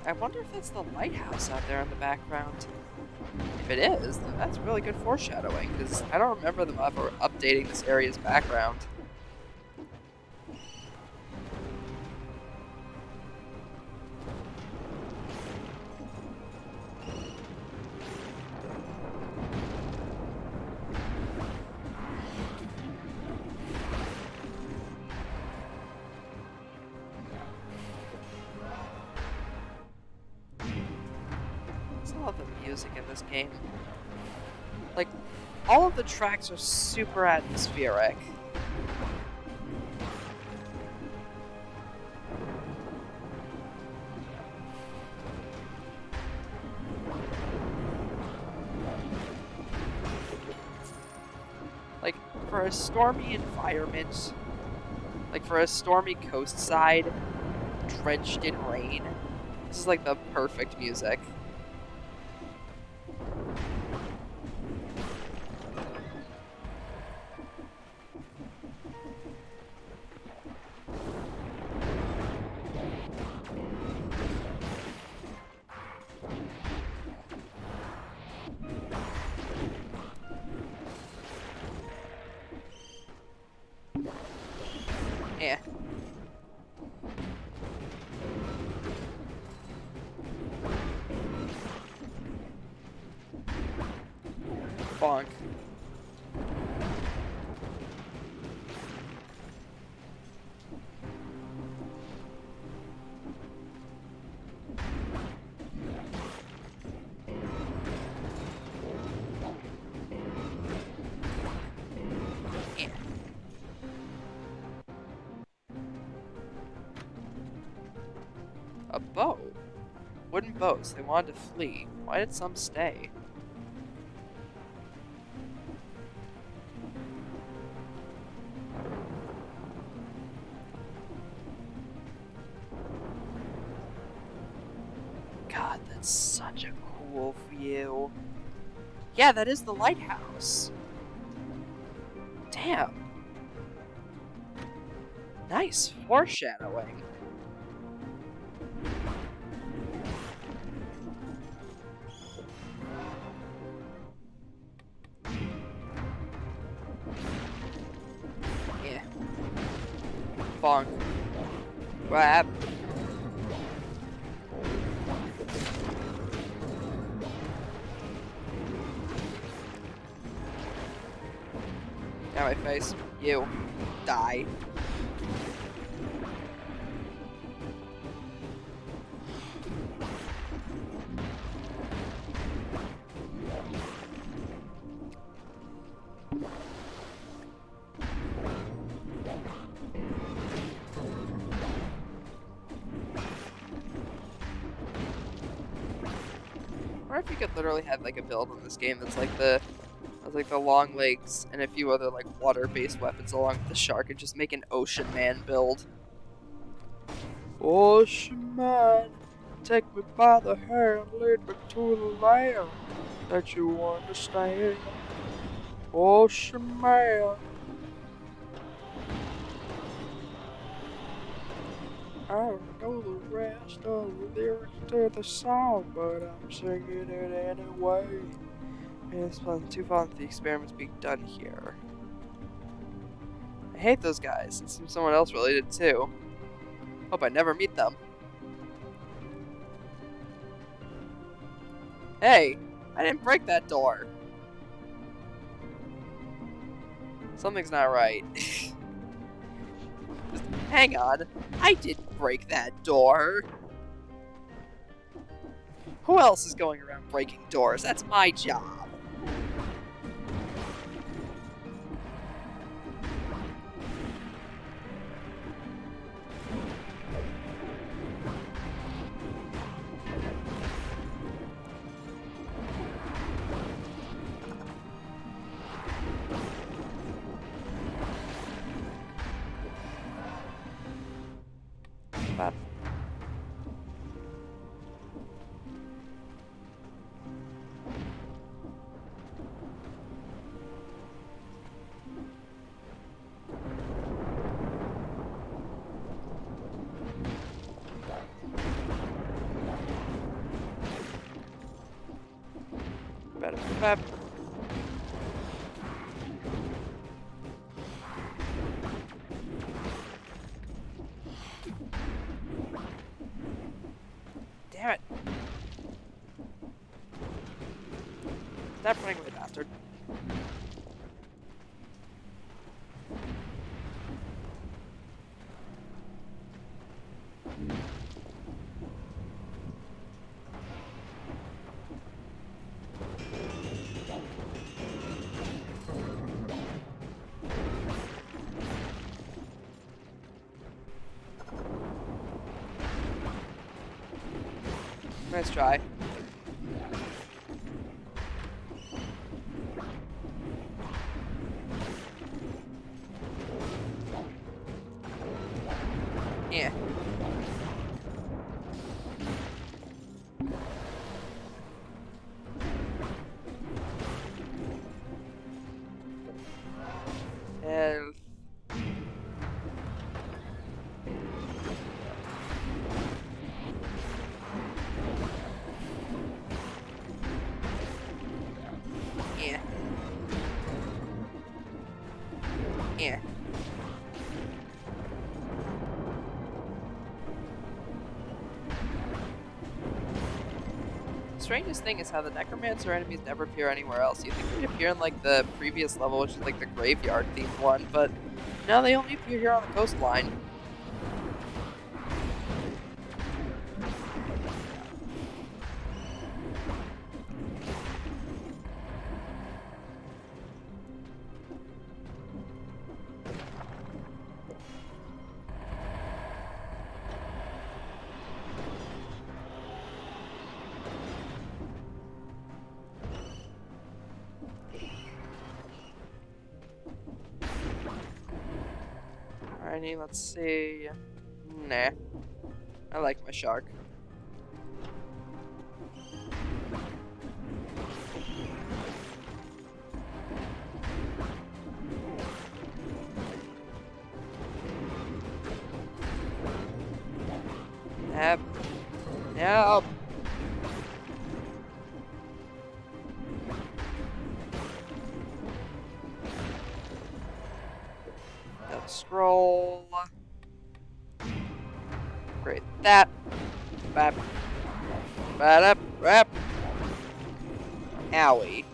S1: I wonder if that's the lighthouse out there in the background. If it is, then that's really good foreshadowing, because I don't remember them ever updating this area's background. I love the music in this game. Like, all of the tracks are super atmospheric. Like, for a stormy environment, like for a stormy coast side, drenched in rain, this is like the perfect music. Yeah. Bonk. Yeah. A boat? Wooden boats. They wanted to flee. Why did some stay? God, that's such a cool view. Yeah, that is the lighthouse. Damn. Nice foreshadowing. Yeah. Bonk. Grab. Got my face. You. Die. Or if you could literally have like a build in this game that's like the long legs and a few other like water-based weapons along with the shark, and just make an Ocean Man build. Ocean Man, take me by the hand, lead me to the land that you understand. Ocean Man. I don't know the rest of the lyrics to the song, but I'm singing it anyway. And it's too fun the experiments being done here. I hate those guys. It seems someone else related too. Hope I never meet them. Hey, I didn't break that door. Something's not right. Hang on, I didn't break that door. Who else is going around breaking doors? That's my job. Ba-da-ba. Damn it. Stop running away, bastard. Nice try. Yeah. And yeah. Yeah. The strangest thing is how the Necromancer enemies never appear anywhere else. You think they'd appear in like the previous level, which is like the graveyard themed one, but no, they only appear here on the coastline. Alrighty, let's see. Nah. I like my shark. Yep. Yep. Scroll. Great. That. Bap. Ba-da. Rap. Owie.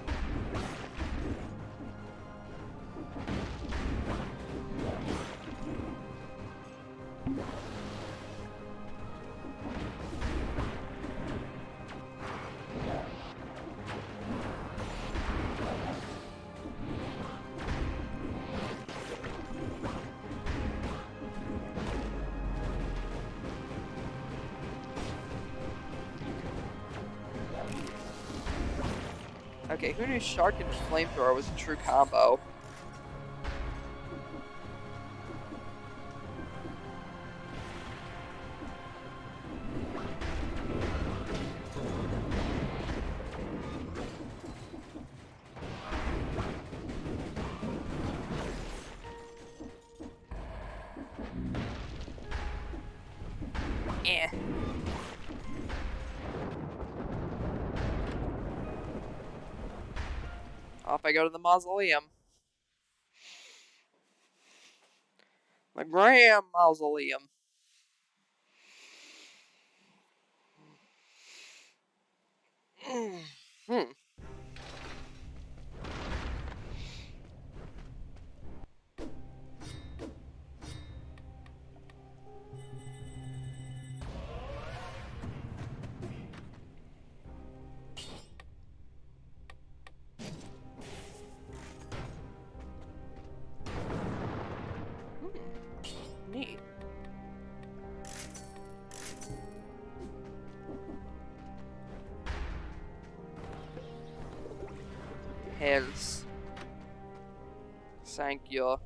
S1: Okay, who knew Shark and Flamethrower was a true combo? Eh. Off I go to the mausoleum. The Graham Mausoleum. Hmm. Neat. Hells. Thank you.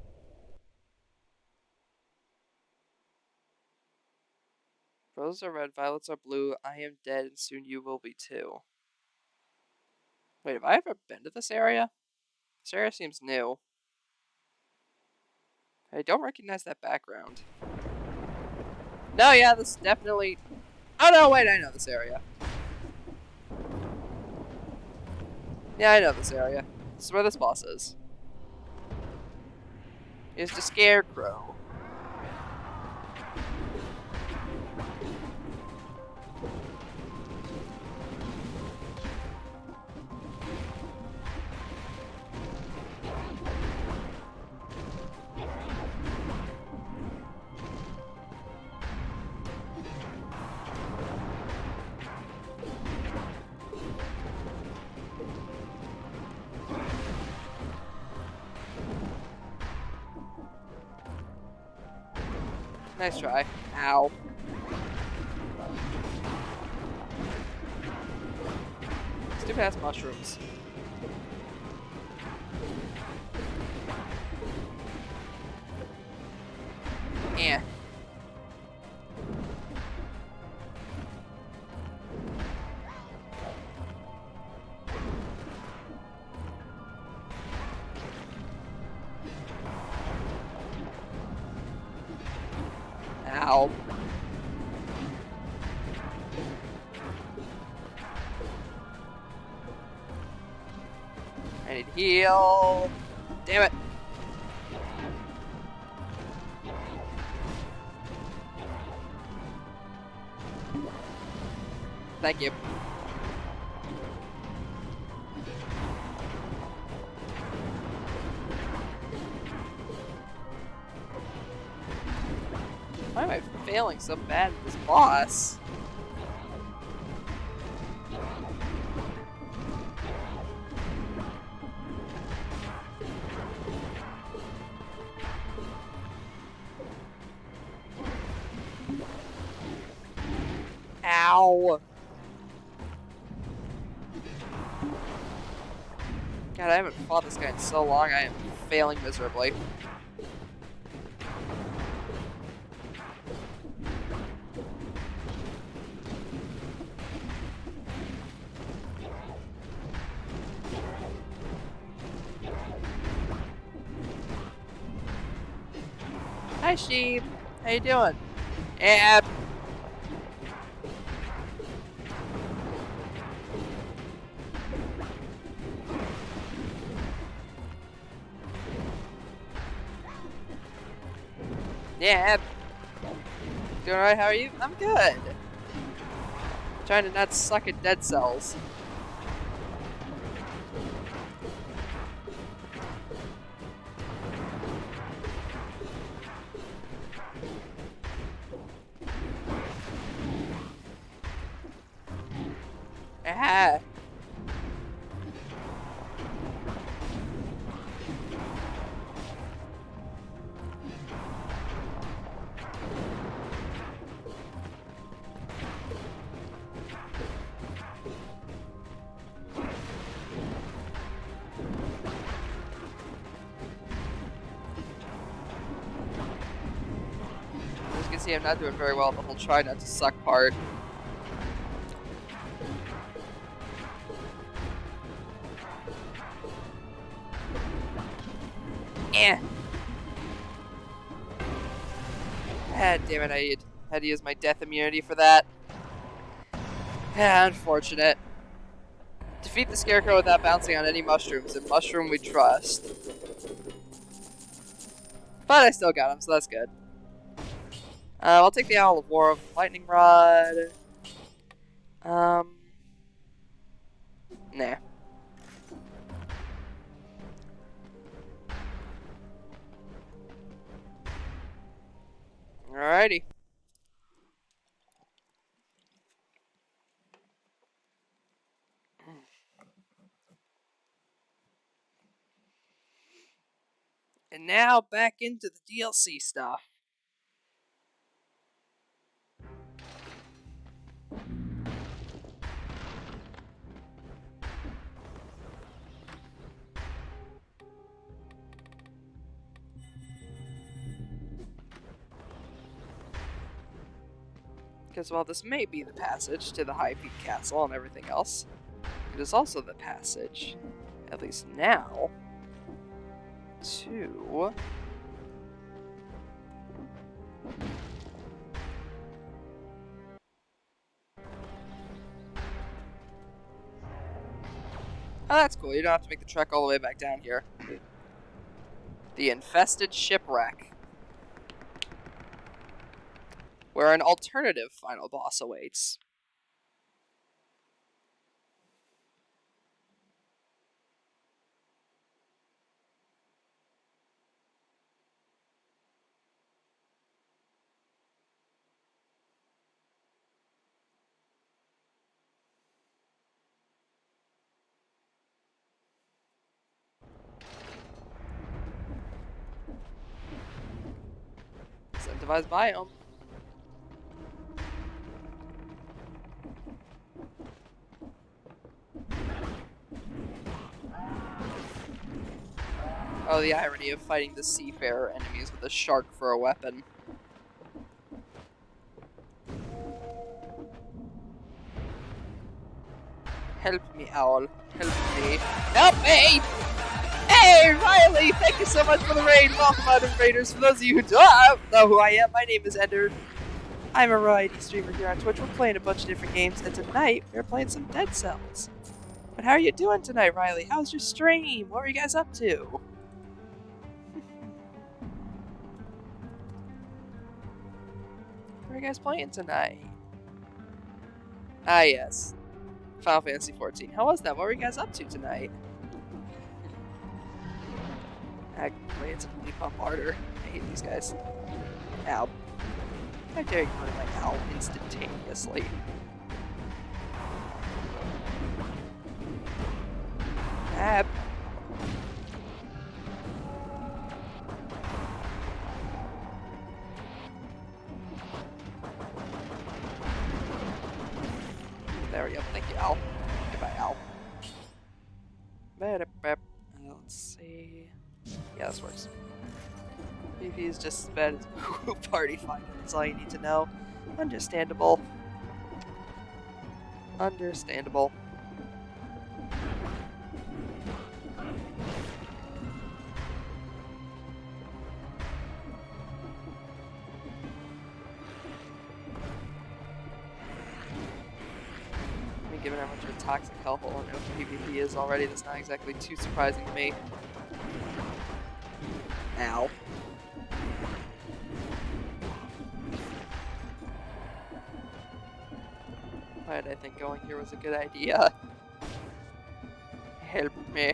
S1: Roses are red, violets are blue. I am dead, and soon you will be too. Wait, have I ever been to this area? This area seems new. I don't recognize that background. No, yeah, this definitely... Oh no, wait, I know this area. Yeah, I know this area. This is where this boss is. Here's the Scarecrow. Nice try. Ow. Stupid ass mushrooms. Yeah. Ow. I need to heal. Damn it. Thank you. Why am I failing so bad at this boss? Ow. God, I haven't fought this guy in so long, I am failing miserably. Hi, sheep. How you doing? Yeah. Yeah. Doing alright, how are you? I'm good. Trying to not suck at dead cells. Ah. As you can see, I'm not doing very well at the whole try not to suck part. Eh. Ah, damn it, I had to use my death immunity for that. Ah, unfortunate. Defeat the Scarecrow without bouncing on any mushrooms, and mushroom we trust. But I still got him, so that's good. I'll take the Owl of War of Lightning Rod. Nah. Alrighty. And now back into the DLC stuff. Because while this may be the passage to the High Peak Castle and everything else, it is also the passage, at least now, to... Oh, that's cool. You don't have to make the trek all the way back down here. The Infested Shipwreck, where an alternative final boss awaits. Incentivized biome. Oh, the irony of fighting the seafarer enemies with a shark for a weapon. Help me, Owl. Help me. Help me! Hey, Riley! Thank you so much for the raid! Welcome, Adam Raiders. For those of you who don't know who I am, my name is Ender. I'm a variety streamer here on Twitch. We're playing a bunch of different games, and tonight we're playing some Dead Cells. But how are you doing tonight, Riley? How's your stream? What were you guys up to? What are you guys playing tonight? Ah, yes. Final Fantasy XIV. How was that? What were you guys up to tonight? I played some Leap Bombarder. I hate these guys. Ow. How dare you murder my owl instantaneously? Ab. There we go. Thank you, Al. Goodbye, Al. Let's see. Yeah, this works. PvP is just as bad as party fighting. That's all you need to know. Understandable. Understandable. I mean, given how much of a toxic hellhole I know PvP is already, that's not exactly too surprising to me. Ow. Why did I think going here was a good idea? Help me.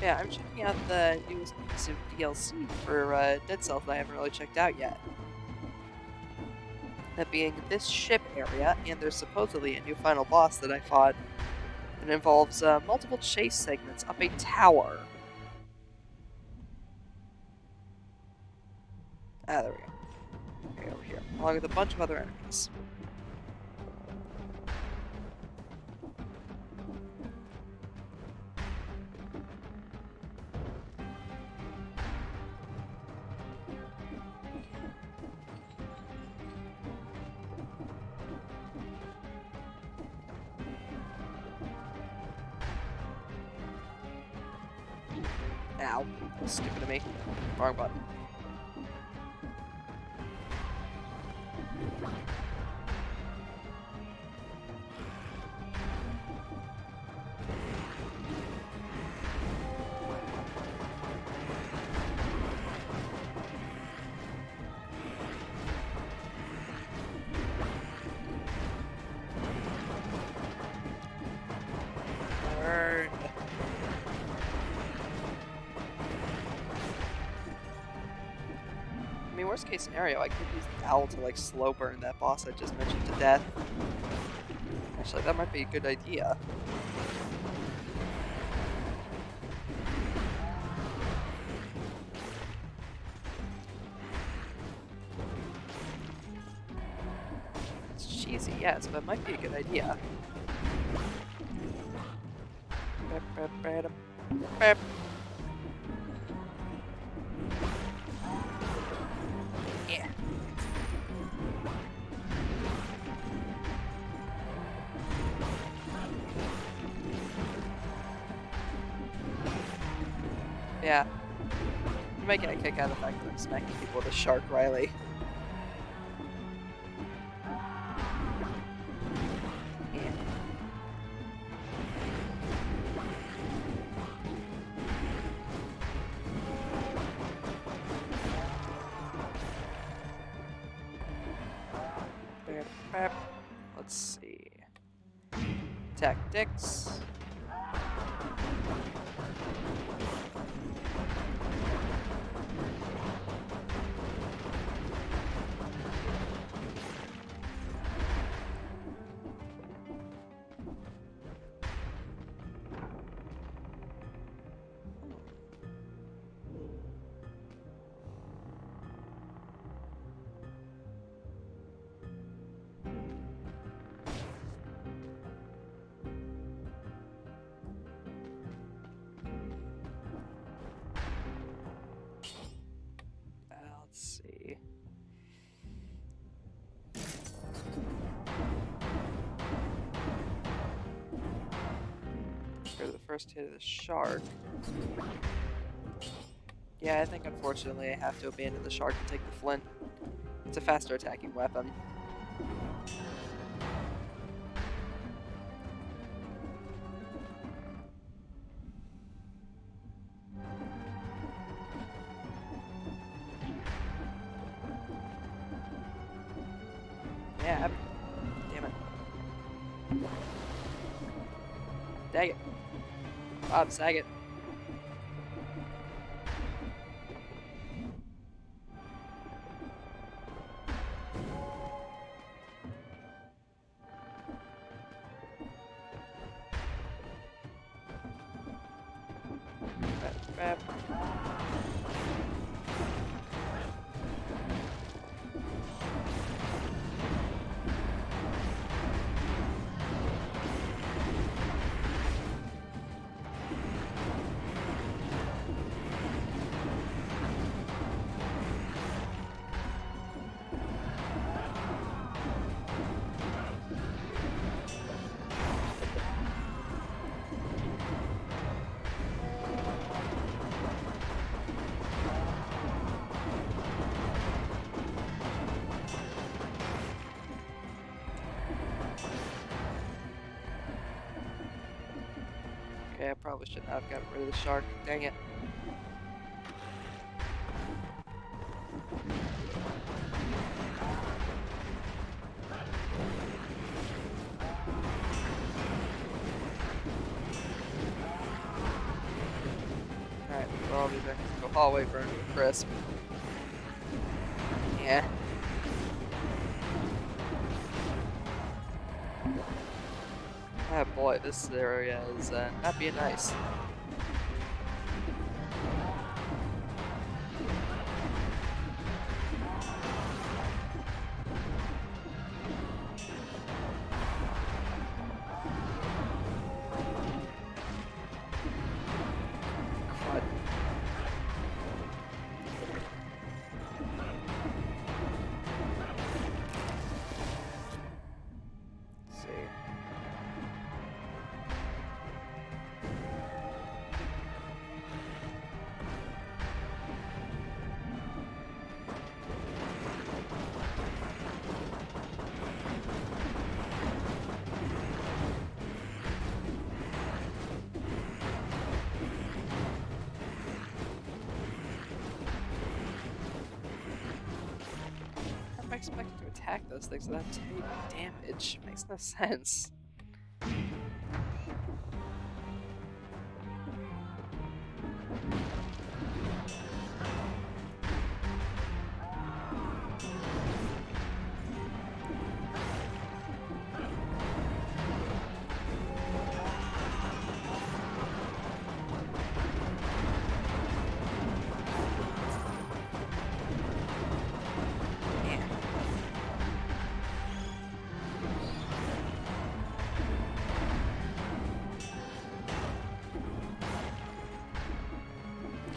S1: Yeah, I'm checking out the newest piece of DLC for Dead Cells that I haven't really checked out yet. That being this ship area, and there's supposedly a new final boss that I fought. It involves multiple chase segments up a tower. Ah, there we go. Okay, over here, along with a bunch of other enemies. Ow. That was stupid of me. Wrong button. Burn. I mean, worst case scenario, I could use the owl to like slow burn that boss I just mentioned to death. Actually, that might be a good idea. It's cheesy, yes, but it might be a good idea. Yeah. Yeah. You might get a kick out of the fact that I'm smacking people with a shark, Riley. Yeah. Let's see. Tactics. Let's see. Go to the first hit of the shark. Yeah, I think unfortunately I have to abandon the shark and take the flint. It's a faster attacking weapon. Yeah, damn it. Dang it. Bob Saget. Bap, bap. Okay, I probably should not have gotten rid of the shark. Dang it. Alright, well, these are go hallway burn to a crisp. Yeah. Ah, boy, this area is not being nice. Crud. Let's see. How am I expected to attack those things without taking damage? Makes no sense.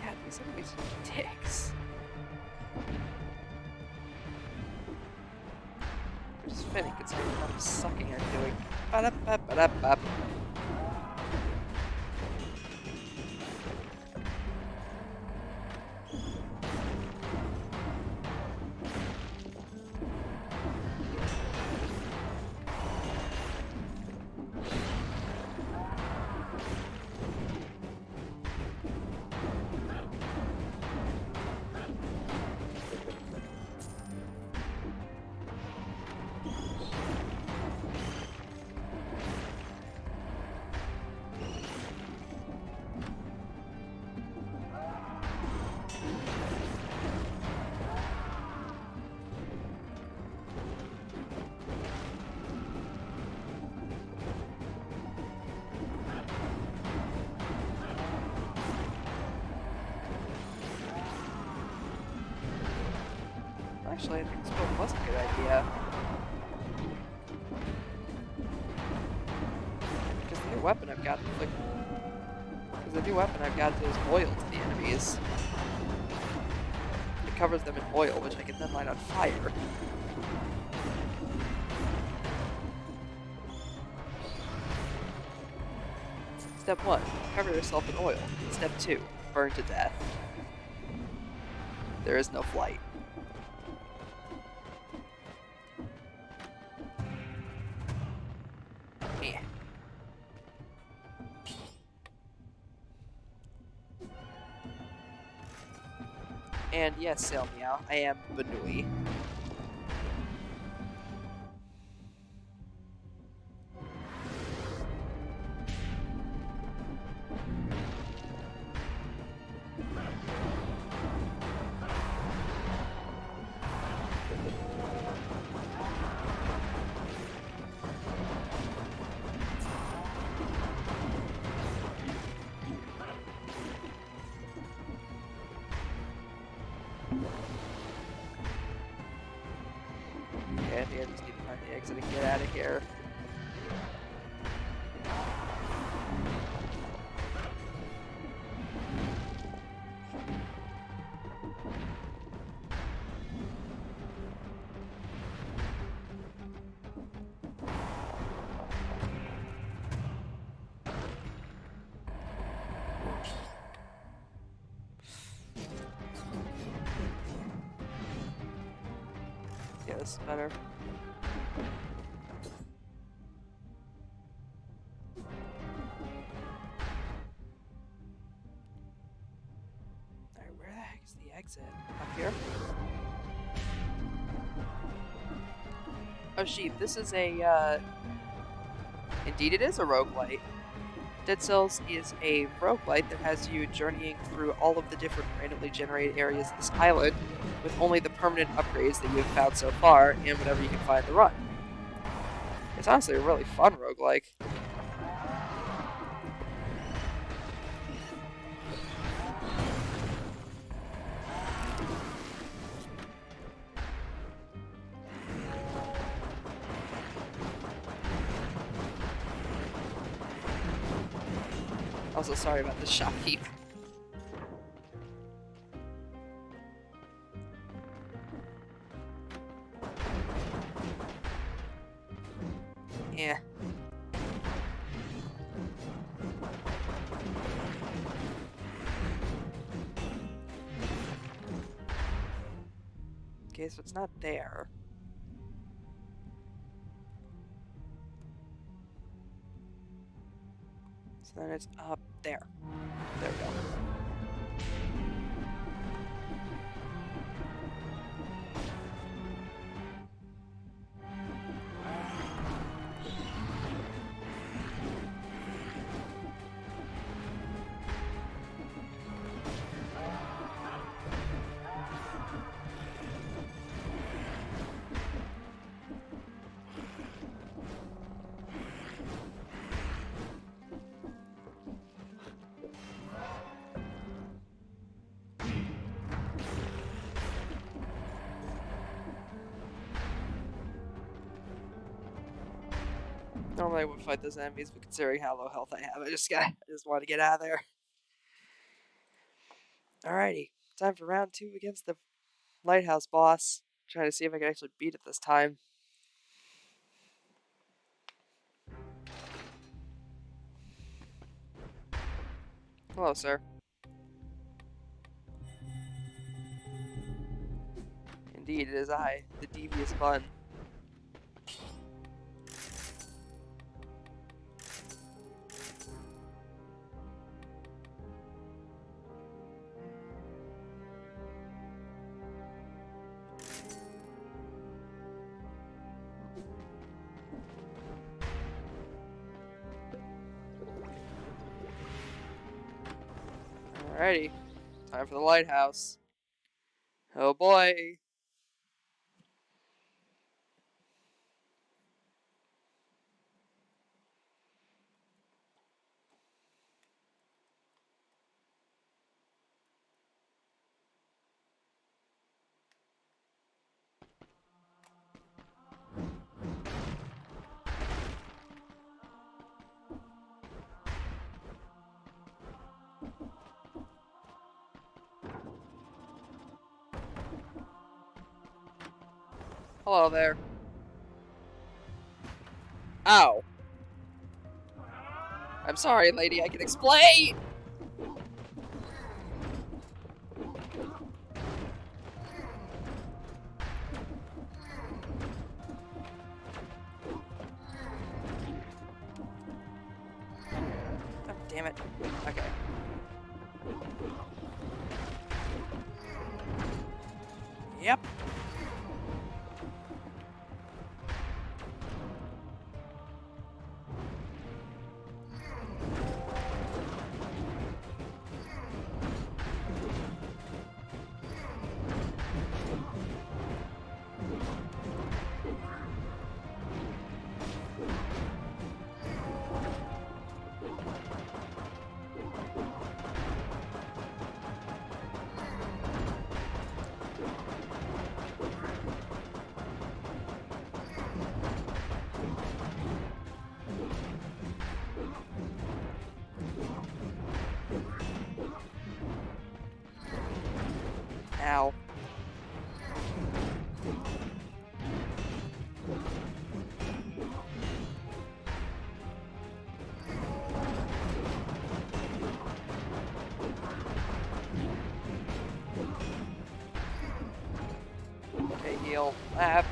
S1: God, these enemies are dicks. Which is fitting considering what I'm sucking at doing. Ba-da-ba-ba-da-ba. Actually, I think this build was a good idea. Because the new weapon I've got is oil to the enemies. It covers them in oil, which I can then light on fire. Step 1, cover yourself in oil. Step 2, burn to death. There is no flight. Yeah. And yes, Sail Meow, I am Banui. Okay, I think I just need to find the exit and get out of here. Yeah, this is better. Alright, where the heck is the exit? Up here? Oh, sheep, this is a, Indeed it is a roguelite. Dead Cells is a roguelite that has you journeying through all of the different randomly generated areas of this island with only the permanent upgrades that you have found so far and whatever you can find in the run. It's honestly a really fun roguelike. Also, sorry about the shopkeep. Yeah. Okay, so it's not there. So then it's up there. There we go. Normally I would fight those enemies, but considering how low health I have, I just want to get out of there. Alrighty, time for round 2 against the lighthouse boss. Try to see if I can actually beat it this time. Hello, sir. Indeed, it is I, the devious bun. Alrighty, time for the lighthouse. Oh boy. Hello there. Ow. I'm sorry, lady, I can explain! Oh, damn it. Okay. Yep. Ow. Okay, heal. Ah.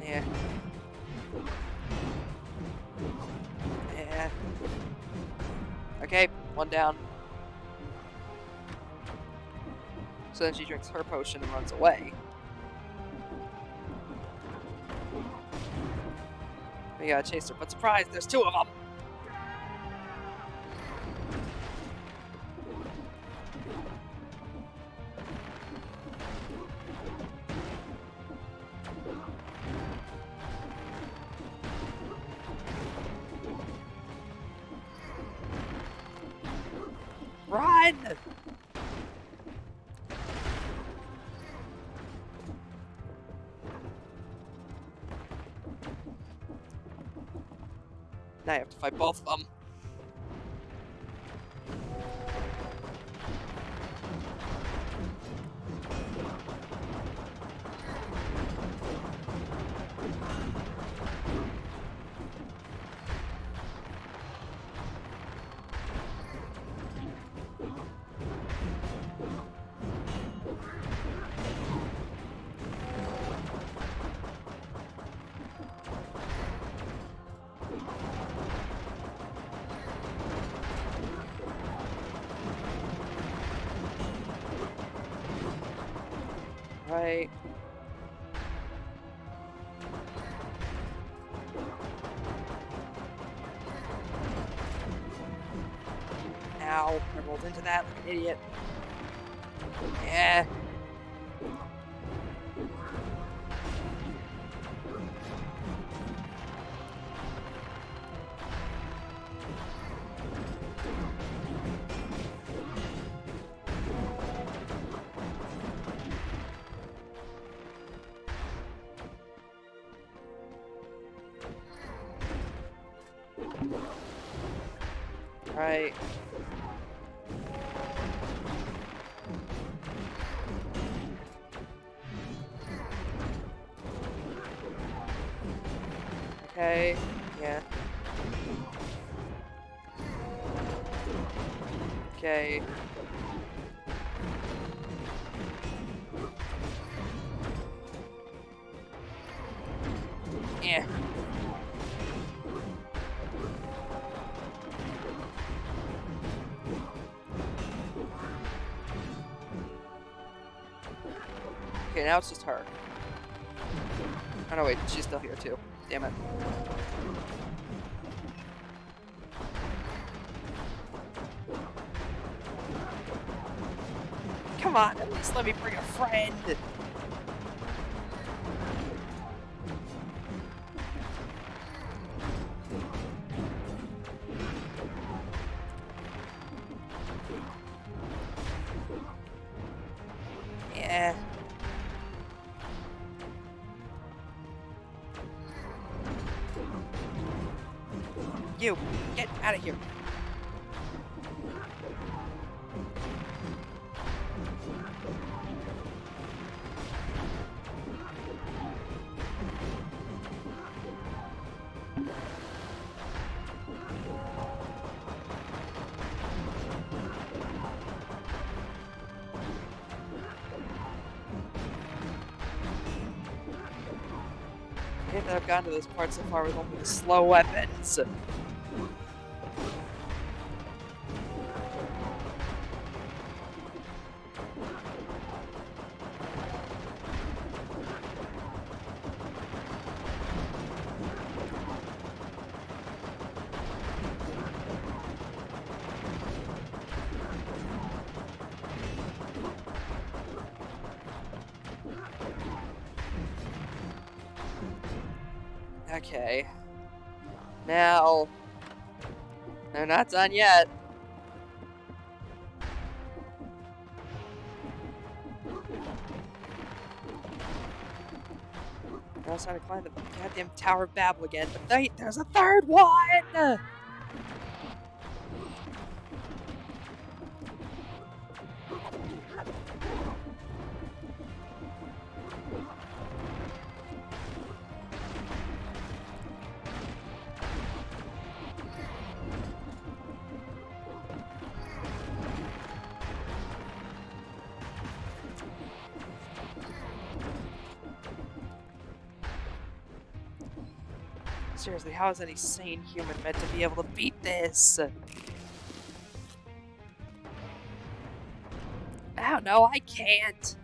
S1: Yeah. Yeah. Okay, one down. So then she drinks her potion and runs away. We gotta chase her, but surprise, there's two of them! Run! Now I have to fight both of them. Right. Ow, I rolled into that like an idiot. Yeah. Right. Okay. Yeah. Okay. Yeah. Okay, now it's just her. Oh no, wait, she's still here too. Damn it. Come on, at least let me bring a friend. Yeah. You, get out of here. I hate that I've gotten to this part so far with only the slow weapons. Okay. Now... They're not done yet. I was trying to climb the goddamn Tower of Babel again, but there's a third one! Seriously, how is any sane human meant to be able to beat this? I don't know, I can't.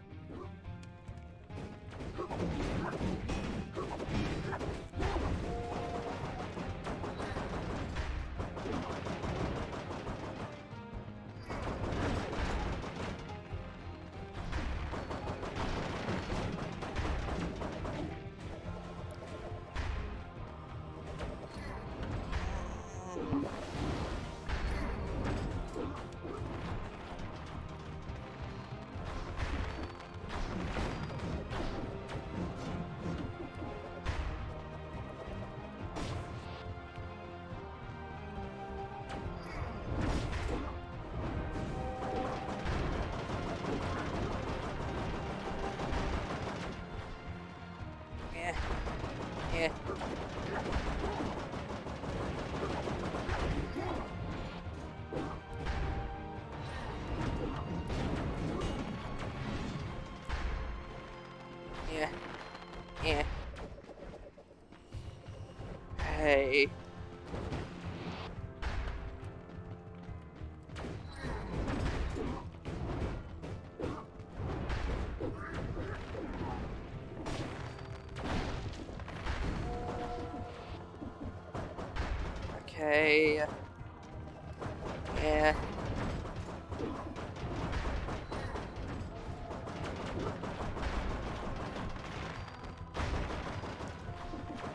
S1: Yeah. Yeah. Yeah. Hey. Okay. Yeah.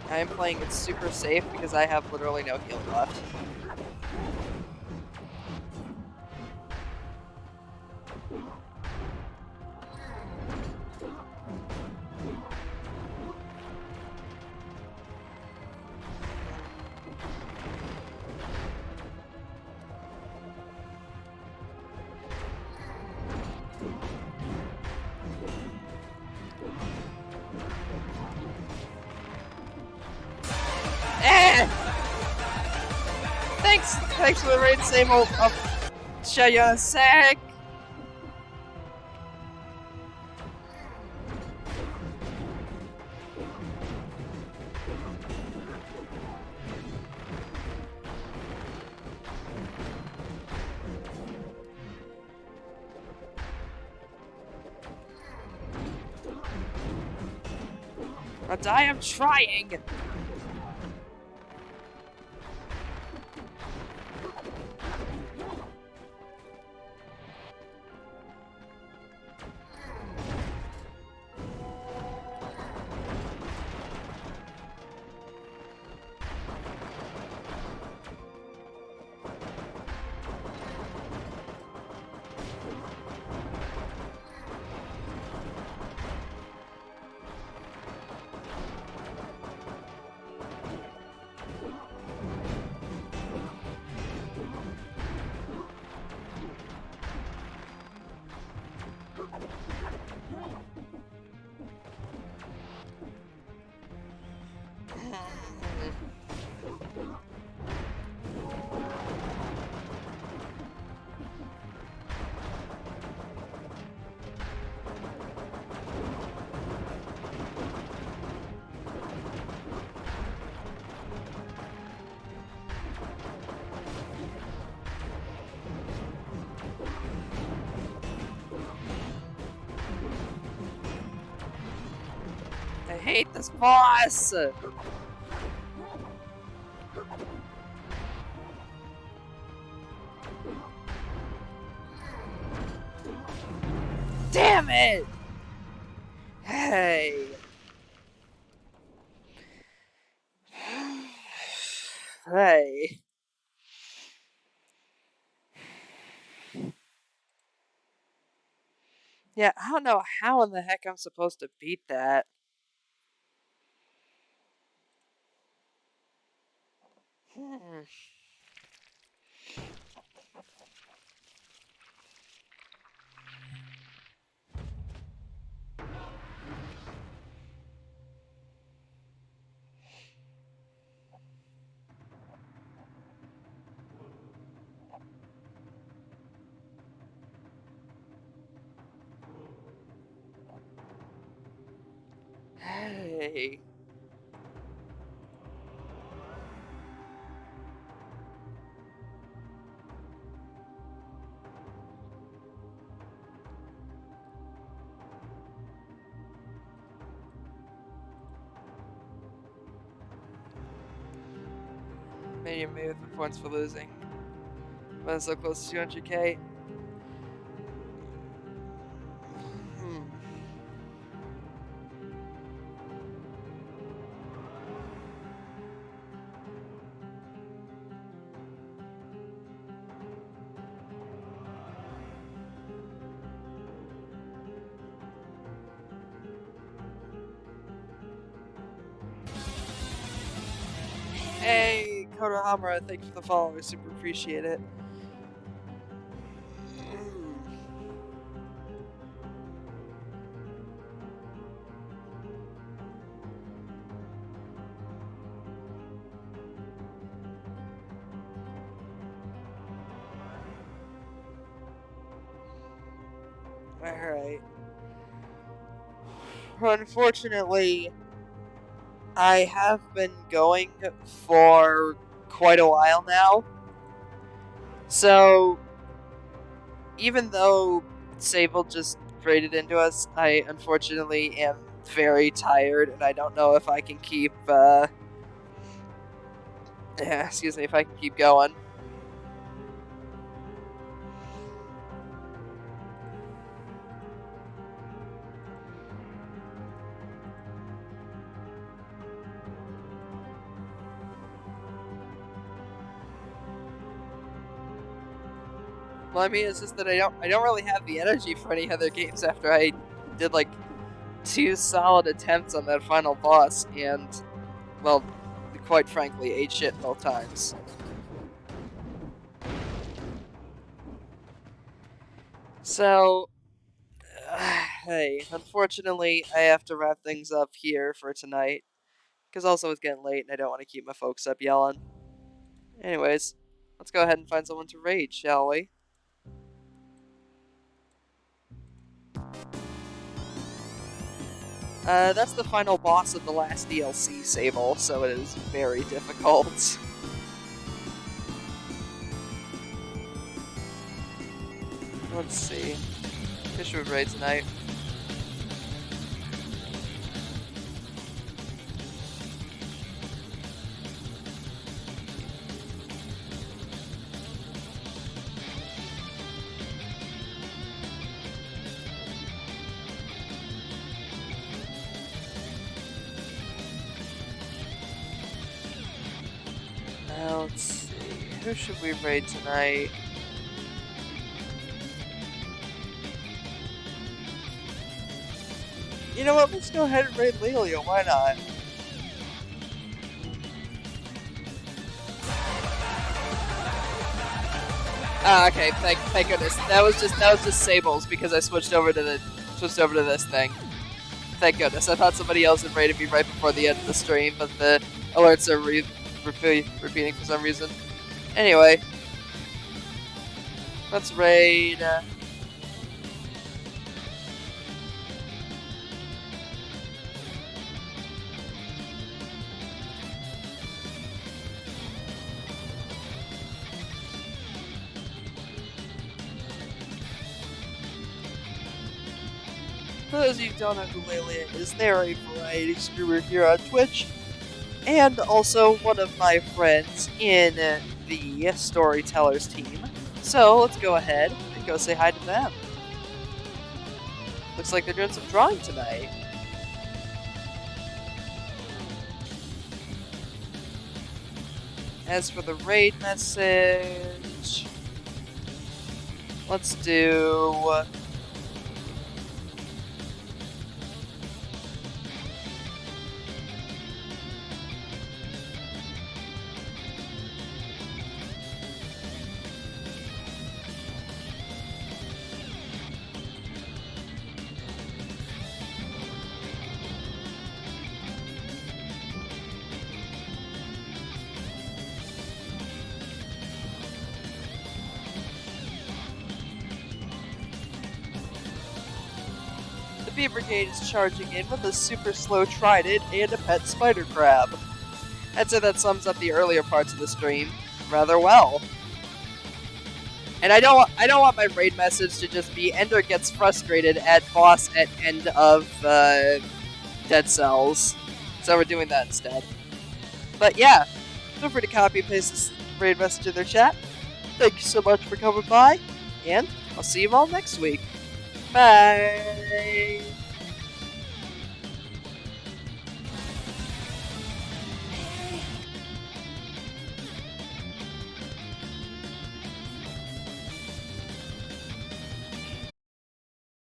S1: I am playing it super safe because I have literally no heal left. Thanks for the raid save. I'll show you in a sec. I'll die, I'm trying. hate this boss! Damn it! Hey. Hey. Yeah, I don't know how in the heck I'm supposed to beat that. Hey. Medium move and points for losing. But so close to 200k. Hey, Konohamura, thank you for the follow. I super appreciate it. Alright. Unfortunately, I have been going for quite a while now. So, even though Sable just raided into us, I unfortunately am very tired, and I don't know if I can keep, excuse me, if I can keep going. Well, I mean, it's just that I don't really have the energy for any other games after I did like 2 solid attempts on that final boss, and, well, quite frankly, ate shit both times. So, hey, unfortunately, I have to wrap things up here for tonight, because also it's getting late and I don't want to keep my folks up yelling. Anyways, let's go ahead and find someone to raid, shall we? That's the final boss of the last DLC, Sable, so it is very difficult. Let's see. Who should we raid tonight? Let's see. Who should we raid tonight? You know what? Let's go ahead and raid Lelio. Why not? Ah, okay. Thank goodness. That was just Sable's because I switched over to this thing. Thank goodness. I thought somebody else had raided me right before the end of the stream, but the alerts are repeating for some reason. Anyway, let's raid. For those of you who don't know who Lelia is, they are a variety streamer here on Twitch, and also one of my friends in the Storytellers team. So let's go ahead and go say hi to them. Looks like they're doing some drawing tonight. As for the raid message, let's do... Bee Brigade is charging in with a super slow trident and a pet spider crab. I'd say that sums up the earlier parts of the stream rather well. And I don't want my raid message to just be Ender gets frustrated at boss at end of Dead Cells. So we're doing that instead. But yeah, feel free to copy and paste this raid message in their chat. Thank you so much for coming by, and I'll see you all next week. Bye!